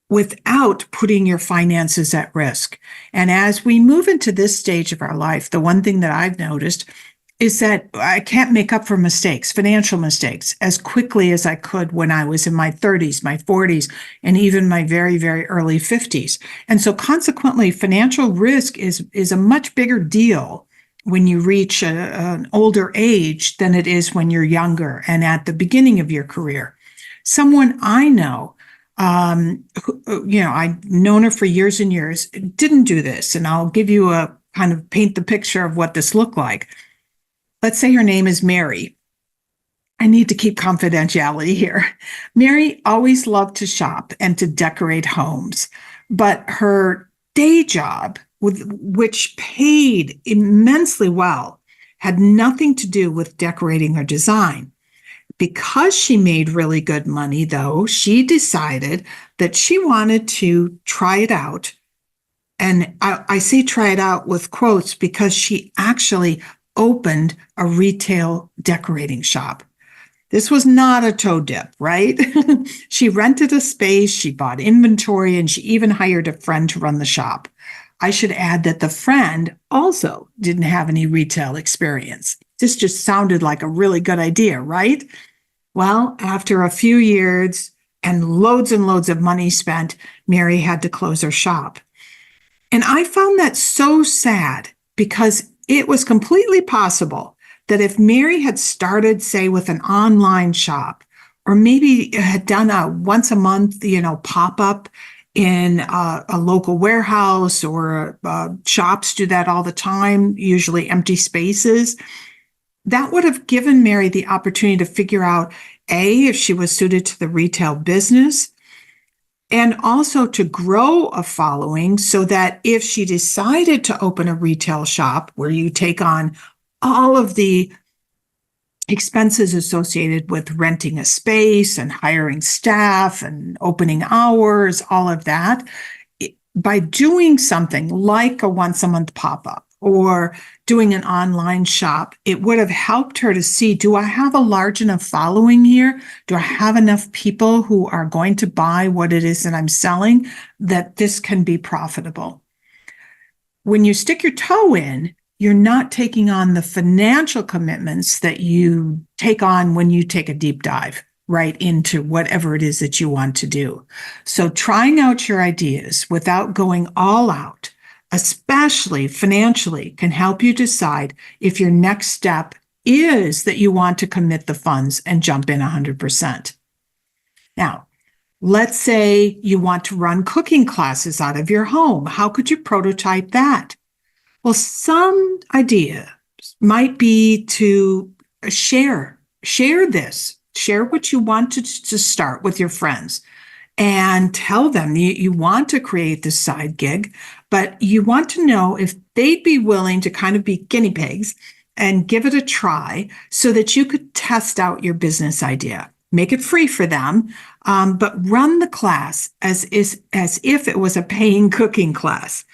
without putting your finances at risk. And as we move into this stage of our life, the one thing that I've noticed is that I can't make up for mistakes, financial mistakes, as quickly as I could when I was in my 30s, my 40s, and even my very, very early 50s. And so consequently, financial risk is a much bigger deal when you reach an older age than it is when you're younger and at the beginning of your career. Someone I know, I've known her for years and years, didn't do this. And I'll give you a kind of paint the picture of what this looked like. Let's say her name is Mary. I need to keep confidentiality here. Mary always loved to shop and to decorate homes, but her day job, which paid immensely well, had nothing to do with decorating or design. Because she made really good money, though, she decided that she wanted to try it out. And I say try it out with quotes because she actually opened a retail decorating shop. This was not a toe dip, right? She rented a space, she bought inventory, and she even hired a friend to run the shop. I should add that the friend also didn't have any retail experience. This just sounded like a really good idea, right? Well, after a few years and loads of money spent, Mary had to close her shop. And I found that so sad because it was completely possible that if Mary had started, say, with an online shop, or maybe had done a once a month, pop-up in a local warehouse, or shops do that all the time, usually empty spaces, that would have given Mary the opportunity to figure out, A, if she was suited to the retail business, and also to grow a following so that if she decided to open a retail shop where you take on all of the expenses associated with renting a space and hiring staff and opening hours, all of that, by doing something like a once a month pop-up or doing an online shop, it would have helped her to see, do I have a large enough following here? Do I have enough people who are going to buy what it is that I'm selling that this can be profitable? When you stick your toe in, you're not taking on the financial commitments that you take on when you take a deep dive right into whatever it is that you want to do. So trying out your ideas without going all out, especially financially, can help you decide if your next step is that you want to commit the funds and jump in 100%. Now, let's say you want to run cooking classes out of your home. How could you prototype that? Well, some idea might be to share what you want to start with your friends, and tell them you want to create this side gig, but you want to know if they'd be willing to kind of be guinea pigs and give it a try so that you could test out your business idea. Make it free for them, but run the class as if it was a paying cooking class.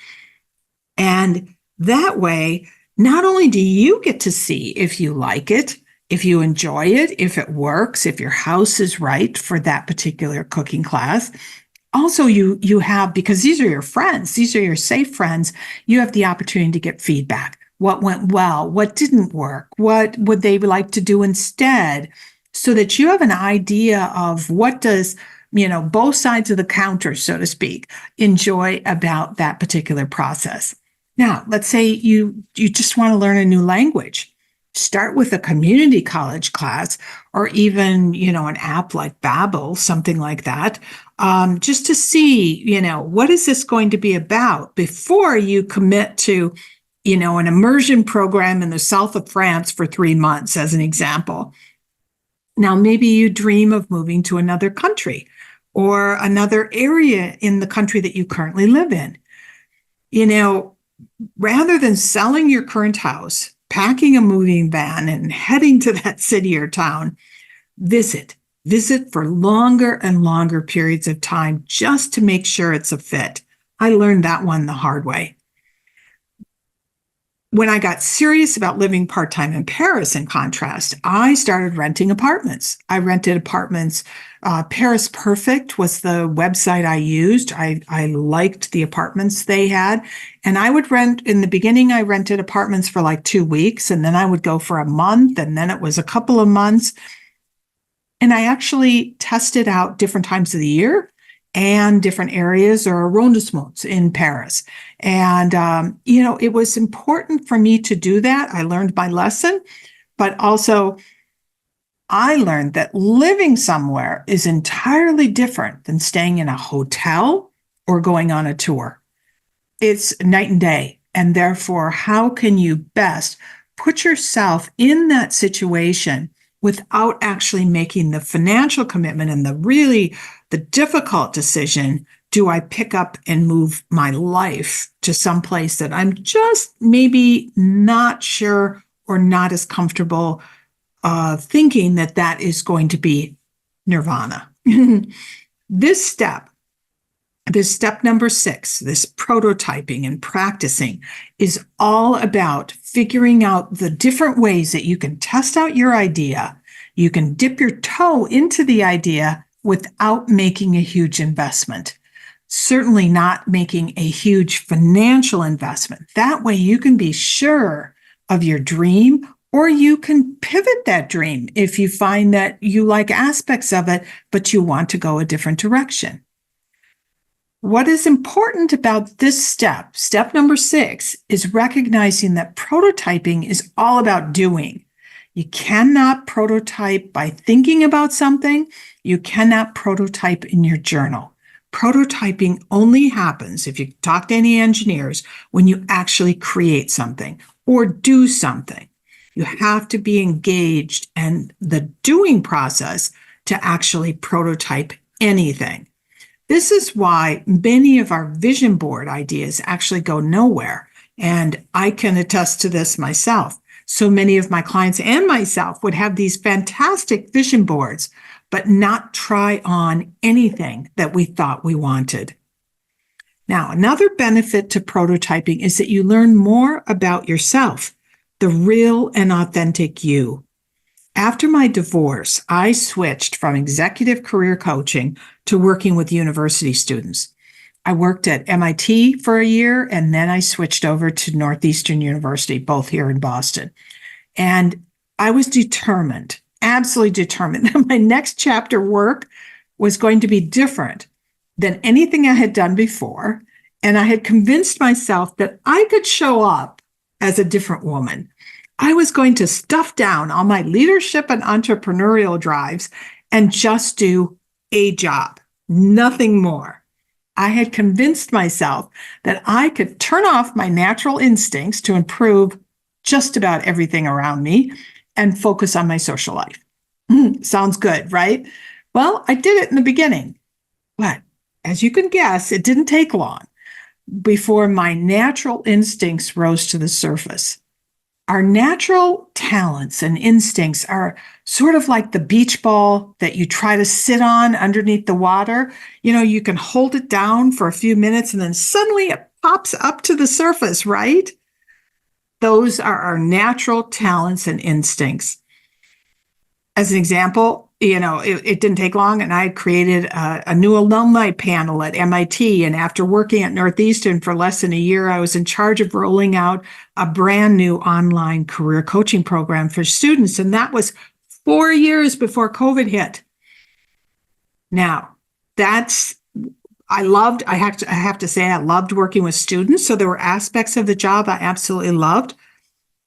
And that way, not only do you get to see if you like it, if you enjoy it, if it works, if your house is right for that particular cooking class. Also, you have, because these are your friends, these are your safe friends, you have the opportunity to get feedback. What went well? What didn't work? What would they like to do instead? So that you have an idea of what does, both sides of the counter, so to speak, enjoy about that particular process. Now, let's say you just want to learn a new language. Start with a community college class, or even, an app like Babbel, something like that, just to see, what is this going to be about before you commit to, an immersion program in the south of France for 3 months, as an example. Now, maybe you dream of moving to another country or another area in the country that you currently live in. You know, rather than selling your current house, packing a moving van and heading to that city or town, visit for longer and longer periods of time just to make sure it's a fit. I learned that one the hard way. When I got serious about living part-time in Paris, in contrast, I started renting apartments. I rented apartments. Paris Perfect was the website I used. I liked the apartments they had. And I would rent, in the beginning, I rented apartments for like 2 weeks, and then I would go for a month, and then it was a couple of months. And I actually tested out different times of the year and different areas or arrondissements in Paris. And, it was important for me to do that. I learned my lesson, but also I learned that living somewhere is entirely different than staying in a hotel or going on a tour. It's night and day. And therefore, how can you best put yourself in that situation without actually making the financial commitment and the difficult decision? Do I pick up and move my life to some place that I'm just maybe not sure or not as comfortable thinking that is going to be nirvana? This step number 6, this prototyping and practicing, is all about figuring out the different ways that you can test out your idea. You can dip your toe into the idea without making a huge investment. Certainly not making a huge financial investment. That way you can be sure of your dream, or you can pivot that dream if you find that you like aspects of it, but you want to go a different direction. What is important about this step number 6, is recognizing that prototyping is all about doing. You cannot prototype by thinking about something. You cannot prototype in your journal. Prototyping only happens, if you talk to any engineers, when you actually create something or do something. You have to be engaged in the doing process to actually prototype anything. This is why many of our vision board ideas actually go nowhere. And I can attest to this myself. So many of my clients and myself would have these fantastic vision boards, but not try on anything that we thought we wanted. Now, another benefit to prototyping is that you learn more about yourself, the real and authentic you. After my divorce, I switched from executive career coaching to working with university students. I worked at MIT for a year, and then I switched over to Northeastern University, both here in Boston. And I was determined, absolutely determined, that my next chapter work was going to be different than anything I had done before. And I had convinced myself that I could show up as a different woman. I was going to stuff down all my leadership and entrepreneurial drives and just do a job, nothing more. I had convinced myself that I could turn off my natural instincts to improve just about everything around me and focus on my social life. Sounds good, right? Well, I did it in the beginning, but as you can guess, it didn't take long before my natural instincts rose to the surface. Our natural talents and instincts are sort of like the beach ball that you try to sit on underneath the water. You can hold it down for a few minutes and then suddenly it pops up to the surface, right? Those are our natural talents and instincts. As an example, it didn't take long, and I created a new alumni panel at MIT. And after working at Northeastern for less than a year, I was in charge of rolling out a brand new online career coaching program for students. And that was 4 years before COVID hit. Now, I have to say, I loved working with students. So there were aspects of the job I absolutely loved.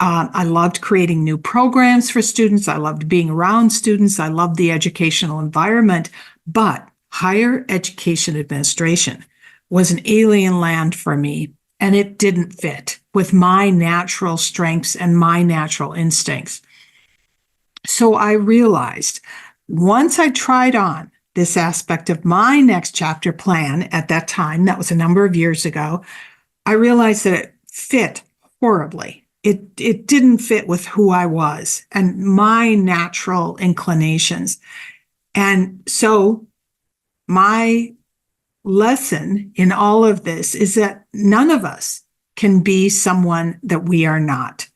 I loved creating new programs for students. I loved being around students. I loved the educational environment. But higher education administration was an alien land for me, and it didn't fit with my natural strengths and my natural instincts. So I realized once I tried on this aspect of my next chapter plan at that time, that was a number of years ago, I realized that it fit horribly. It didn't fit with who I was and my natural inclinations. And so my lesson in all of this is that none of us can be someone that we are not.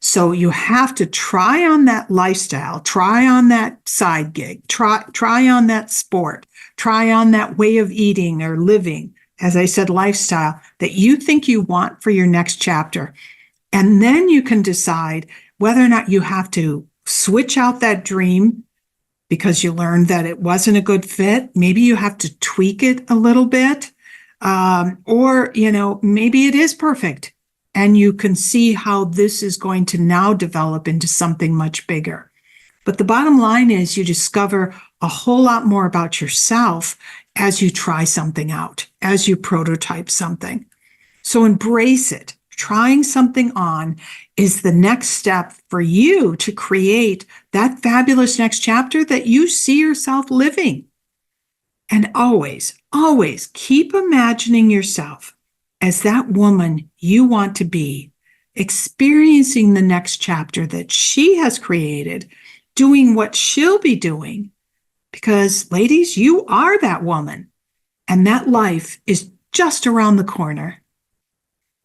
So you have to try on that lifestyle, try on that side gig, try on that sport, try on that way of eating or living, as I said, lifestyle that you think you want for your next chapter. And then you can decide whether or not you have to switch out that dream because you learned that it wasn't a good fit. Maybe you have to tweak it a little bit. Or, maybe it is perfect. And you can see how this is going to now develop into something much bigger. But the bottom line is you discover a whole lot more about yourself as you try something out, as you prototype something. So embrace it. Trying something on is the next step for you to create that fabulous next chapter that you see yourself living. And always, always keep imagining yourself as that woman you want to be, experiencing the next chapter that she has created, doing what she'll be doing. Because, ladies, you are that woman, and that life is just around the corner.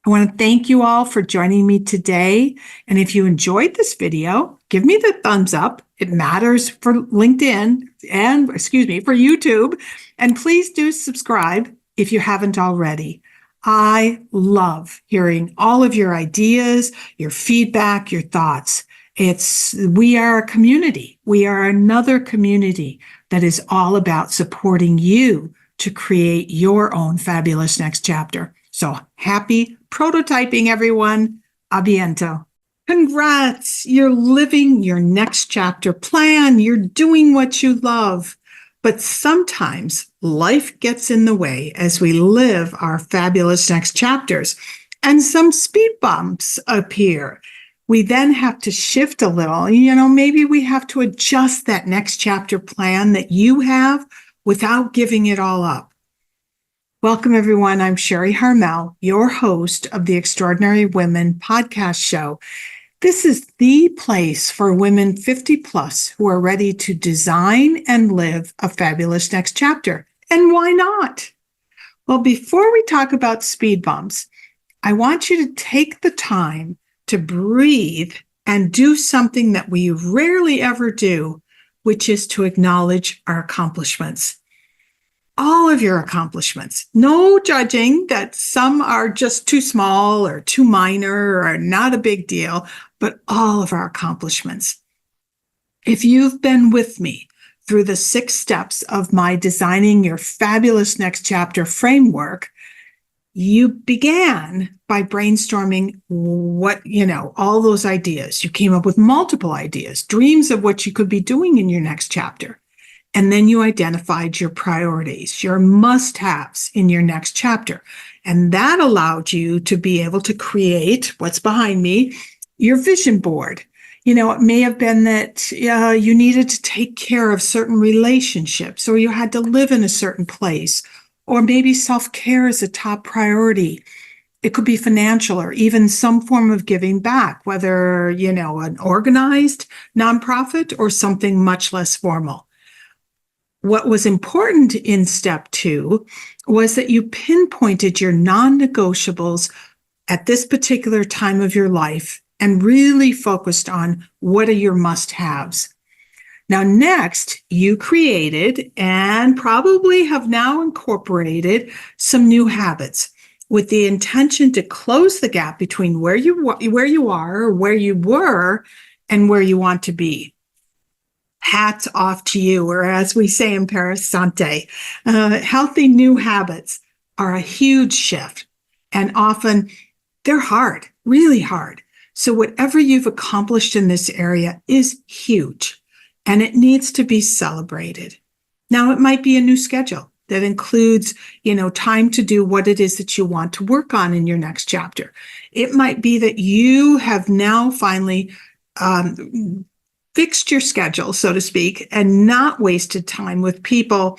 I want to thank you all for joining me today. And if you enjoyed this video, give me the thumbs up. It matters for LinkedIn and, for YouTube. And please do subscribe if you haven't already. I love hearing all of your ideas, your feedback, your thoughts. We are a community. We are another community that is all about supporting you to create your own fabulous next chapter. So happy prototyping, everyone. A biento. Congrats. You're living your next chapter plan. You're doing what you love. But sometimes life gets in the way as we live our fabulous next chapters, and some speed bumps appear. We then have to shift a little. Maybe we have to adjust that next chapter plan that you have without giving it all up. Welcome, everyone. I'm Sharri Harmel, your host of the Extraordinary Women podcast show. This is the place for women 50 plus who are ready to design and live a fabulous next chapter. And why not? Well, before we talk about speed bumps, I want you to take the time to breathe and do something that we rarely ever do, which is to acknowledge our accomplishments. All of your accomplishments. No judging that some are just too small or too minor or not a big deal, but all of our accomplishments. If you've been with me through the 6 steps of my Designing Your Fabulous Next Chapter framework, you began by brainstorming all those ideas. You came up with multiple ideas, dreams of what you could be doing in your next chapter. And then you identified your priorities, your must-haves in your next chapter. And that allowed you to be able to create what's behind me, your vision board. It may have been that you needed to take care of certain relationships, or you had to live in a certain place, or maybe self-care is a top priority. It could be financial or even some form of giving back, whether, an organized nonprofit or something much less formal. What was important in step 2 was that you pinpointed your non-negotiables at this particular time of your life and really focused on what are your must-haves. Now, next, you created and probably have now incorporated some new habits with the intention to close the gap between where you are or where you were and where you want to be. Hats off to you, or as we say in Paris, santé. Healthy new habits are a huge shift, and often they're hard, really hard. So whatever you've accomplished in this area is huge, and it needs to be celebrated. Now, it might be a new schedule that includes, time to do what it is that you want to work on in your next chapter. It might be that you have now finally fixed your schedule, so to speak, and not wasted time with people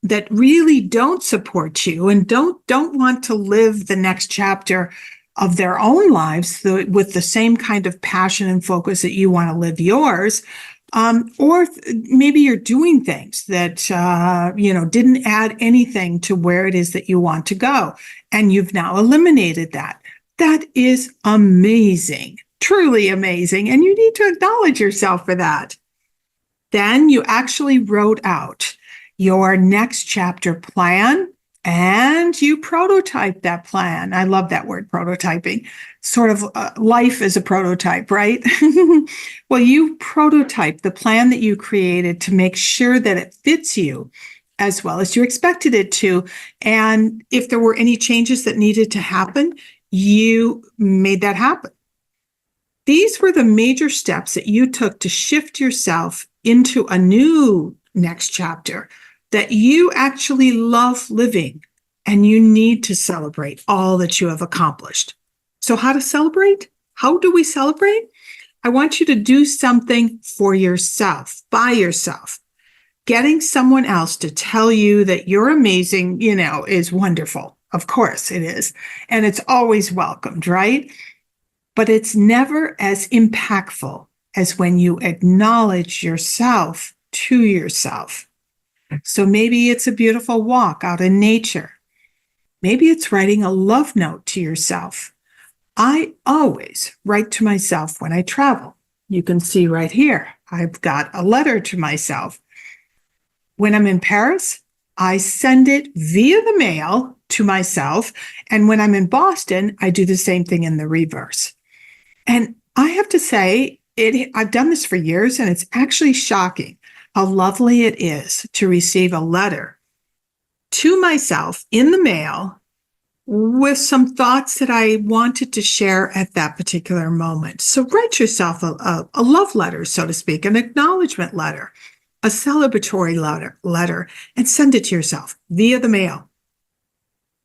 that really don't support you and don't want to live the next chapter of their own lives with the same kind of passion and focus that you want to live yours. Or maybe you're doing things that, didn't add anything to where it is that you want to go. And you've now eliminated that. That is amazing, truly amazing. And you need to acknowledge yourself for that. Then you actually wrote out your next chapter plan and you prototype that plan. I love that word, prototyping. Sort of life is a prototype, right? Well, you prototype the plan that you created to make sure that it fits you as well as you expected it to. And if there were any changes that needed to happen, you made that happen. These were the major steps that you took to shift yourself into a new next chapter that you actually love living, and you need to celebrate all that you have accomplished. So how to celebrate? How do we celebrate? I want you to do something for yourself, by yourself. Getting someone else to tell you that you're amazing, is wonderful. Of course it is. And it's always welcomed, right? But it's never as impactful as when you acknowledge yourself to yourself. So maybe it's a beautiful walk out in nature. Maybe it's writing a love note to yourself. I always write to myself when I travel. You can see right here, I've got a letter to myself. When I'm in Paris, I send it via the mail to myself. And when I'm in Boston, I do the same thing in the reverse. And I have to say, I've done this for years, and it's actually shocking how lovely it is to receive a letter to myself in the mail with some thoughts that I wanted to share at that particular moment. So write yourself a love letter, so to speak, an acknowledgement letter, a celebratory letter, and send it to yourself via the mail.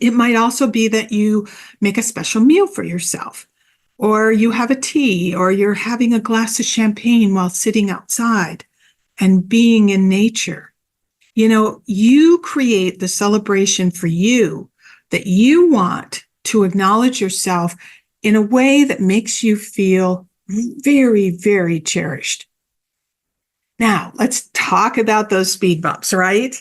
It might also be that you make a special meal for yourself, or you have a tea, or you're having a glass of champagne while sitting outside and being in nature. You create the celebration for you that you want to acknowledge yourself in a way that makes you feel very, very cherished. Now, let's talk about those speed bumps, right?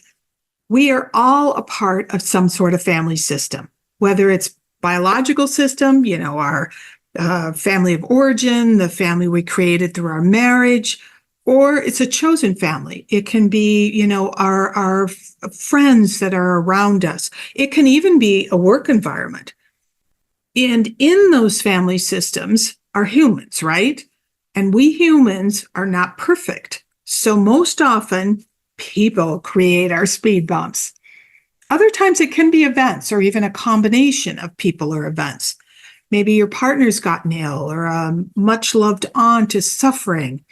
We are all a part of some sort of family system, whether it's biological system, our family of origin, the family we created through our marriage, or it's a chosen family. It can be, our friends that are around us. It can even be a work environment. And in those family systems are humans, right? And we humans are not perfect. So most often, people create our speed bumps. Other times it can be events or even a combination of people or events. Maybe your partner's gotten ill, or a much loved aunt is suffering.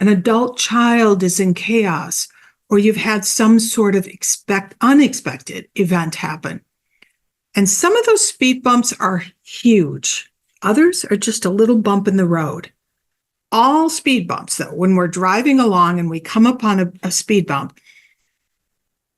An adult child is in chaos, or you've had some sort of unexpected event happen. And some of those speed bumps are huge. Others are just a little bump in the road. All speed bumps, though, when we're driving along and we come upon a speed bump,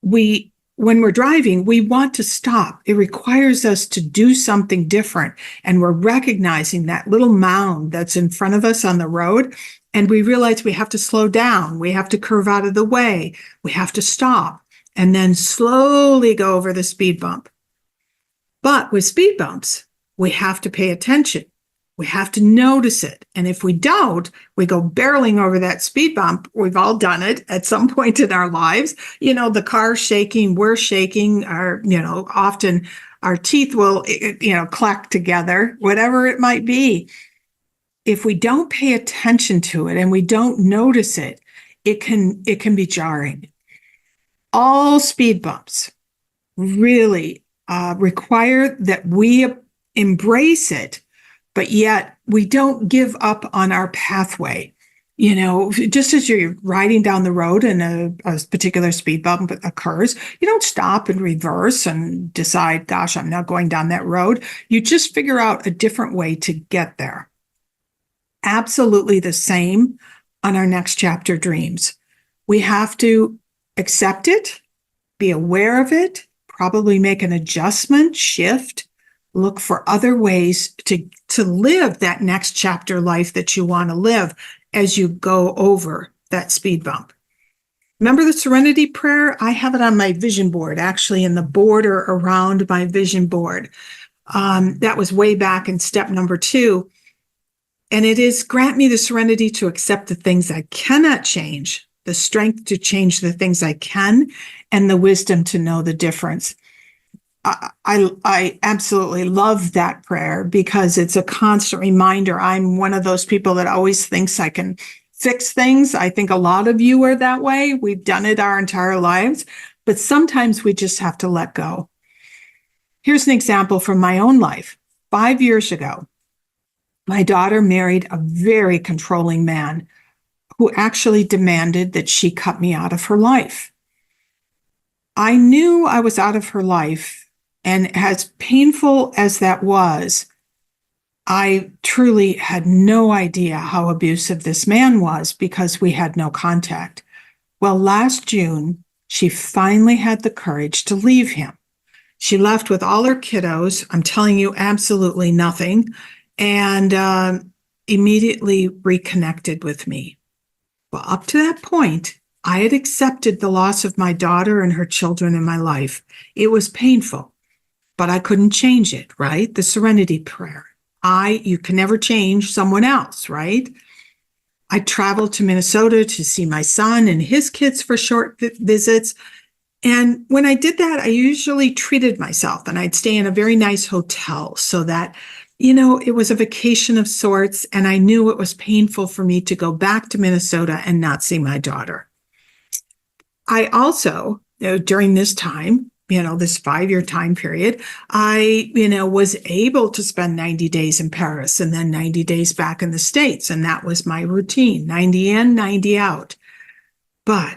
when we're driving, we want to stop. It requires us to do something different. And we're recognizing that little mound that's in front of us on the road. And we realize we have to slow down. We have to curve out of the way. We have to stop and then slowly go over the speed bump. But with speed bumps, we have to pay attention. We have to notice it. And if we don't, we go barreling over that speed bump. We've all done it at some point in our lives. The car's shaking, we're shaking, often our teeth will, clack together, whatever it might be. If we don't pay attention to it and we don't notice it, it can be jarring. All speed bumps really require that we embrace it, but yet we don't give up on our pathway. Just as you're riding down the road and a particular speed bump occurs, you don't stop and reverse and decide, gosh, I'm not going down that road. You just figure out a different way to get there. Absolutely the same on our next chapter dreams. We have to accept it, be aware of it, probably make an adjustment, shift, look for other ways to live that next chapter life that you want to live as you go over that speed bump. Remember the serenity prayer? I have it on my vision board, actually in the border around my vision board. That was way back in step number 2. And it is, grant me the serenity to accept the things I cannot change, the strength to change the things I can, and the wisdom to know the difference. I absolutely love that prayer because it's a constant reminder. I'm one of those people that always thinks I can fix things. I think a lot of you are that way. We've done it our entire lives, but sometimes we just have to let go. Here's an example from my own life. 5 years ago, my daughter married a very controlling man who actually demanded that she cut me out of her life. I knew I was out of her life, and as painful as that was, I truly had no idea how abusive this man was because we had no contact. Well, last June, she finally had the courage to leave him. She left with all her kiddos, I'm telling you, absolutely nothing, and immediately reconnected with me. Well, up to that point, I had accepted the loss of my daughter and her children in my life. It was painful, but I couldn't change it, right? The serenity prayer. You can never change someone else, right? I traveled to Minnesota to see my son and his kids for short visits. And when I did that, I usually treated myself, and I'd stay in a very nice hotel so that, it was a vacation of sorts. And I knew it was painful for me to go back to Minnesota and not see my daughter. I also, during this time, this 5-year time period, I, was able to spend 90 days in Paris and then 90 days back in the States. And that was my routine, 90 in, 90 out. But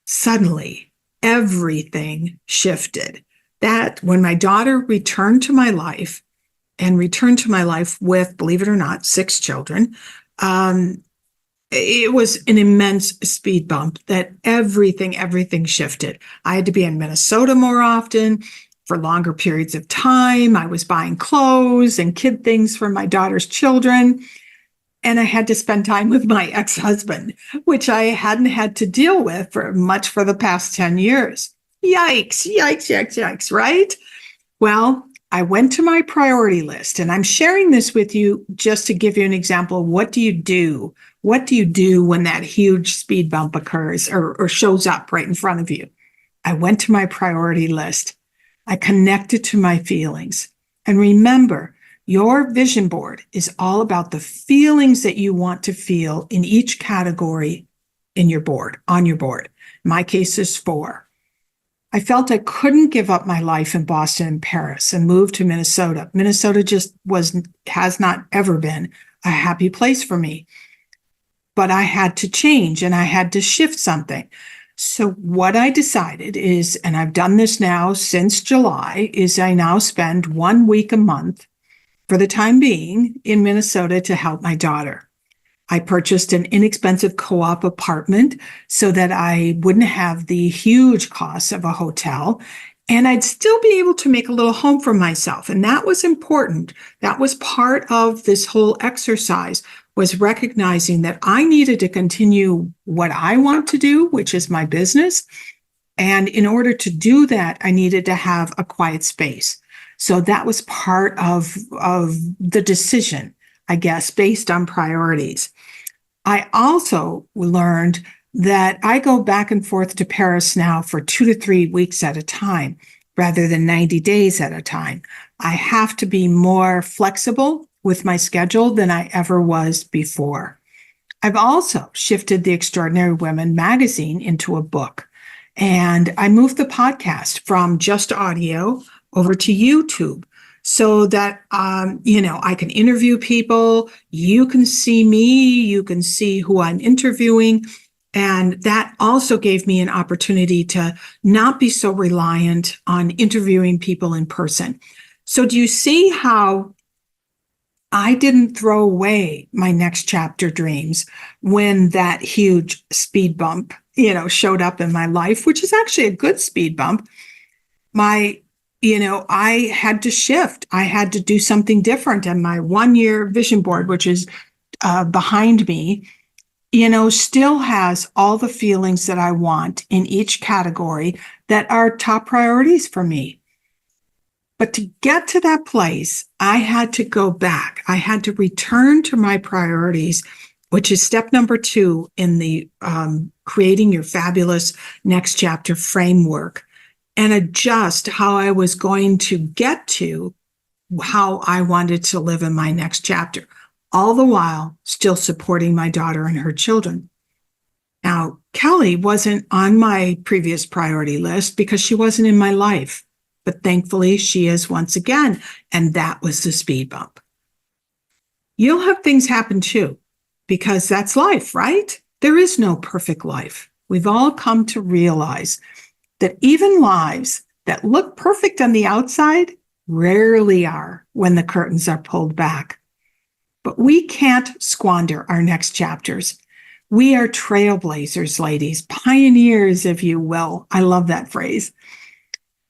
suddenly everything shifted. That when my daughter returned to my life with, believe it or not, 6 children, it was an immense speed bump that everything shifted. I had to be in Minnesota more often for longer periods of time. I was buying clothes and kid things for my daughter's children. And I had to spend time with my ex-husband, which I hadn't had to deal with for the past 10 years. Yikes, right? Well, I went to my priority list, and I'm sharing this with you just to give you an example. What do you do? What do you do when that huge speed bump occurs or shows up right in front of you? I went to my priority list. I connected to my feelings. And remember, your vision board is all about the feelings that you want to feel in each category on your board. My case is 4. I felt I couldn't give up my life in Boston and Paris and move to Minnesota. Minnesota just has not ever been a happy place for me. But I had to change and I had to shift something. So what I decided is, and I've done this now since July, is I now spend 1 week a month for the time being in Minnesota to help my daughter. I purchased an inexpensive co-op apartment so that I wouldn't have the huge costs of a hotel, and I'd still be able to make a little home for myself. And that was important. That was part of this whole exercise, was recognizing that I needed to continue what I want to do, which is my business. And in order to do that, I needed to have a quiet space. So that was part of the decision, I guess, based on priorities. I also learned that I go back and forth to Paris now for 2 to 3 weeks at a time, rather than 90 days at a time. I have to be more flexible with my schedule than I ever was before. I've also shifted the Extraordinary Women magazine into a book, and I moved the podcast from just audio over to YouTube so that, I can interview people. You can see me, you can see who I'm interviewing. And that also gave me an opportunity to not be so reliant on interviewing people in person. So do you see how I didn't throw away my next chapter dreams when that huge speed bump, showed up in my life, which is actually a good speed bump. I had to shift. I had to do something different. And my 1-year vision board, which is behind me, still has all the feelings that I want in each category that are top priorities for me. But to get to that place, I had to go back. I had to return to my priorities, which is step number 2 in the creating your fabulous next chapter framework, and adjust how I was going to get to how I wanted to live in my next chapter, all the while still supporting my daughter and her children. Now, Kelly wasn't on my previous priority list because she wasn't in my life. But thankfully, she is once again, and that was the speed bump. You'll have things happen too, because that's life, right? There is no perfect life. We've all come to realize that even lives that look perfect on the outside rarely are when the curtains are pulled back. But we can't squander our next chapters. We are trailblazers, ladies, pioneers, if you will. I love that phrase.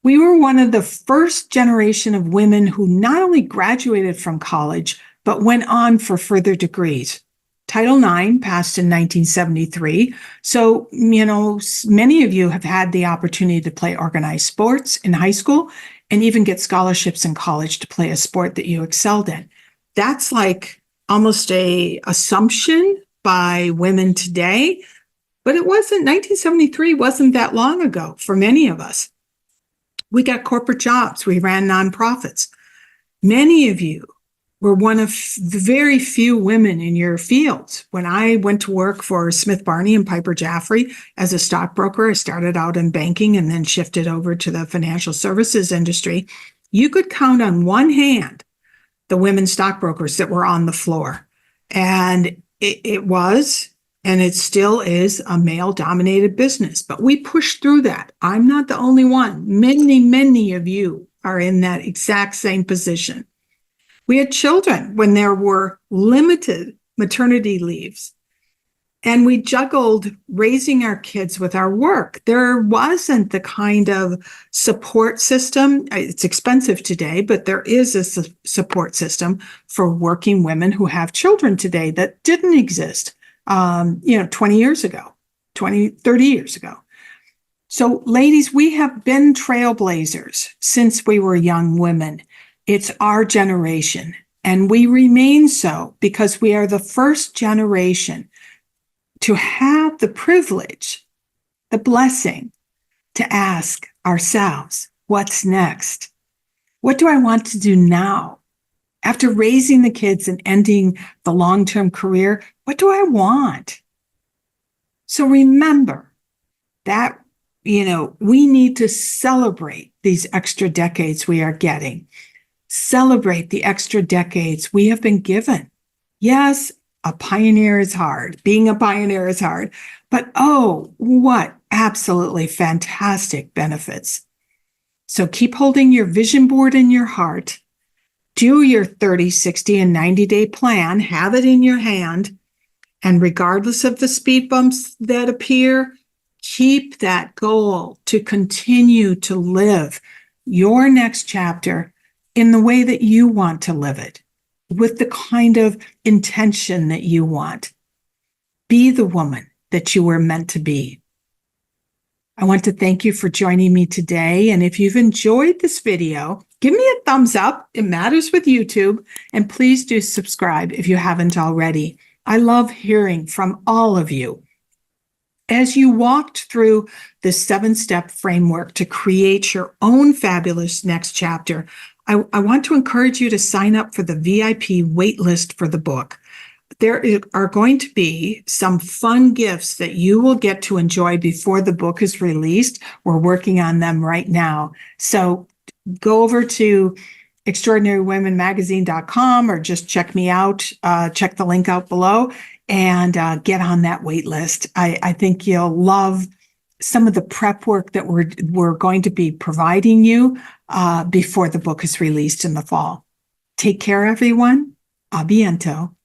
We were one of the first generation of women who not only graduated from college, but went on for further degrees. Title IX passed in 1973. So, many of you have had the opportunity to play organized sports in high school and even get scholarships in college to play a sport that you excelled in. That's like almost a assumption by women today, but it wasn't. 1973 wasn't that long ago for many of us. We got corporate jobs. We ran nonprofits. Many of you were one of the very few women in your fields. When I went to work for Smith Barney and Piper Jaffray as a stockbroker, I started out in banking and then shifted over to the financial services industry. You could count on one hand the women stockbrokers that were on the floor. And it was, and it still is, a male-dominated business. But we pushed through that. I'm not the only one. Many, many of you are in that exact same position. We had children when there were limited maternity leaves, and we juggled raising our kids with our work. There wasn't the kind of support system. It's expensive today, but there is a support system for working women who have children today that didn't exist 20 years ago, 20, 30 years ago. So ladies, we have been trailblazers since we were young women. It's our generation, and we remain so because we are the first generation to have the privilege, the blessing, to ask ourselves, what's next? What do I want to do now? After raising the kids and ending the long-term career, what do I want? So remember that, we need to celebrate these extra decades we are getting. Celebrate the extra decades we have been given. Yes, a pioneer is hard. Being a pioneer is hard. But oh, what absolutely fantastic benefits. So keep holding your vision board in your heart. Do your 30, 60, and 90-day plan. Have it in your hand. And regardless of the speed bumps that appear, keep that goal to continue to live your next chapter in the way that you want to live it, with the kind of intention that you want. Be the woman that you were meant to be. I want to thank you for joining me today. And if you've enjoyed this video, give me a thumbs up. It matters with YouTube. And please do subscribe if you haven't already. I love hearing from all of you. As you walked through the 7-step framework to create your own fabulous next chapter, I want to encourage you to sign up for the VIP waitlist for the book. There are going to be some fun gifts that you will get to enjoy before the book is released. We're working on them right now. So go over to extraordinarywomenmagazine.com or just check me out, check the link out below, and get on that wait list. I think you'll love some of the prep work that we're going to be providing you before the book is released in the fall. Take care, everyone. A biento.